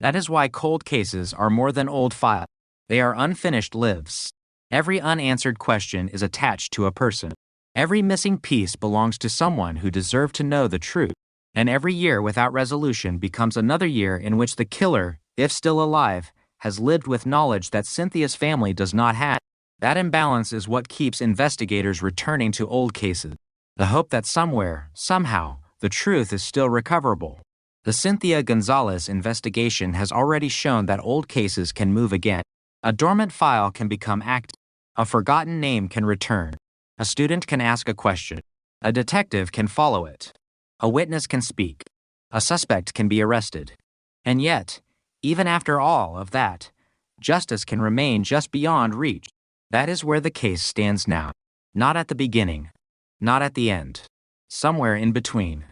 That is why cold cases are more than old files. They are unfinished lives. Every unanswered question is attached to a person. Every missing piece belongs to someone who deserved to know the truth. And every year without resolution becomes another year in which the killer, if still alive, has lived with knowledge that Cynthia's family does not have. That imbalance is what keeps investigators returning to old cases. The hope that somewhere, somehow, the truth is still recoverable. The Cynthia Gonzalez investigation has already shown that old cases can move again. A dormant file can become active. A forgotten name can return. A student can ask a question. A detective can follow it. A witness can speak. A suspect can be arrested. And yet, even after all of that, justice can remain just beyond reach. That is where the case stands now. Not at the beginning. Not at the end. Somewhere in between.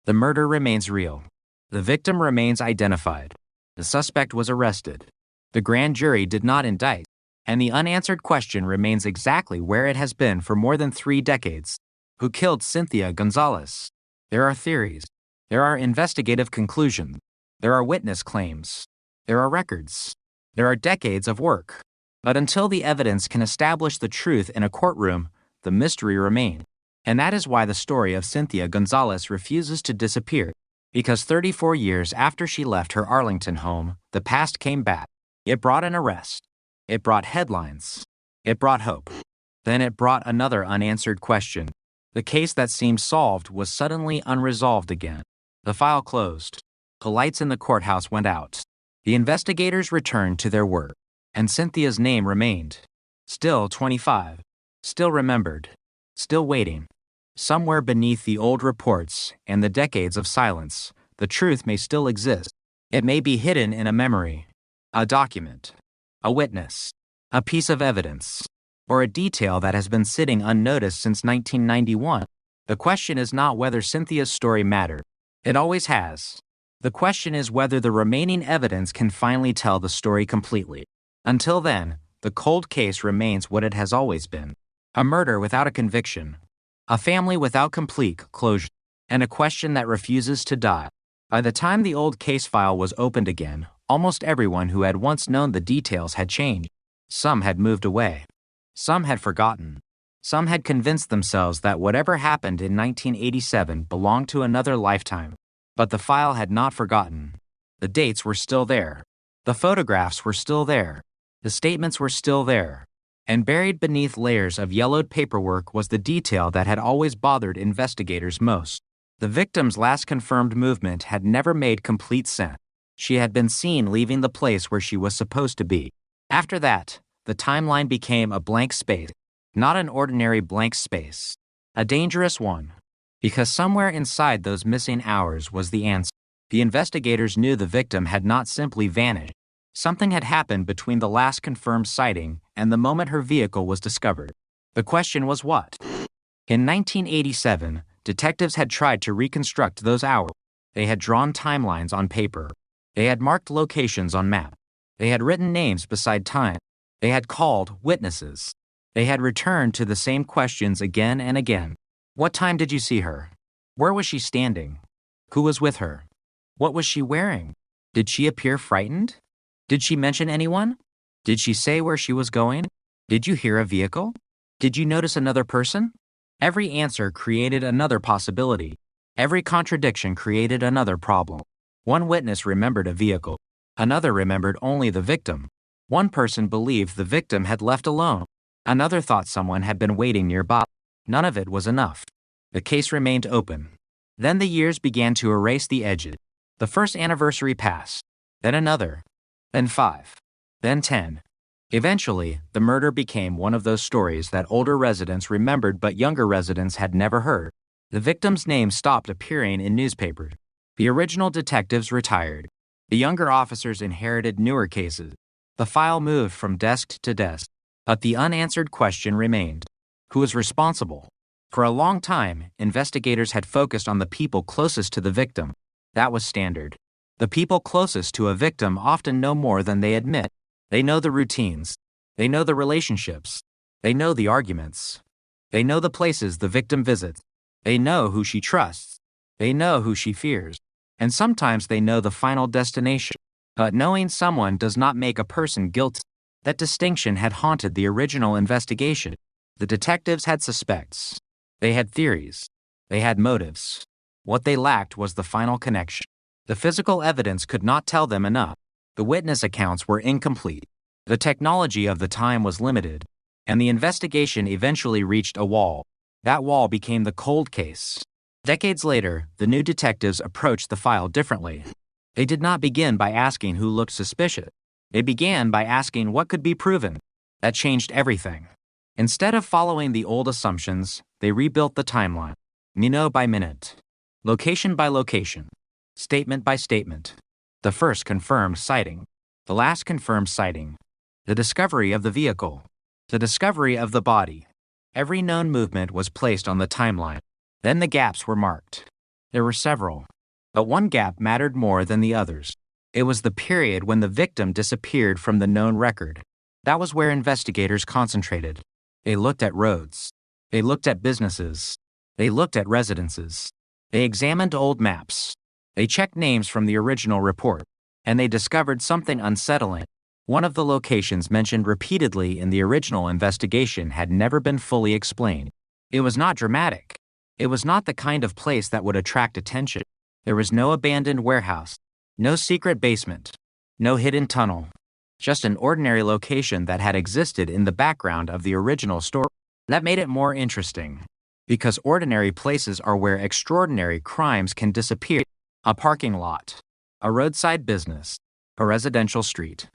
The murder remains real. The victim remains identified. The suspect was arrested. The grand jury did not indict. And the unanswered question remains exactly where it has been for more than 3 decades. Who killed Cynthia Gonzalez? There are theories. There are investigative conclusions. There are witness claims. There are records. There are decades of work. But until the evidence can establish the truth in a courtroom, the mystery remains. And that is why the story of Cynthia Gonzalez refuses to disappear. Because 34 years after she left her Arlington home, the past came back. It brought an arrest. It brought headlines. It brought hope. Then it brought another unanswered question. The case that seemed solved was suddenly unresolved again. The file closed. The lights in the courthouse went out. The investigators returned to their work. And Cynthia's name remained. Still 25. Still remembered. Still waiting. Somewhere beneath the old reports and the decades of silence, the truth may still exist. It may be hidden in a memory, a document, a witness, a piece of evidence, or a detail that has been sitting unnoticed since 1991. The question is not whether Cynthia's story mattered. It always has. The question is whether the remaining evidence can finally tell the story completely. Until then, the cold case remains what it has always been. A murder without a conviction. A family without complete closure. And a question that refuses to die. By the time the old case file was opened again, almost everyone who had once known the details had changed. Some had moved away. Some had forgotten. Some had convinced themselves that whatever happened in 1987 belonged to another lifetime. But the file had not forgotten. The dates were still there. The photographs were still there. The statements were still there. And buried beneath layers of yellowed paperwork was the detail that had always bothered investigators most. The victim's last confirmed movement had never made complete sense. She had been seen leaving the place where she was supposed to be. After that, the timeline became a blank space. Not an ordinary blank space. A dangerous one. Because somewhere inside those missing hours was the answer. The investigators knew the victim had not simply vanished. Something had happened between the last confirmed sighting and the moment her vehicle was discovered. The question was what? In 1987, detectives had tried to reconstruct those hours. They had drawn timelines on paper. They had marked locations on maps. They had written names beside time. They had called witnesses. They had returned to the same questions again and again. What time did you see her? Where was she standing? Who was with her? What was she wearing? Did she appear frightened? Did she mention anyone? Did she say where she was going? Did you hear a vehicle? Did you notice another person? Every answer created another possibility. Every contradiction created another problem. One witness remembered a vehicle. Another remembered only the victim. One person believed the victim had left alone. Another thought someone had been waiting nearby. None of it was enough. The case remained open. Then the years began to erase the edges. The first anniversary passed. Then another. Then 5. Then 10. Eventually, the murder became one of those stories that older residents remembered but younger residents had never heard. The victim's name stopped appearing in newspapers. The original detectives retired. The younger officers inherited newer cases. The file moved from desk to desk. But the unanswered question remained. Who was responsible? For a long time, investigators had focused on the people closest to the victim. That was standard. The people closest to a victim often know more than they admit. They know the routines. They know the relationships. They know the arguments. They know the places the victim visits. They know who she trusts. They know who she fears. And sometimes they know the final destination. But knowing someone does not make a person guilty. That distinction had haunted the original investigation. The detectives had suspects. They had theories. They had motives. What they lacked was the final connection. The physical evidence could not tell them enough. The witness accounts were incomplete. The technology of the time was limited. And the investigation eventually reached a wall. That wall became the cold case. Decades later, the new detectives approached the file differently. They did not begin by asking who looked suspicious. They began by asking what could be proven. That changed everything. Instead of following the old assumptions, they rebuilt the timeline, minute by minute, location by location, statement by statement. The first confirmed sighting, the last confirmed sighting, the discovery of the vehicle, the discovery of the body. Every known movement was placed on the timeline. Then the gaps were marked. There were several, but one gap mattered more than the others. It was the period when the victim disappeared from the known record. That was where investigators concentrated. They looked at roads. They looked at businesses. They looked at residences. They examined old maps. They checked names from the original report. And they discovered something unsettling. One of the locations mentioned repeatedly in the original investigation had never been fully explained. It was not dramatic. It was not the kind of place that would attract attention. There was no abandoned warehouse, no secret basement, no hidden tunnel. Just an ordinary location that had existed in the background of the original story. That made it more interesting. Because ordinary places are where extraordinary crimes can disappear. A parking lot, a roadside business, a residential street,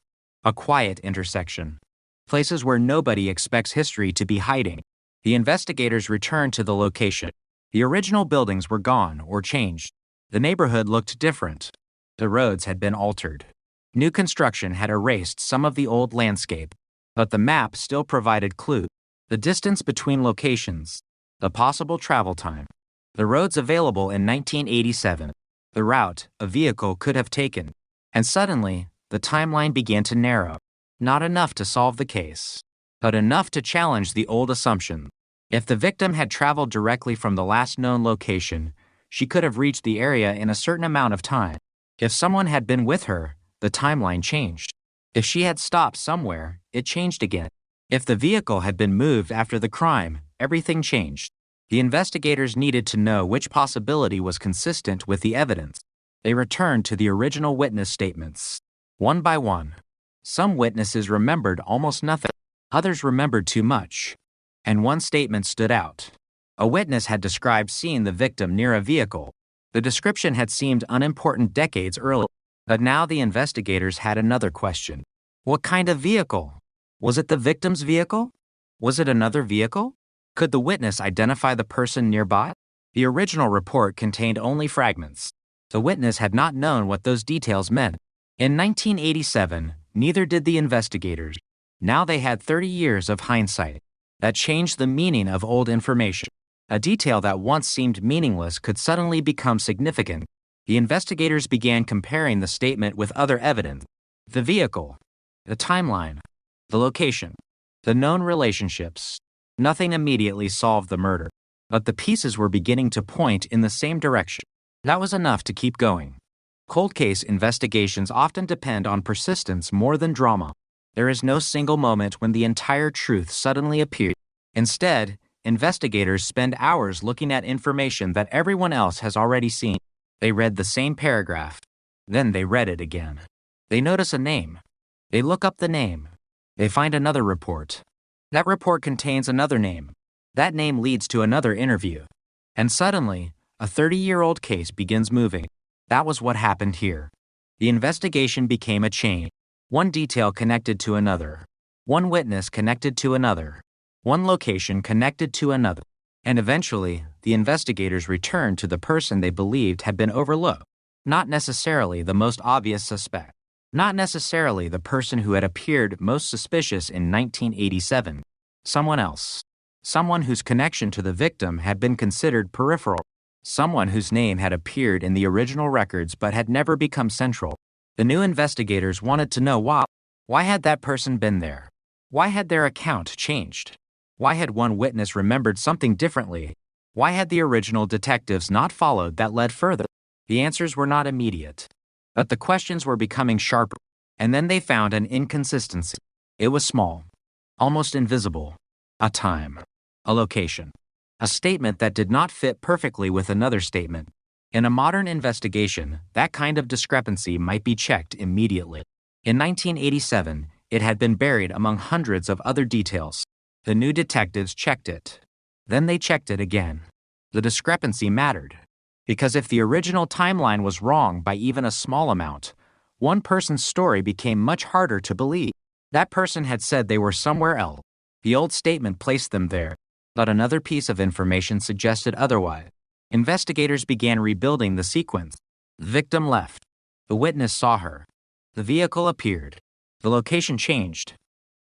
a quiet intersection. Places where nobody expects history to be hiding. The investigators returned to the location. The original buildings were gone or changed. The neighborhood looked different. The roads had been altered. New construction had erased some of the old landscape, but the map still provided clues. The distance between locations, the possible travel time, the roads available in 1987, the route a vehicle could have taken, and suddenly, the timeline began to narrow. Not enough to solve the case, but enough to challenge the old assumption. If the victim had traveled directly from the last known location, she could have reached the area in a certain amount of time. If someone had been with her, the timeline changed. If she had stopped somewhere, it changed again. If the vehicle had been moved after the crime, everything changed. The investigators needed to know which possibility was consistent with the evidence. They returned to the original witness statements. One by one. Some witnesses remembered almost nothing. Others remembered too much. And one statement stood out. A witness had described seeing the victim near a vehicle. The description had seemed unimportant decades earlier. But now the investigators had another question. What kind of vehicle? Was it the victim's vehicle? Was it another vehicle? Could the witness identify the person nearby? The original report contained only fragments. The witness had not known what those details meant. In 1987, neither did the investigators. Now they had 30 years of hindsight. That changed the meaning of old information. A detail that once seemed meaningless could suddenly become significant. The investigators began comparing the statement with other evidence. The vehicle, the timeline, the location, the known relationships. Nothing immediately solved the murder, but the pieces were beginning to point in the same direction. That was enough to keep going. Cold case investigations often depend on persistence more than drama. There is no single moment when the entire truth suddenly appears. Instead, investigators spend hours looking at information that everyone else has already seen. They read the same paragraph. Then they read it again. They notice a name. They look up the name. They find another report. That report contains another name. That name leads to another interview. And suddenly, a 30-year-old case begins moving. That was what happened here. The investigation became a chain. One detail connected to another. One witness connected to another. One location connected to another. And eventually, the investigators returned to the person they believed had been overlooked. Not necessarily the most obvious suspect. Not necessarily the person who had appeared most suspicious in 1987. Someone else. Someone whose connection to the victim had been considered peripheral. Someone whose name had appeared in the original records but had never become central. The new investigators wanted to know why. Why had that person been there? Why had their account changed? Why had one witness remembered something differently? Why had the original detectives not followed that led further? The answers were not immediate. But the questions were becoming sharper. And then they found an inconsistency. It was small. Almost invisible. A time. A location. A statement that did not fit perfectly with another statement. In a modern investigation, that kind of discrepancy might be checked immediately. In 1987, it had been buried among hundreds of other details. The new detectives checked it. Then they checked it again. The discrepancy mattered. Because if the original timeline was wrong by even a small amount, one person's story became much harder to believe. That person had said they were somewhere else. The old statement placed them there, but another piece of information suggested otherwise. Investigators began rebuilding the sequence. The victim left. The witness saw her. The vehicle appeared. The location changed.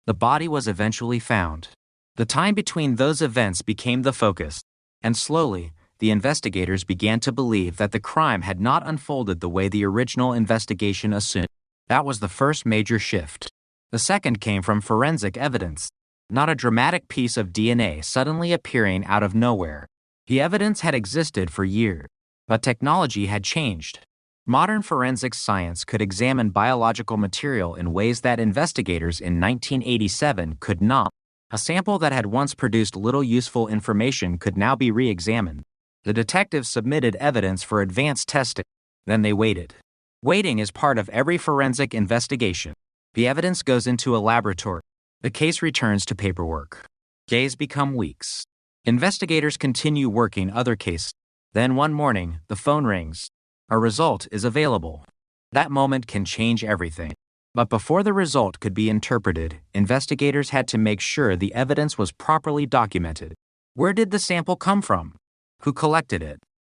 The body was eventually found. The time between those events became the focus, and slowly, the investigators began to believe that the crime had not unfolded the way the original investigation assumed. That was the first major shift. The second came from forensic evidence, not a dramatic piece of DNA suddenly appearing out of nowhere. The evidence had existed for years, but technology had changed. Modern forensic science could examine biological material in ways that investigators in 1987 could not. A sample that had once produced little useful information could now be re-examined. The detectives submitted evidence for advanced testing. Then they waited. Waiting is part of every forensic investigation. The evidence goes into a laboratory. The case returns to paperwork. Days become weeks. Investigators continue working other cases. Then one morning, the phone rings. A result is available. That moment can change everything. But before the result could be interpreted, investigators had to make sure the evidence was properly documented. Where did the sample come from? Who collected it?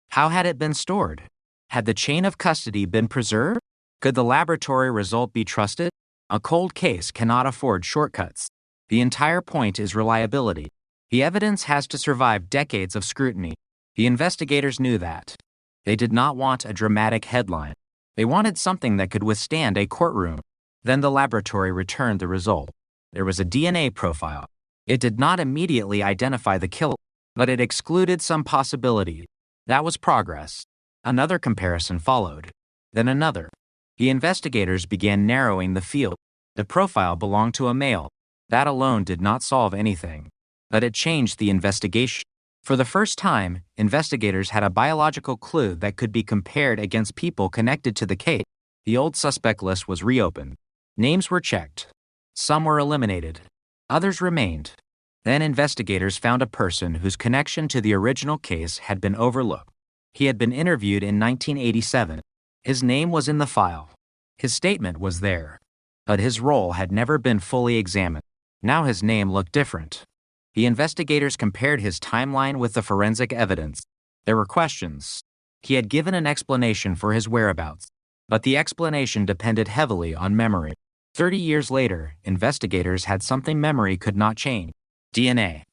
How had it been stored? Had the chain of custody been preserved? Could the laboratory result be trusted? A cold case cannot afford shortcuts. The entire point is reliability. The evidence has to survive decades of scrutiny. The investigators knew that. They did not want a dramatic headline. They wanted something that could withstand a courtroom. Then the laboratory returned the result. There was a DNA profile. It did not immediately identify the killer, but it excluded some possibility. That was progress. Another comparison followed. Then another. The investigators began narrowing the field. The profile belonged to a male. That alone did not solve anything. But it changed the investigation. For the first time, investigators had a biological clue that could be compared against people connected to the case. The old suspect list was reopened. Names were checked. Some were eliminated. Others remained. Then investigators found a person whose connection to the original case had been overlooked. He had been interviewed in 1987. His name was in the file. His statement was there. But his role had never been fully examined. Now his name looked different. The investigators compared his timeline with the forensic evidence. There were questions. He had given an explanation for his whereabouts, but the explanation depended heavily on memory. 30 years later, investigators had something memory could not change. DNA.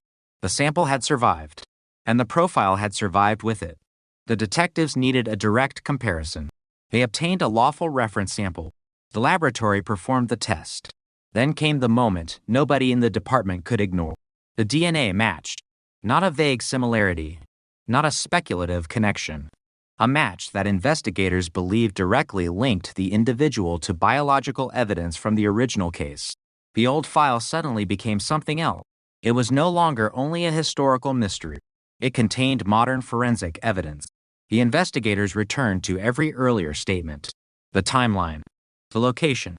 The sample had survived, and the profile had survived with it. The detectives needed a direct comparison. They obtained a lawful reference sample. The laboratory performed the test. Then came the moment nobody in the department could ignore. The DNA matched. Not a vague similarity. Not a speculative connection. A match that investigators believed directly linked the individual to biological evidence from the original case. The old file suddenly became something else. It was no longer only a historical mystery. It contained modern forensic evidence. The investigators returned to every earlier statement. The timeline. The location.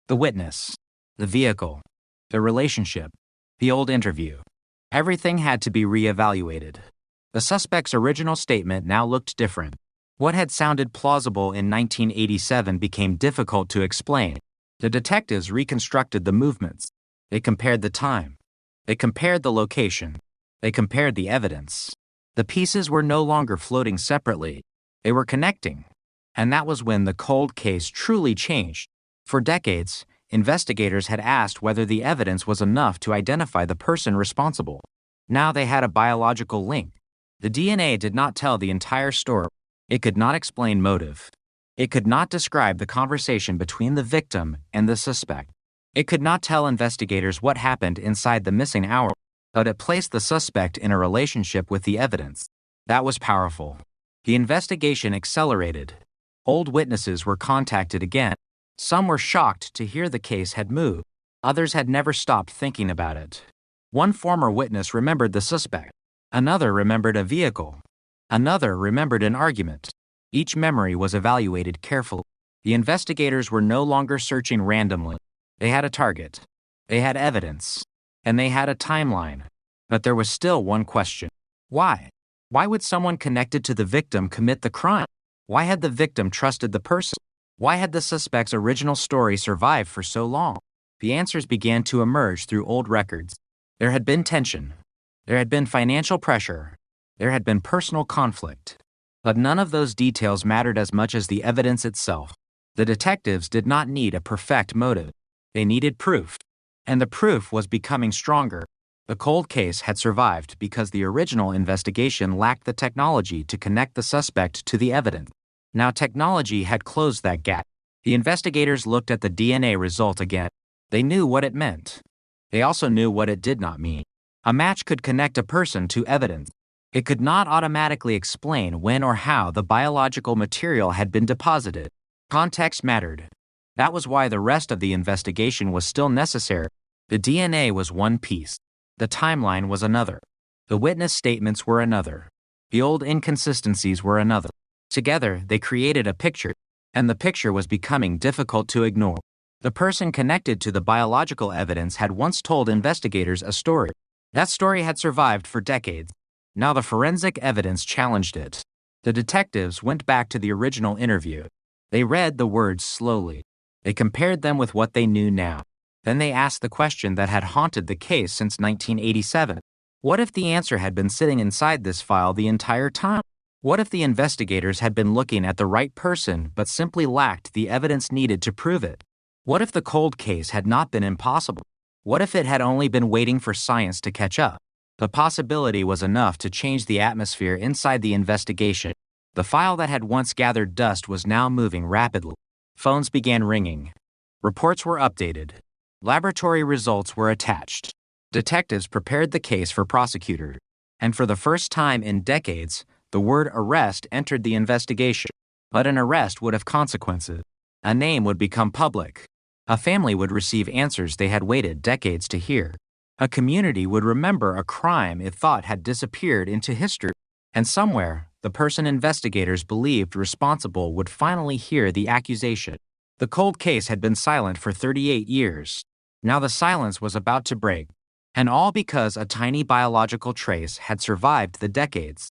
The witness. The vehicle. The relationship. The old interview. Everything had to be re-evaluated. The suspect's original statement now looked different. What had sounded plausible in 1987 became difficult to explain. The detectives reconstructed the movements. They compared the time. They compared the location. They compared the evidence. The pieces were no longer floating separately. They were connecting. And that was when the cold case truly changed. For decades, investigators had asked whether the evidence was enough to identify the person responsible. Now they had a biological link. The DNA did not tell the entire story. It could not explain motive. It could not describe the conversation between the victim and the suspect. It could not tell investigators what happened inside the missing hour, but it placed the suspect in a relationship with the evidence. That was powerful. The investigation accelerated. Old witnesses were contacted again. Some were shocked to hear the case had moved. Others had never stopped thinking about it. One former witness remembered the suspect. Another remembered a vehicle. Another remembered an argument. Each memory was evaluated carefully. The investigators were no longer searching randomly. They had a target. They had evidence. And they had a timeline. But there was still one question. Why? Why would someone connected to the victim commit the crime? Why had the victim trusted the person? Why had the suspect's original story survived for so long? The answers began to emerge through old records. There had been tension. There had been financial pressure. There had been personal conflict. But none of those details mattered as much as the evidence itself. The detectives did not need a perfect motive. They needed proof. And the proof was becoming stronger. The cold case had survived because the original investigation lacked the technology to connect the suspect to the evidence. Now technology had closed that gap. The investigators looked at the DNA result again. They knew what it meant. They also knew what it did not mean. A match could connect a person to evidence. It could not automatically explain when or how the biological material had been deposited. Context mattered. That was why the rest of the investigation was still necessary. The DNA was one piece. The timeline was another. The witness statements were another. The old inconsistencies were another. Together, they created a picture, and the picture was becoming difficult to ignore. The person connected to the biological evidence had once told investigators a story. That story had survived for decades. Now the forensic evidence challenged it. The detectives went back to the original interview. They read the words slowly. They compared them with what they knew now. Then they asked the question that had haunted the case since 1987. What if the answer had been sitting inside this file the entire time? What if the investigators had been looking at the right person but simply lacked the evidence needed to prove it? What if the cold case had not been impossible? What if it had only been waiting for science to catch up? The possibility was enough to change the atmosphere inside the investigation. The file that had once gathered dust was now moving rapidly. Phones began ringing. Reports were updated. Laboratory results were attached. Detectives prepared the case for prosecutors. And for the first time in decades, the word arrest entered the investigation. But an arrest would have consequences. A name would become public. A family would receive answers they had waited decades to hear. A community would remember a crime it thought had disappeared into history. And somewhere, the person investigators believed responsible would finally hear the accusation. The cold case had been silent for 38 years. Now the silence was about to break. And all because a tiny biological trace had survived the decades.